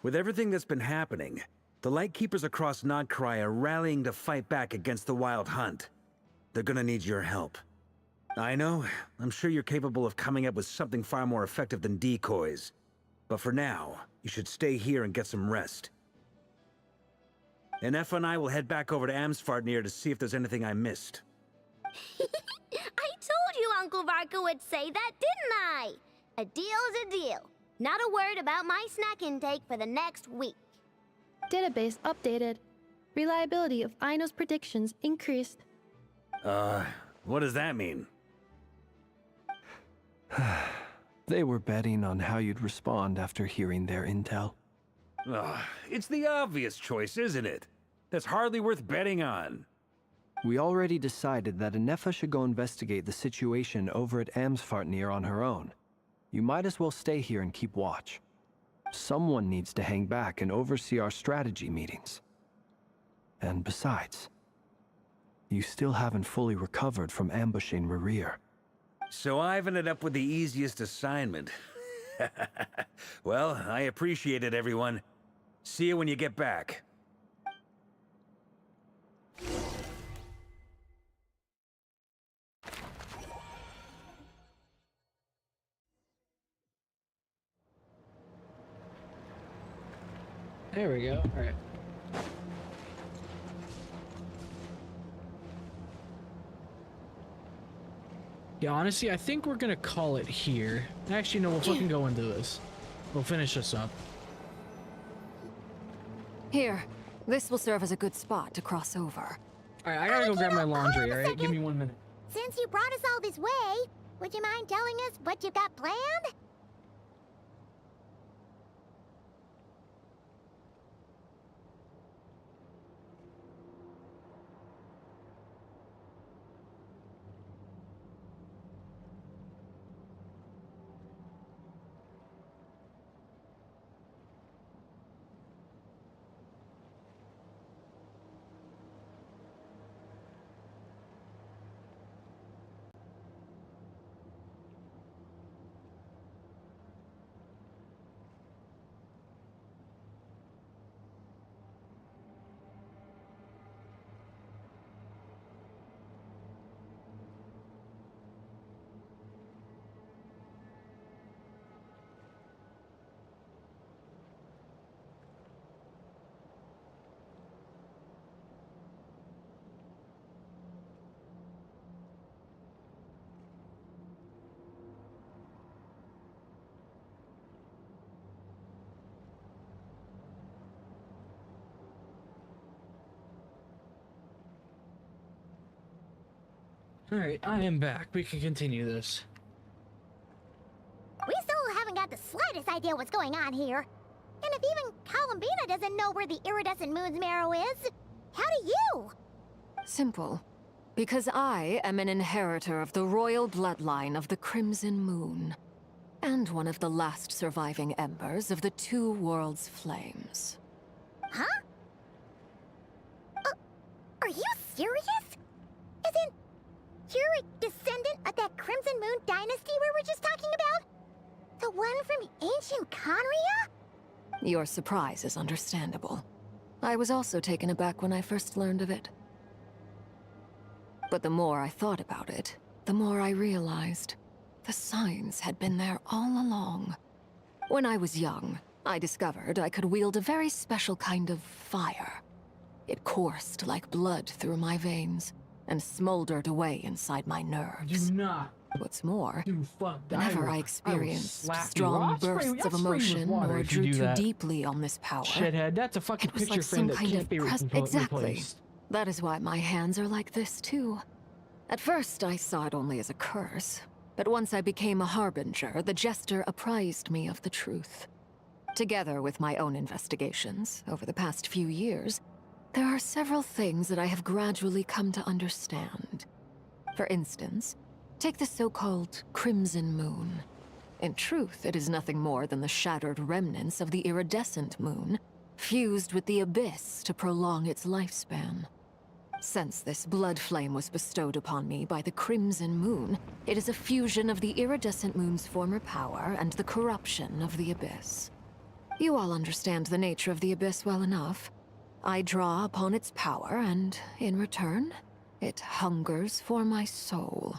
with everything that's been happening, the Lightkeepers across Nodcry are rallying to fight back against the Wild Hunt. They're gonna need your help. I know, I'm sure you're capable of coming up with something far more effective than decoys. But for now, you should stay here and get some rest. Ineffa and I will head back over to Amsvartnir to see if there's anything I missed. I told you Uncle Varka would say that, didn't I? A deal's a deal. Not a word about my snack intake for the next week. Database updated. Reliability of Aino's predictions increased. What does that mean? They were betting on how you'd respond after hearing their intel. It's the obvious choice, isn't it? That's hardly worth betting on. We already decided that Ineffa should go investigate the situation over at Amsvartnir on her own. You might as well stay here and keep watch. Someone needs to hang back and oversee our strategy meetings. And besides, you still haven't fully recovered from ambushing Rerir. So I've ended up with the easiest assignment. Well, I appreciate it, everyone. See you when you get back. There we go. All right. Yeah, honestly, I think we're gonna call it here. Actually, no, we'll fucking go into this. We'll finish this up. Here, this will serve as a good spot to cross over. Alright, I gotta go grab my laundry, alright? Give me 1 minute. Since you brought us all this way, would you mind telling us what you got planned? Alright, I am back. We can continue this. We still haven't got the slightest idea what's going on here. And if even Columbina doesn't know where the iridescent moon's marrow is, how do you? Simple. Because I am an inheritor of the royal bloodline of the Crimson Moon. And one of the last surviving embers of the Two Worlds' flames. Huh? Are you serious? Isn't you're a descendant of that Crimson Moon dynasty we were just talking about? The one from ancient Conria? Your surprise is understandable. I was also taken aback when I first learned of it. But the more I thought about it, the more I realized the signs had been there all along. When I was young, I discovered I could wield a very special kind of fire. It coursed like blood through my veins, and smoldered away inside my nerves. Do not. What's more, fuck, whenever I experienced strong bursts of emotion or drew too deeply on this power, shithead, that's a fucking it was picture like frame some that kind can't of be exactly. replaced. That is why my hands are like this too. At first, I saw it only as a curse, but once I became a harbinger, the jester apprised me of the truth. Together with my own investigations over the past few years, there are several things that I have gradually come to understand. For instance, take the so-called Crimson Moon. In truth, it is nothing more than the shattered remnants of the iridescent moon, fused with the abyss to prolong its lifespan. Since this blood flame was bestowed upon me by the Crimson Moon, it is a fusion of the iridescent moon's former power and the corruption of the abyss. You all understand the nature of the abyss well enough. I draw upon its power, and in return, it hungers for my soul.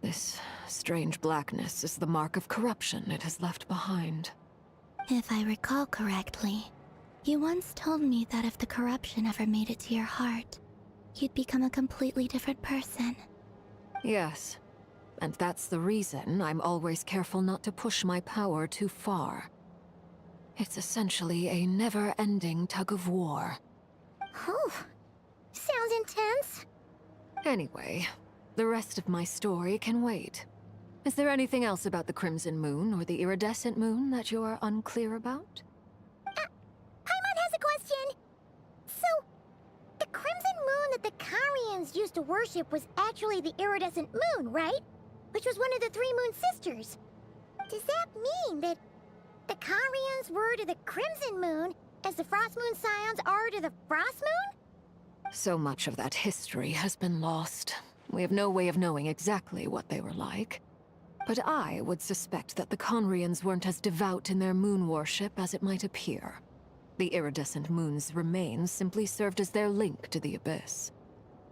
This strange blackness is the mark of corruption it has left behind. If I recall correctly, you once told me that if the corruption ever made it to your heart, you'd become a completely different person. Yes, and that's the reason I'm always careful not to push my power too far. It's essentially a never-ending tug-of-war. Oh, sounds intense. Anyway, the rest of my story can wait. Is there anything else about the Crimson Moon or the Iridescent Moon that you're unclear about? Paimon has a question. So, the Crimson Moon that the Carians used to worship was actually the Iridescent Moon, right? Which was one of the three Moon Sisters. Does that mean that the Carians were to the Crimson Moon as the Frost Moon Scions are to the Frost Moon? So much of that history has been lost. We have no way of knowing exactly what they were like. But I would suspect that the Conrians weren't as devout in their moon worship as it might appear. The iridescent moon's remains simply served as their link to the Abyss.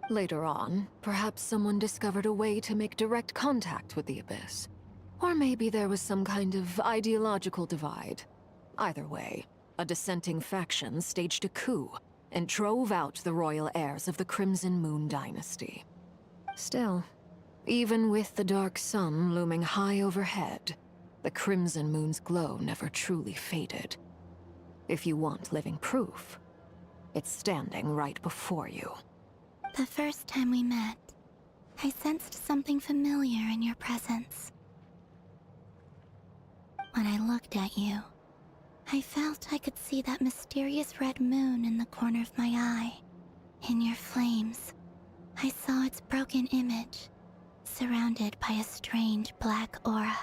Later on, perhaps someone discovered a way to make direct contact with the Abyss. Or maybe there was some kind of ideological divide. Either way, a dissenting faction staged a coup and drove out the royal heirs of the Crimson Moon dynasty. Still, even with the dark sun looming high overhead, the Crimson Moon's glow never truly faded. If you want living proof, it's standing right before you. The first time we met, I sensed something familiar in your presence. When I looked at you, I felt I could see that mysterious red moon in the corner of my eye. In your flames, I saw its broken image, surrounded by a strange black aura.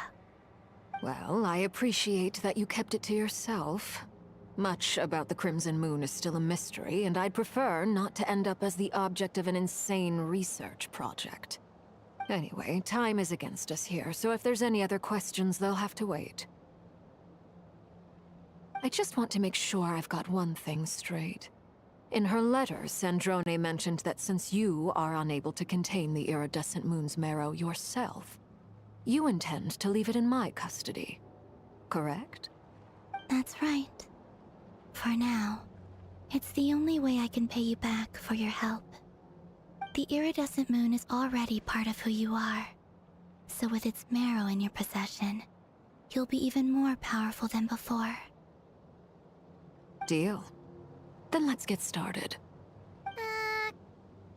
Well, I appreciate that you kept it to yourself. Much about the Crimson Moon is still a mystery, and I'd prefer not to end up as the object of an insane research project. Anyway, time is against us here, so if there's any other questions, they'll have to wait. I just want to make sure I've got one thing straight. In her letter, Sandrone mentioned that since you are unable to contain the iridescent moon's marrow yourself, you intend to leave it in my custody. Correct? That's right. For now, it's the only way I can pay you back for your help. The iridescent moon is already part of who you are, so with its marrow in your possession, you'll be even more powerful than before. Deal. Then let's get started.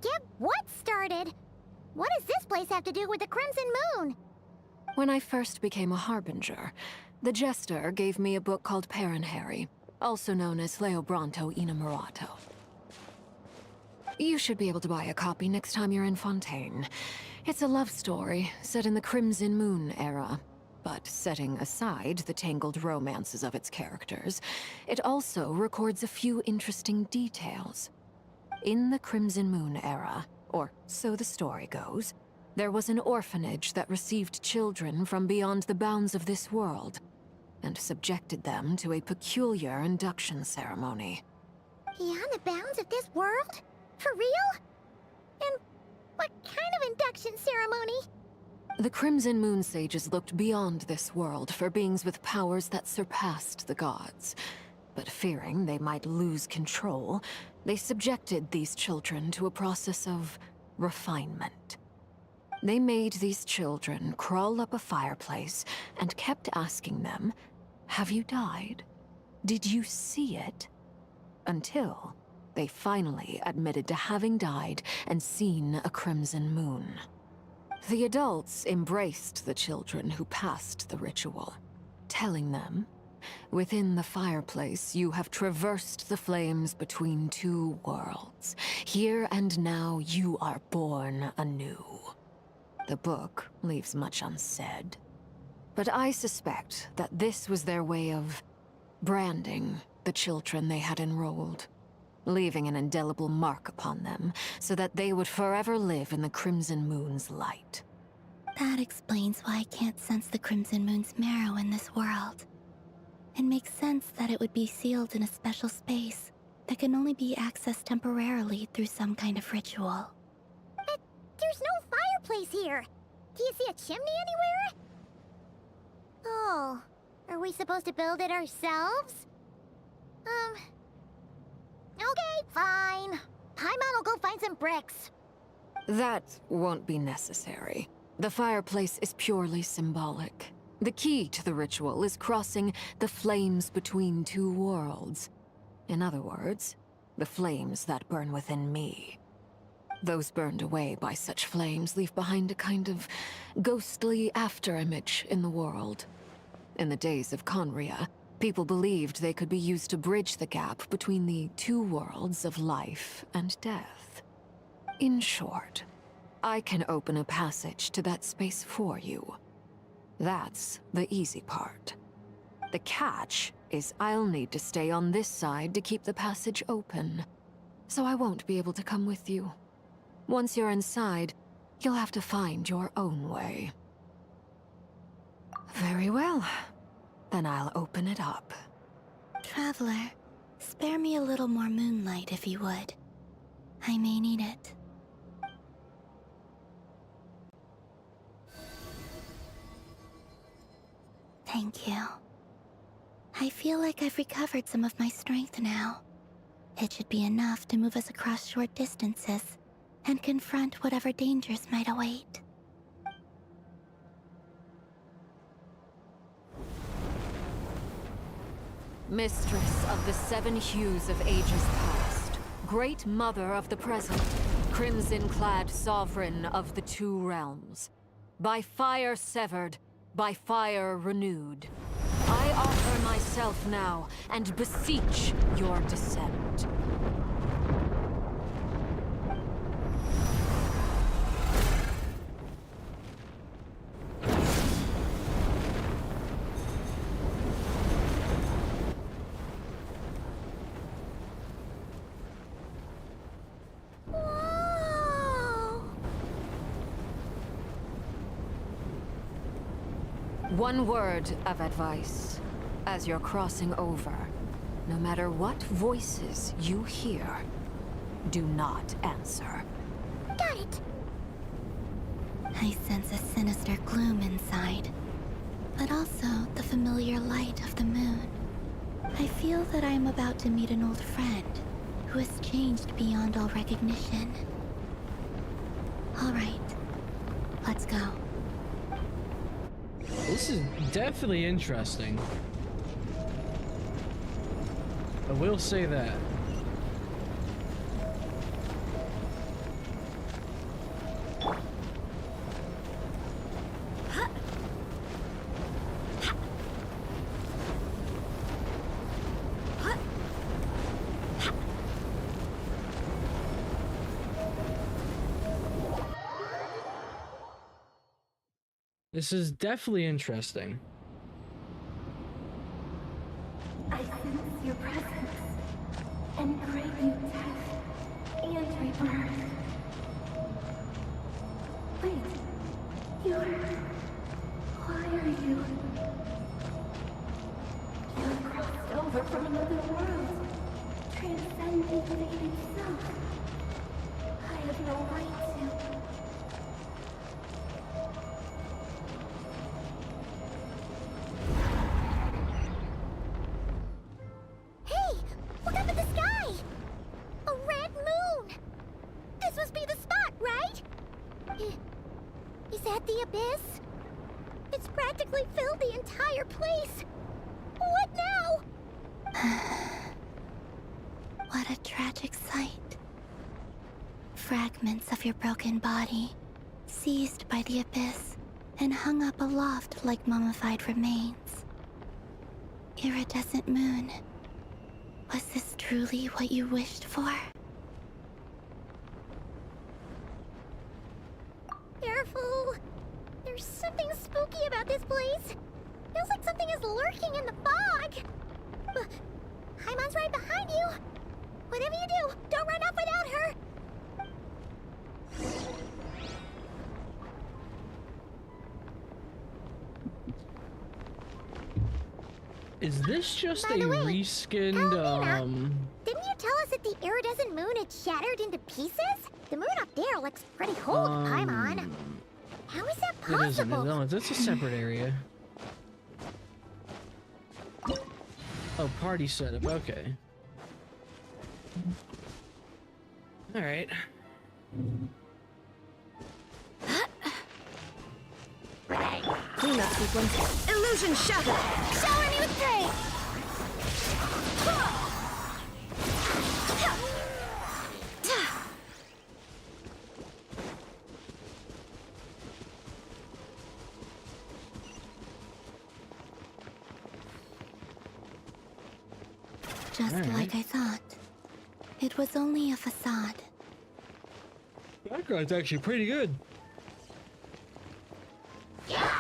Get what started? What does this place have to do with the Crimson Moon? When I first became a Harbinger, the Jester gave me a book called Paranhari, also known as Leobranto Innamorato. You should be able to buy a copy next time you're in Fontaine. It's a love story set in the Crimson Moon era. But setting aside the tangled romances of its characters, it also records a few interesting details. In the Crimson Moon era, or so the story goes, there was an orphanage that received children from beyond the bounds of this world, and subjected them to a peculiar induction ceremony. Beyond the bounds of this world? For real? And what kind of induction ceremony? The Crimson Moon Sages looked beyond this world for beings with powers that surpassed the gods. But fearing they might lose control, they subjected these children to a process of refinement. They made these children crawl up a fireplace and kept asking them, "Have you died? Did you see it?" Until they finally admitted to having died and seen a crimson moon. The adults embraced the children who passed the ritual, telling them, "Within the fireplace, you have traversed the flames between two worlds. Here and now, you are born anew." The book leaves much unsaid, but I suspect that this was their way of branding the children they had enrolled, leaving an indelible mark upon them so that they would forever live in the Crimson Moon's light. That explains why I can't sense the Crimson Moon's marrow in this world. It makes sense that it would be sealed in a special space that can only be accessed temporarily through some kind of ritual. But there's no fireplace here. Do you see a chimney anywhere? Oh, are we supposed to build it ourselves? Okay, fine. Paimon will go find some bricks. That won't be necessary. The fireplace is purely symbolic. The key to the ritual is crossing the flames between two worlds. In other words, the flames that burn within me. Those burned away by such flames leave behind a kind of ghostly afterimage in the world. In the days of Conria, people believed they could be used to bridge the gap between the two worlds of life and death. In short, I can open a passage to that space for you. That's the easy part. The catch is I'll need to stay on this side to keep the passage open, so I won't be able to come with you. Once you're inside, you'll have to find your own way. Very well. Then I'll open it up. Traveler, spare me a little more moonlight if you would. I may need it. Thank you. I feel like I've recovered some of my strength now. It should be enough to move us across short distances and confront whatever dangers might await. Mistress of the seven hues of ages past, great mother of the present, crimson-clad sovereign of the two realms, by fire severed, by fire renewed, I offer myself now and beseech your descent. One word of advice. As you're crossing over, no matter what voices you hear, do not answer. Got it! I sense a sinister gloom inside, but also the familiar light of the moon. I feel that I am about to meet an old friend who has changed beyond all recognition. All right, let's go. This is definitely interesting. I will say that. This is definitely interesting. I sense your presence and bring you death and rebirth. Wait, why are you? You've crossed over from another world, transcending fate itself. I have no right to. Look up at the sky! A red moon! This must be the spot, right? at the abyss? It's practically filled the entire place. What now? What a tragic sight. Fragments of your broken body, seized by the abyss, and hung up aloft like mummified remains. Iridescent moon. Was this truly what you wished for? Careful! There's something spooky about this place. Feels like something is lurking in the fog. Paimon's right behind you. Whatever you do, don't run off without her. Is this just a reskinned, Didn't you tell us that the iridescent moon had shattered into pieces? The moon up there looks pretty cold, Paimon. How is that possible? It isn't. No, that's a separate area. Oh, party setup. Okay. All right. Cleanup sequence. Illusion shattered. Shower me with praise. Just like I thought. It was only a facade. Background's actually pretty good.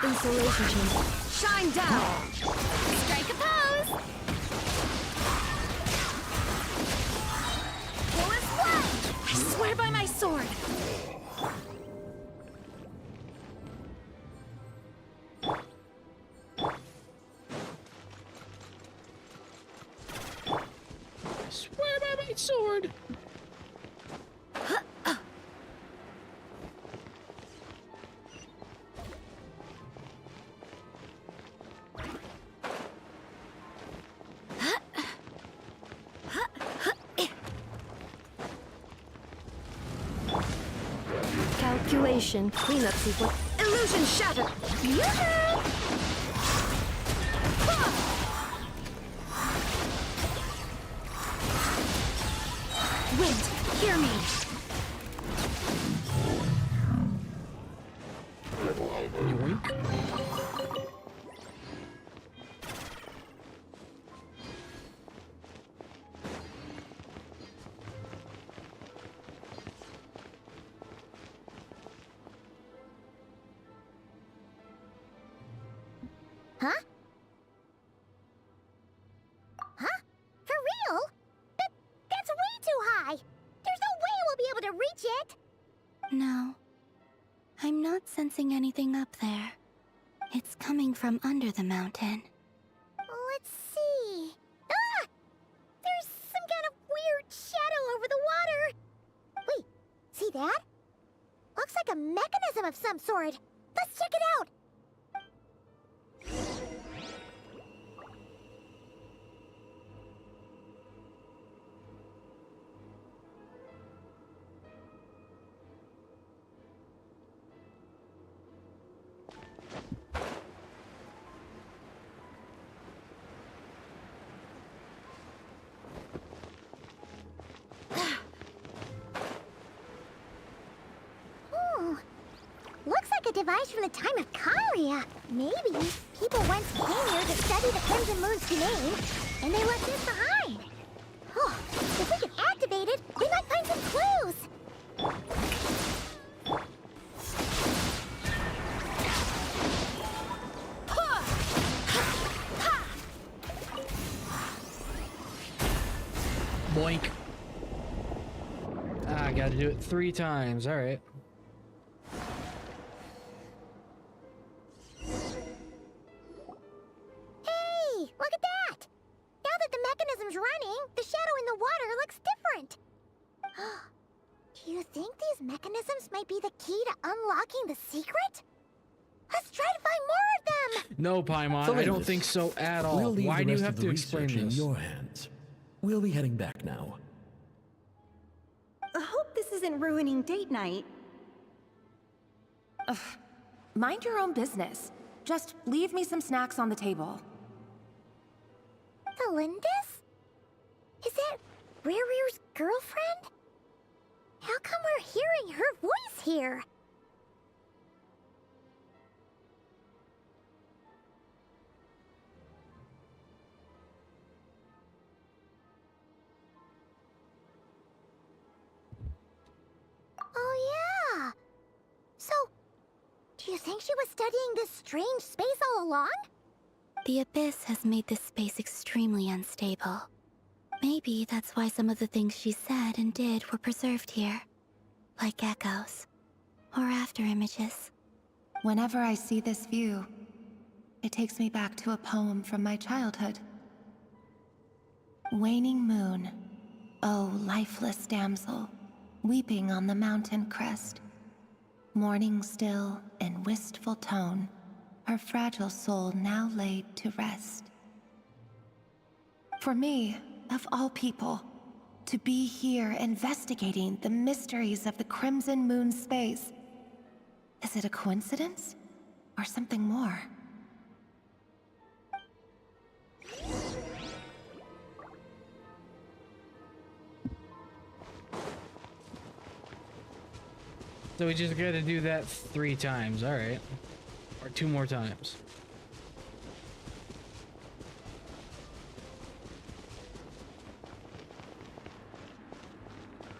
Insulation chamber. Shine down! Strike a pose! Force one! I swear by my sword! I swear by my sword! Calculation. Cleanup sequence. Illusion shattered! Yoo-hoo! Wind, hear me! Yoink. Huh? Huh? For real? That's way too high! There's no way we'll be able to reach it! No. I'm not sensing anything up there. It's coming from under the mountain. Let's see... Ah! There's some kind of weird shadow over the water! Wait, see that? Looks like a mechanism of some sort. Let's check it out! Looks like a device from the time of Kalia. Maybe people once came here to study the Crimson Moon's domain, and they left this behind. Oh, if we can activate it, we might find some clues. Boink. Ah, I gotta do it 3 times. All right. Look at that! Now that the mechanism's running, the shadow in the water looks different. Do you think these mechanisms might be the key to unlocking the secret? Let's try to find more of them! No, Paimon, I don't think so at all. We'll leave Why the do you rest have of the to explain research in this? your hands. We'll be heading back now. I hope this isn't ruining date night. Ugh. mind your own business. Just leave me some snacks on the table. Elindis? Is it Rear's girlfriend? How come we're hearing her voice here? Oh yeah! So, do you think she was studying this strange space all along? The Abyss has made this space extremely unstable. Maybe that's why some of the things she said and did were preserved here. Like echoes. Or after images. Whenever I see this view, it takes me back to a poem from my childhood. Waning moon, oh lifeless damsel, weeping on the mountain crest. Mourning still in wistful tone, her fragile soul now laid to rest. For me, of all people, to be here investigating the mysteries of the Crimson Moon space, is it a coincidence or something more? So we just gotta do that 3 times, alright. Or 2 more times.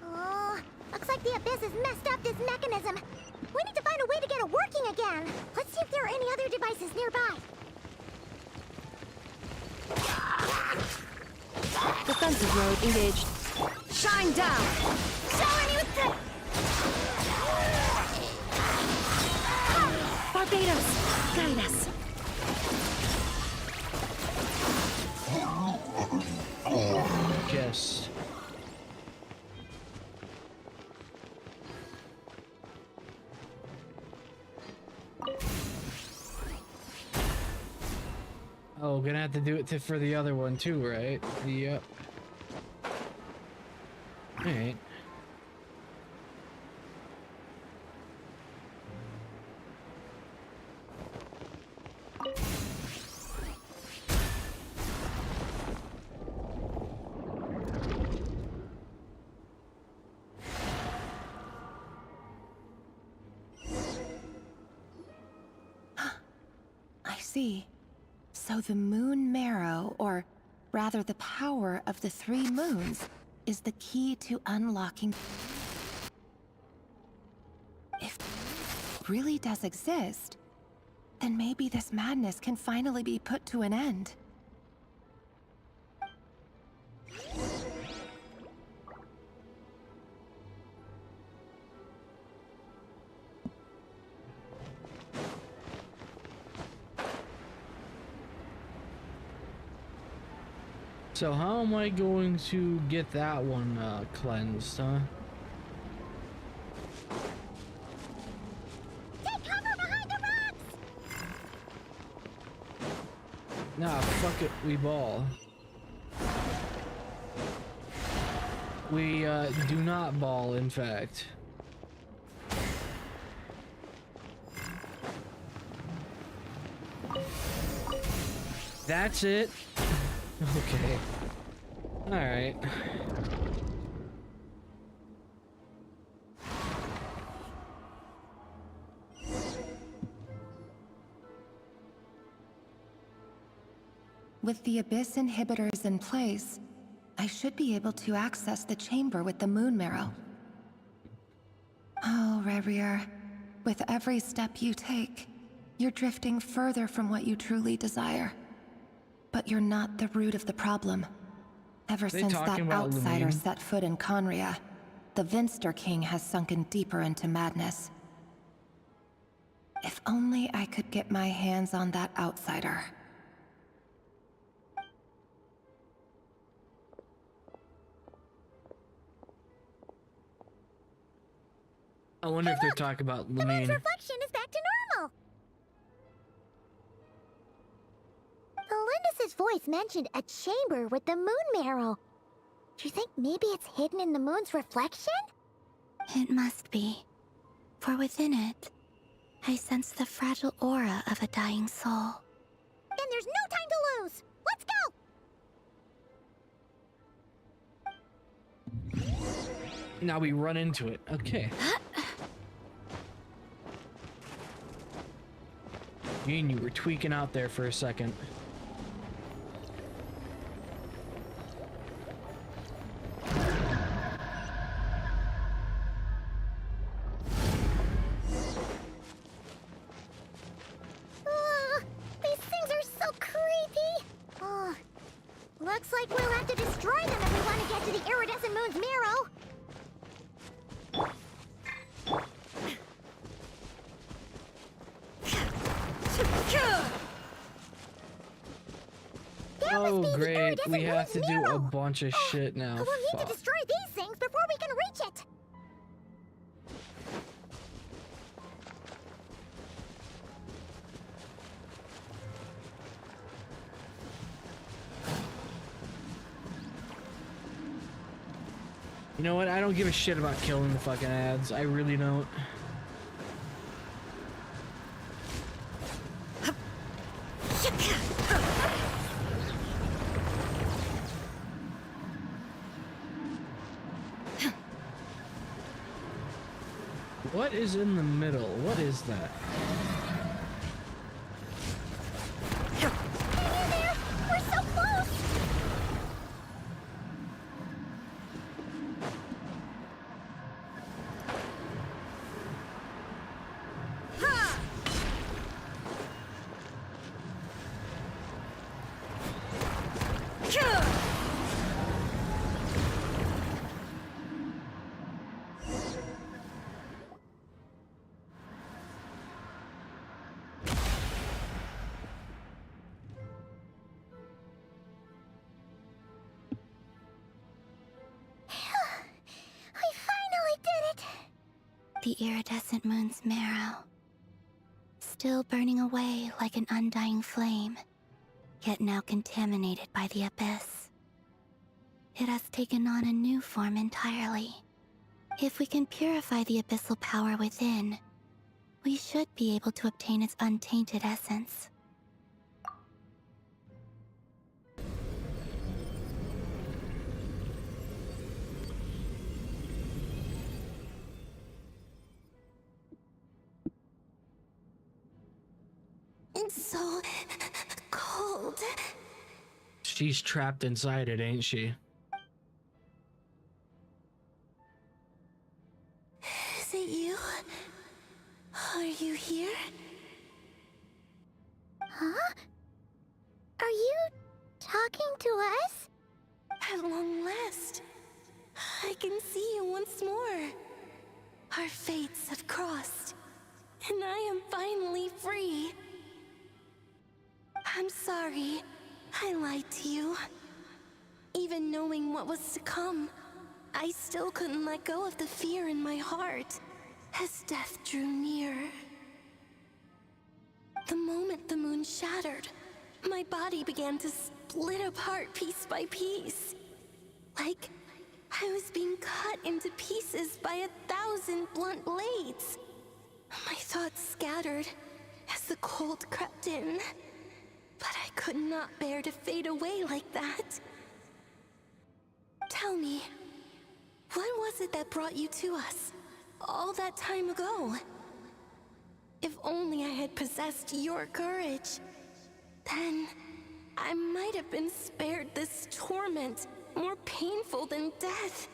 Oh, looks like the Abyss has messed up this mechanism. We need to find a way to get it working again. Let's see if there are any other devices nearby. Defensive mode engaged. Shine down! Shower me with the... Barbados, guide us. Just... Oh, gonna have to do it for the other one too, right? Yep. Alright. I see. So the moon marrow, or rather the power of the 3 moons, is the key to unlocking... If it really does exist, then maybe this madness can finally be put to an end. So how am I going to get that one cleansed, huh? Take cover behind the rocks! Nah, fuck it, we ball. We do not ball, in fact. That's it. Okay. Alright. With the Abyss inhibitors in place, I should be able to access the chamber with the moon marrow. Oh, Rerir, with every step you take, you're drifting further from what you truly desire. But you're not the root of the problem. Ever since that outsider set foot in Conria, the Vinster King has sunken deeper into madness. If only I could get my hands on that outsider. I wonder if they're talking about Lamine. The moon's reflection is back to normal. Elindis' voice mentioned a chamber with the moon marrow. Do you think maybe it's hidden in the moon's reflection? It must be. For within it, I sense the fragile aura of a dying soul. Then there's no time to lose! Let's go! Now we run into it. Okay. Gene, you were tweaking out there for a second. These things are so creepy! Oh, looks like we'll have to destroy them if we want to get to the iridescent moon's marrow. Oh great, we have to do a bunch of shit now. We'll need to destroy these things before we can reach it. You know what? I don't give a shit about killing the fucking ads. I really don't. What is in the middle? What is that? Hang in there! We're so close! The iridescent moon's marrow, still burning away like an undying flame, yet now contaminated by the abyss. It has taken on a new form entirely. If we can purify the abyssal power within, we should be able to obtain its untainted essence. It's so cold. She's trapped inside it, ain't she? Is it you? Are you here? Huh? Are you talking to us? At long last, I can see you once more. Our fates have crossed, and I am finally free. I'm sorry, I lied to you. Even knowing what was to come, I still couldn't let go of the fear in my heart as death drew near. The moment the moon shattered, my body began to split apart piece by piece. Like I was being cut into pieces by 1,000 blunt blades. My thoughts scattered as the cold crept in. But I could not bear to fade away like that. Tell me, what was it that brought you to us all that time ago? If only I had possessed your courage, then I might have been spared this torment more painful than death.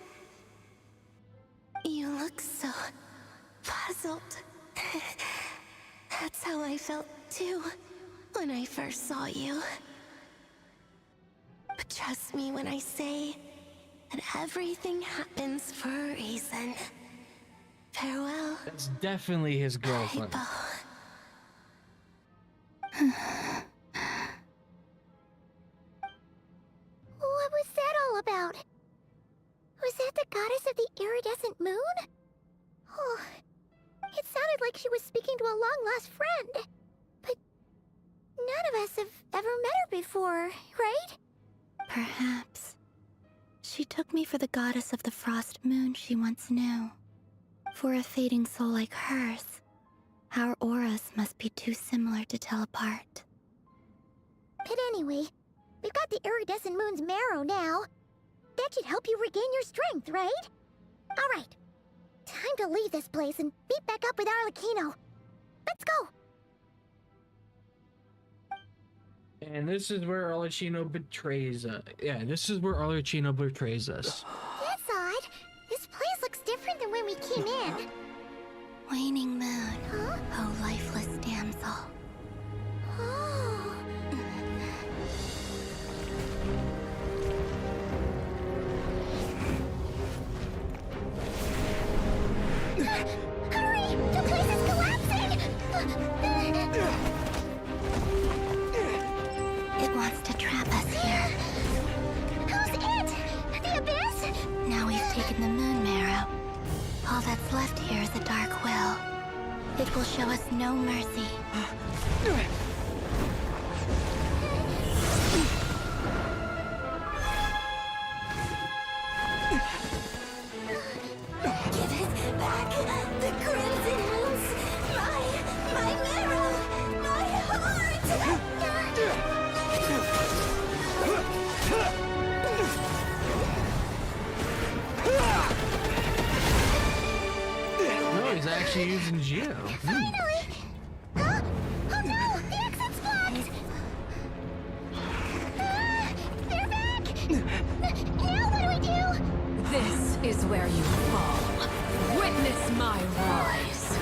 You look so puzzled. That's how I felt too when I first saw you. But trust me when I say that everything happens for a reason. Farewell. That's definitely his girlfriend. What was that all about? Was that the goddess of the iridescent moon? Oh, it sounded like she was speaking to a long-lost friend. But none of us have ever met her before, right? Perhaps. She took me for the goddess of the frost moon she once knew. For a fading soul like hers, Our auras must be too similar to tell apart. But anyway, we've got the iridescent moon's marrow now. That should help you regain your strength, right? Alright. Time to leave this place and meet back up with Arlecchino. Let's go! And this is where Arlecchino betrays us. Yeah, this is where Arlecchino betrays us. That's odd. This place looks different than when we came in. Waning moon. Huh? Oh, lifeless damsel. Oh. Hurry! The place is collapsing! It wants to trap us here. Who's it? The Abyss? Now we've taken the moon marrow. All that's left here is a dark will. It will show us no mercy. Give it back! The crimson moons! My marrow! My heart! No, he's actually using Geo. Finally! Huh? Oh no! The exit's blocked! They're back! Now what do we do? This is where you fall. Witness my rise.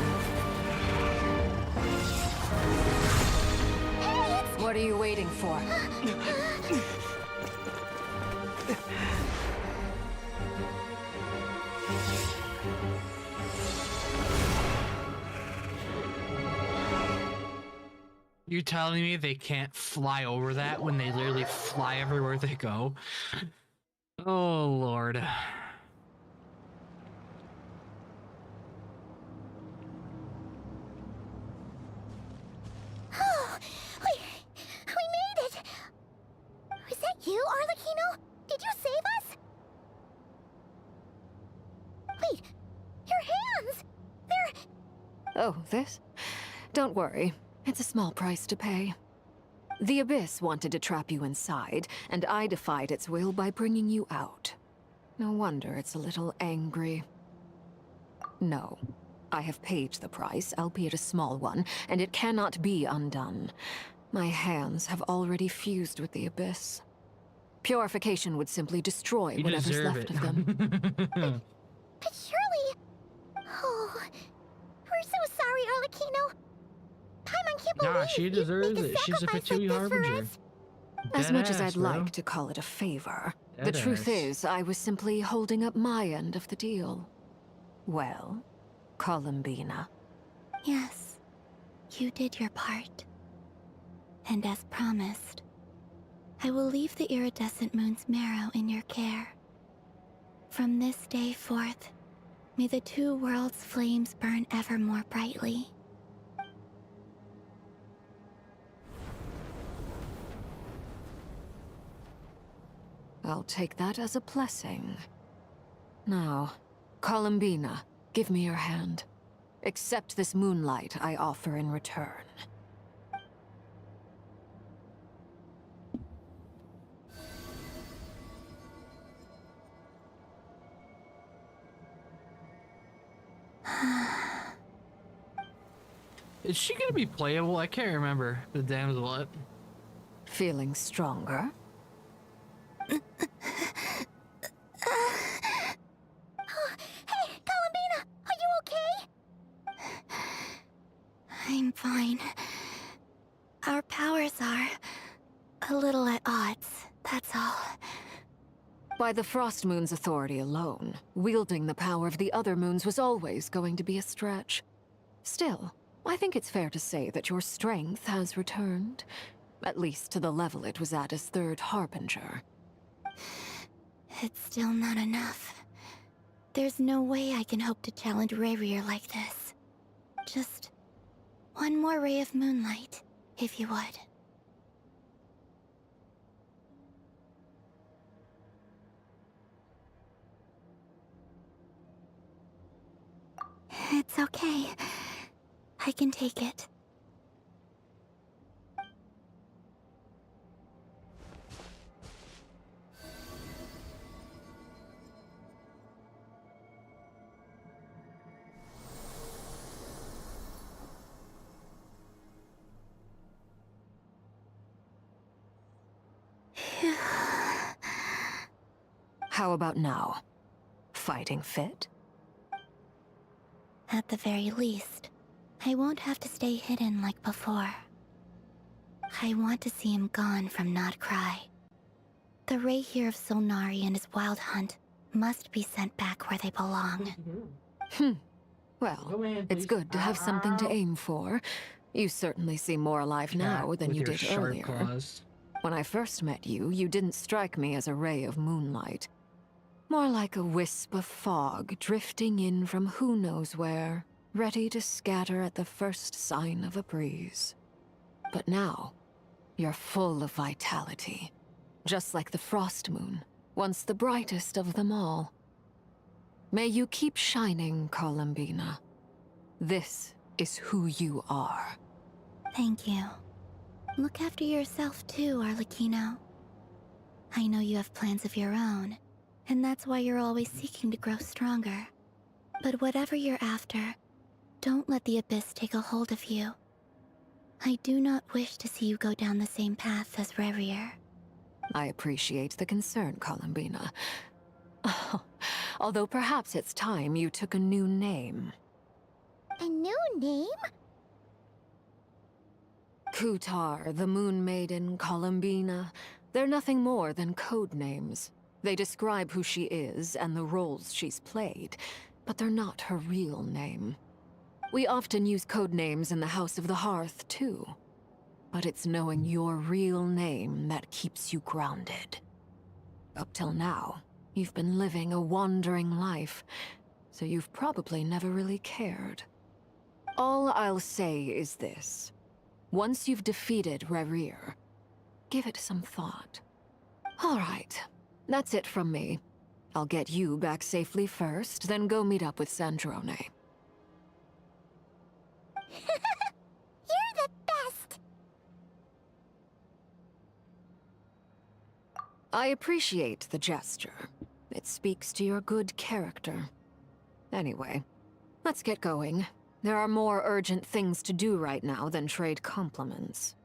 Hey, What are you waiting for? You telling me they can't fly over that when they literally fly everywhere they go? Oh, Lord. Oh, we made it! Was that you, Arlecchino? Did you save us? Wait, your hands! They're... Oh, this? Don't worry. It's a small price to pay. The Abyss wanted to trap you inside, and I defied its will by bringing you out. No wonder it's a little angry. No. I have paid the price, albeit a small one, and it cannot be undone. My hands have already fused with the Abyss. Purification would simply destroy You whatever's deserve left it. of them. But surely... Oh... We're so sorry, Arlecchino. Paimon can't believe Nah, she deserves it. She's a Fatui Harbinger. As much as Deadass, I'd bro. like to call it a favor, the Deadass. truth is I was simply holding up my end of the deal. Well, Columbina. Yes, you did your part. And as promised, I will leave the iridescent moon's marrow in your care. From this day forth, may the two worlds' flames burn ever more brightly. I'll take that as a blessing. Now, Columbina, give me your hand. Accept this moonlight I offer in return. Is she gonna be playable? I can't remember the damsel. Feeling stronger? Hey, Columbina! Are you okay? I'm fine. Our powers are a little at odds, that's all. By the Frost Moon's authority alone, wielding the power of the other moons was always going to be a stretch. Still, I think it's fair to say that your strength has returned. At least to the level it was at as Third Harbinger. It's still not enough. There's no way I can hope to challenge Rayrir like this. Just one more ray of moonlight, if you would. It's okay. I can take it. How about now? Fighting fit? At the very least, I won't have to stay hidden like before. I want to see him gone from Not Cry. The Rahier of Solnari and his wild hunt must be sent back where they belong. Well, it's good to have something to aim for. You certainly seem more alive now than you did earlier. Claws. When I first met you, you didn't strike me as a ray of moonlight. More like a wisp of fog drifting in from who knows where, ready to scatter at the first sign of a breeze. But now, you're full of vitality. Just like the frost moon, once the brightest of them all. May you keep shining, Columbina. This is who you are. Thank you. Look after yourself too, Arlecchino. I know you have plans of your own, and that's why you're always seeking to grow stronger. But whatever you're after, don't let the Abyss take a hold of you. I do not wish to see you go down the same path as Revier. I appreciate the concern, Columbina. Although perhaps it's time you took a new name. A new name? Kutar, the Moon Maiden, Columbina. They're nothing more than code names. They describe who she is and the roles she's played, but they're not her real name. We often use code names in the House of the Hearth, too. But it's knowing your real name that keeps you grounded. Up till now, you've been living a wandering life, so you've probably never really cared. All I'll say is this. Once you've defeated Revier, give it some thought. All right, that's it from me. I'll get you back safely first, then go meet up with Sandrone. You're the best! I appreciate the gesture. It speaks to your good character. Anyway, let's get going. There are more urgent things to do right now than trade compliments.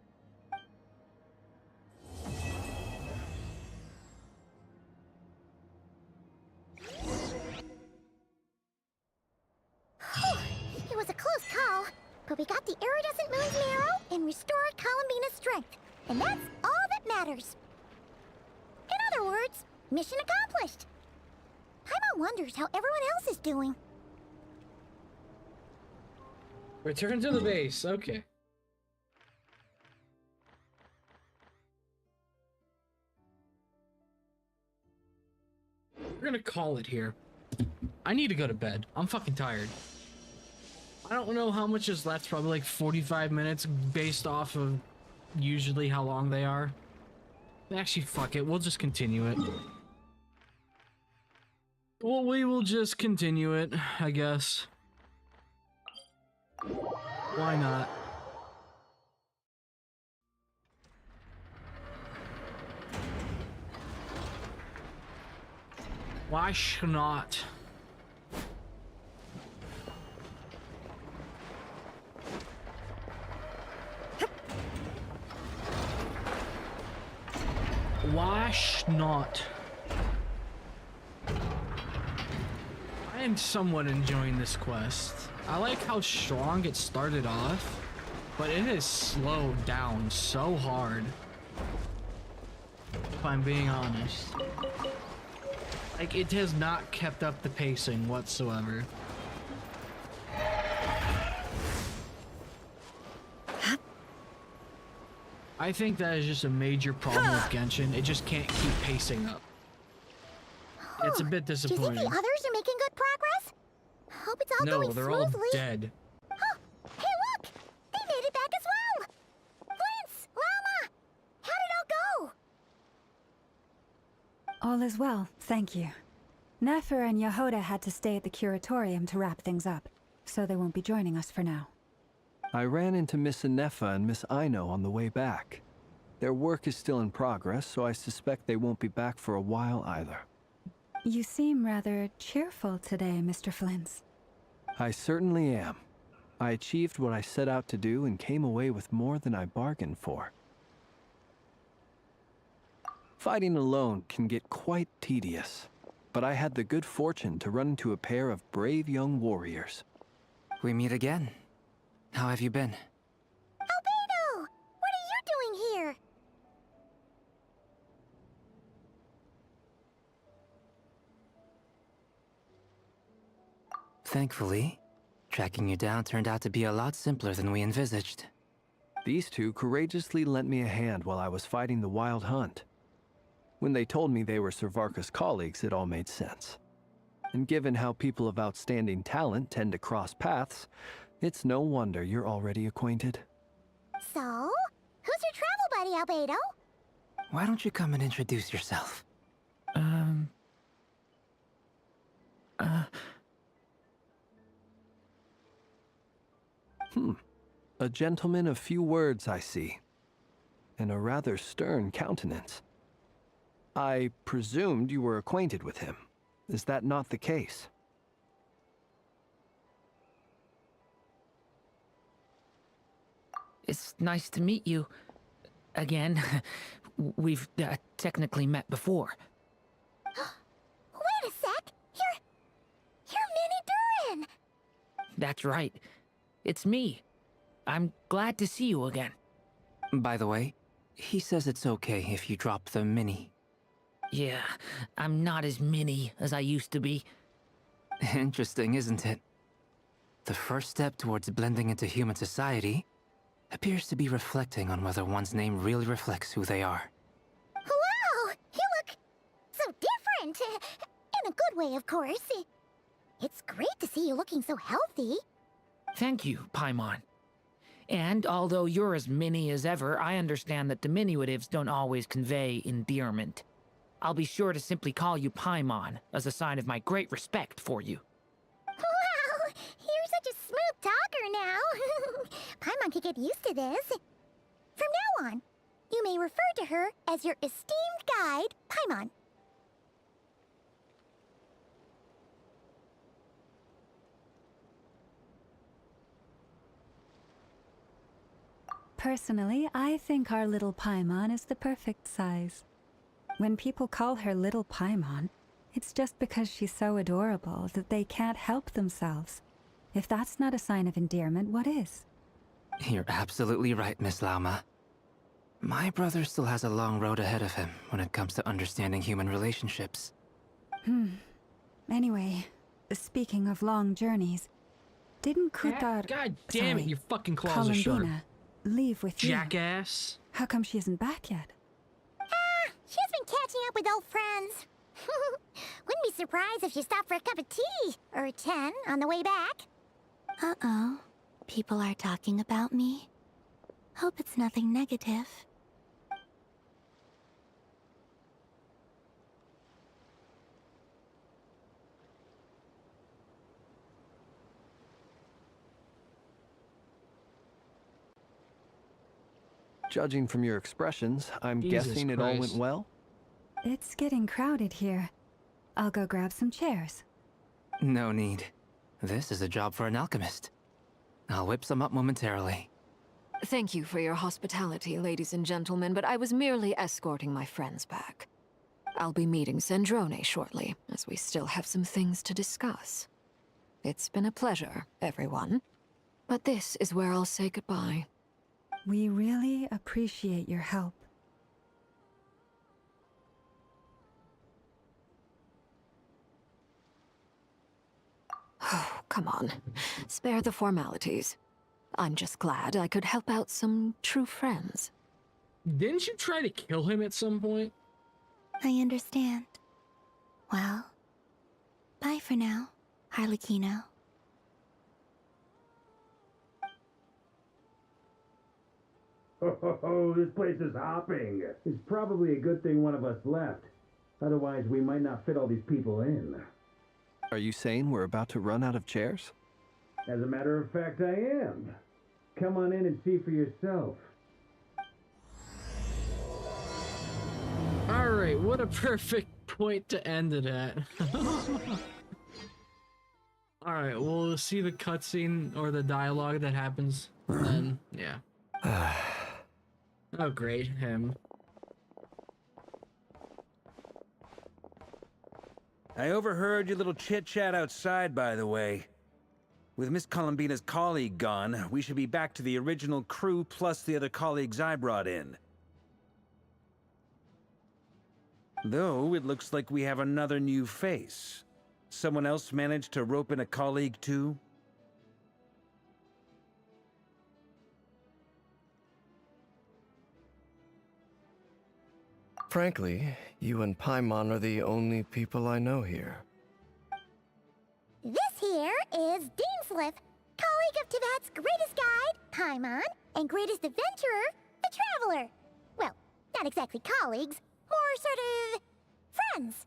It was a close call, but we got the iridescent moon's marrow and restored Columbina's strength, and that's all that matters. In other words, mission accomplished. Paimon wonders how everyone else is doing. Return to the base, okay. We're gonna call it here. I need to go to bed. I'm fucking tired. I don't know how much is left, probably like 45 minutes based off of usually how long they are. Actually, fuck it, we'll just continue it. Well, we will just continue it, I guess. Why not? Why not? Why not? I am somewhat enjoying this quest. I like how strong it started off, but it has slowed down so hard. If I'm being honest. Like, it has not kept up the pacing whatsoever. I think that is just a major problem with Genshin. It just can't keep pacing up. It's a bit disappointing. Do you think the others are making good progress? Hope it's all going smoothly. No, they're all dead. Oh, hey look! They made it back as well! Prince! Llama! How did it all go? All is well, thank you. Nefer and Yehoda had to stay at the curatorium to wrap things up, so they won't be joining us for now. I ran into Miss Inefa and Miss Aino on the way back. Their work is still in progress, so I suspect they won't be back for a while either. You seem rather cheerful today, Mr. Flintz. I certainly am. I achieved what I set out to do and came away with more than I bargained for. Fighting alone can get quite tedious, but I had the good fortune to run into a pair of brave young warriors. We meet again. How have you been? Albedo! What are you doing here? Thankfully, tracking you down turned out to be a lot simpler than we envisaged. These two courageously lent me a hand while I was fighting the Wild Hunt. When they told me they were Sir Varka's colleagues, it all made sense. And given how people of outstanding talent tend to cross paths, it's no wonder you're already acquainted. So, who's your travel buddy, Albedo? Why don't you come and introduce yourself? A gentleman of few words, I see. And a rather stern countenance. I presumed you were acquainted with him. Is that not the case? It's nice to meet you. Again. We've technically met before. Wait a sec! You're Minnie Durin! That's right. It's me. I'm glad to see you again. By the way, he says it's okay if you drop the mini. Yeah, I'm not as mini as I used to be. Interesting, isn't it? The first step towards blending into human society appears to be reflecting on whether one's name really reflects who they are. Wow! You look so different! In a good way, of course. It's great to see you looking so healthy. Thank you, Paimon. And although you're as mini as ever, I understand that diminutives don't always convey endearment. I'll be sure to simply call you Paimon, as a sign of my great respect for you. Wow! You're such a smooth talker now. Paimon could get used to this. From now on, you may refer to her as your esteemed guide, Paimon. Personally, I think our little Paimon is the perfect size. When people call her Little Paimon, it's just because she's so adorable that they can't help themselves. If that's not a sign of endearment, what is? You're absolutely right, Miss Lauma. My brother still has a long road ahead of him when it comes to understanding human relationships. Anyway, speaking of long journeys, didn't Kutar... God damn it, your fucking claws are sharp. Columbina leave with you? Jackass. How come she isn't back yet? She's been catching up with old friends. Wouldn't be surprised if she stopped for a cup of tea or 10 on the way back. Uh-oh. People are talking about me. Hope it's nothing negative. Judging from your expressions, I'm guessing it all went well? It's getting crowded here. I'll go grab some chairs. No need. This is a job for an alchemist. I'll whip some up momentarily. Thank you for your hospitality, ladies and gentlemen, but I was merely escorting my friends back. I'll be meeting Sandrone shortly, as we still have some things to discuss. It's been a pleasure, everyone. But this is where I'll say goodbye. We really appreciate your help. Oh, come on. Spare the formalities. I'm just glad I could help out some true friends. Didn't you try to kill him at some point? I understand. Well, bye for now, Harlequino. Oh, this place is hopping. It's probably a good thing one of us left. Otherwise, we might not fit all these people in. Are you saying we're about to run out of chairs? As a matter of fact, I am. Come on in and see for yourself. Alright, what a perfect point to end it at. Alright, we'll see the cutscene or the dialogue that happens, and then, yeah. Oh great, him. I overheard your little chit-chat outside, by the way. With Miss Columbina's colleague gone, we should be back to the original crew plus the other colleagues I brought in. Though, it looks like we have another new face. Someone else managed to rope in a colleague too? Frankly, you and Paimon are the only people I know here. This here is Dainsleif, colleague of Teyvat's greatest guide, Paimon, and greatest adventurer, the Traveler. Well, not exactly colleagues, more sort of friends.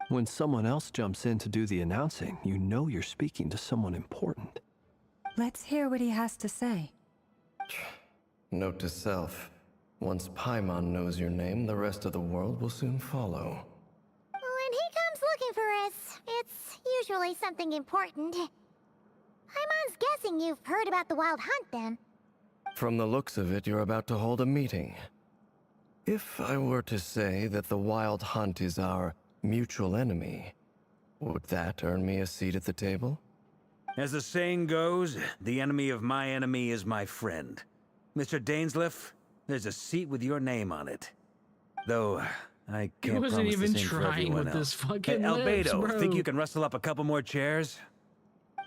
When someone else jumps in to do the announcing, you know you're speaking to someone important. Let's hear what he has to say. Note to self. Once Paimon knows your name, the rest of the world will soon follow. When he comes looking for us, it's usually something important. Paimon's guessing you've heard about the Wild Hunt, then. From the looks of it, you're about to hold a meeting. If I were to say that the Wild Hunt is our mutual enemy, would that earn me a seat at the table? As the saying goes, the enemy of my enemy is my friend. Mr. Dainsleif, there's a seat with your name on it. Though, I can't promise the same for everyone else. He wasn't even trying with this fucking Hey, lips, Albedo, bro. think you can rustle up a couple more chairs?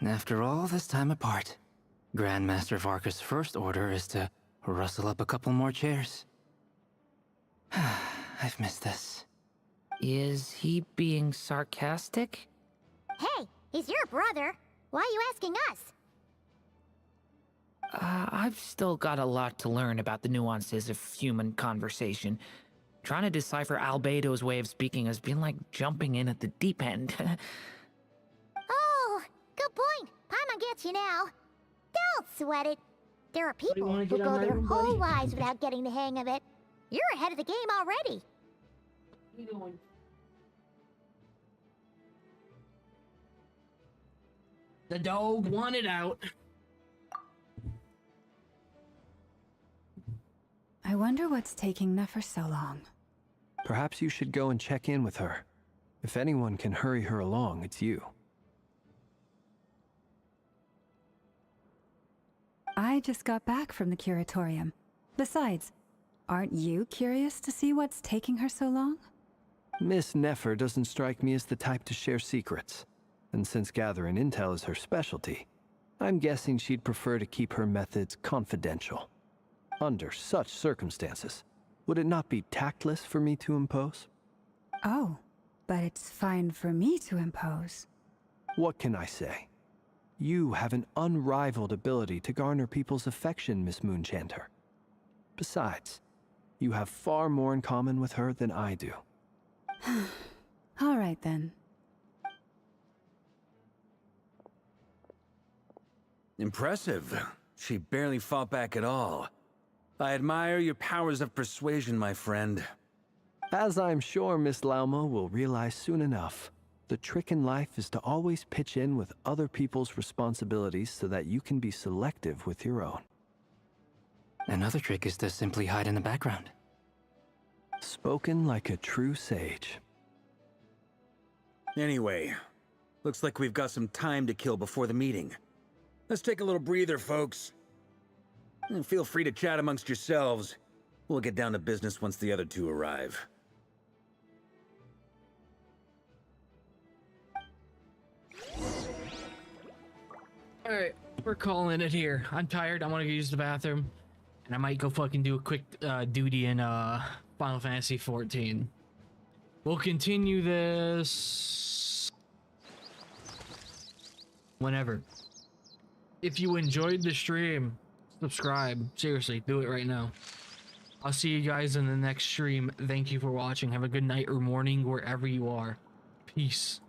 After all this time apart, Grandmaster Varka's first order is to rustle up a couple more chairs. I've missed this. Is he being sarcastic? Hey, he's your brother. Why are you asking us? I've still got a lot to learn about the nuances of human conversation. Trying to decipher Albedo's way of speaking has been like jumping in at the deep end. Oh, good point. Paimon gets you now. Don't sweat it. There are people who go their whole lives without getting the hang of it. You're ahead of the game already. The dog wanted out. I wonder what's taking Nefer so long. Perhaps you should go and check in with her. If anyone can hurry her along, it's you. I just got back from the curatorium. Besides, aren't you curious to see what's taking her so long? Miss Nefer doesn't strike me as the type to share secrets. And since gathering intel is her specialty, I'm guessing she'd prefer to keep her methods confidential. Under such circumstances, would it not be tactless for me to impose? Oh, but it's fine for me to impose. What can I say? You have an unrivaled ability to garner people's affection, Miss Moonchanter. Besides, you have far more in common with her than I do. All right, then. Impressive. She barely fought back at all. I admire your powers of persuasion, my friend. As I'm sure Miss Lauma will realize soon enough, the trick in life is to always pitch in with other people's responsibilities so that you can be selective with your own. Another trick is to simply hide in the background. Spoken like a true sage. Anyway, looks like we've got some time to kill before the meeting. Let's take a little breather, folks. And feel free to chat amongst yourselves. We'll get down to business once the other two arrive. Alright, we're calling it here. I'm tired, I want to go use the bathroom. And I might go fucking do a quick duty in Final Fantasy XIV. We'll continue this whenever. If you enjoyed the stream, subscribe. Seriously, do it right now. I'll see you guys in the next stream. Thank you for watching. Have a good night or morning wherever you are. Peace.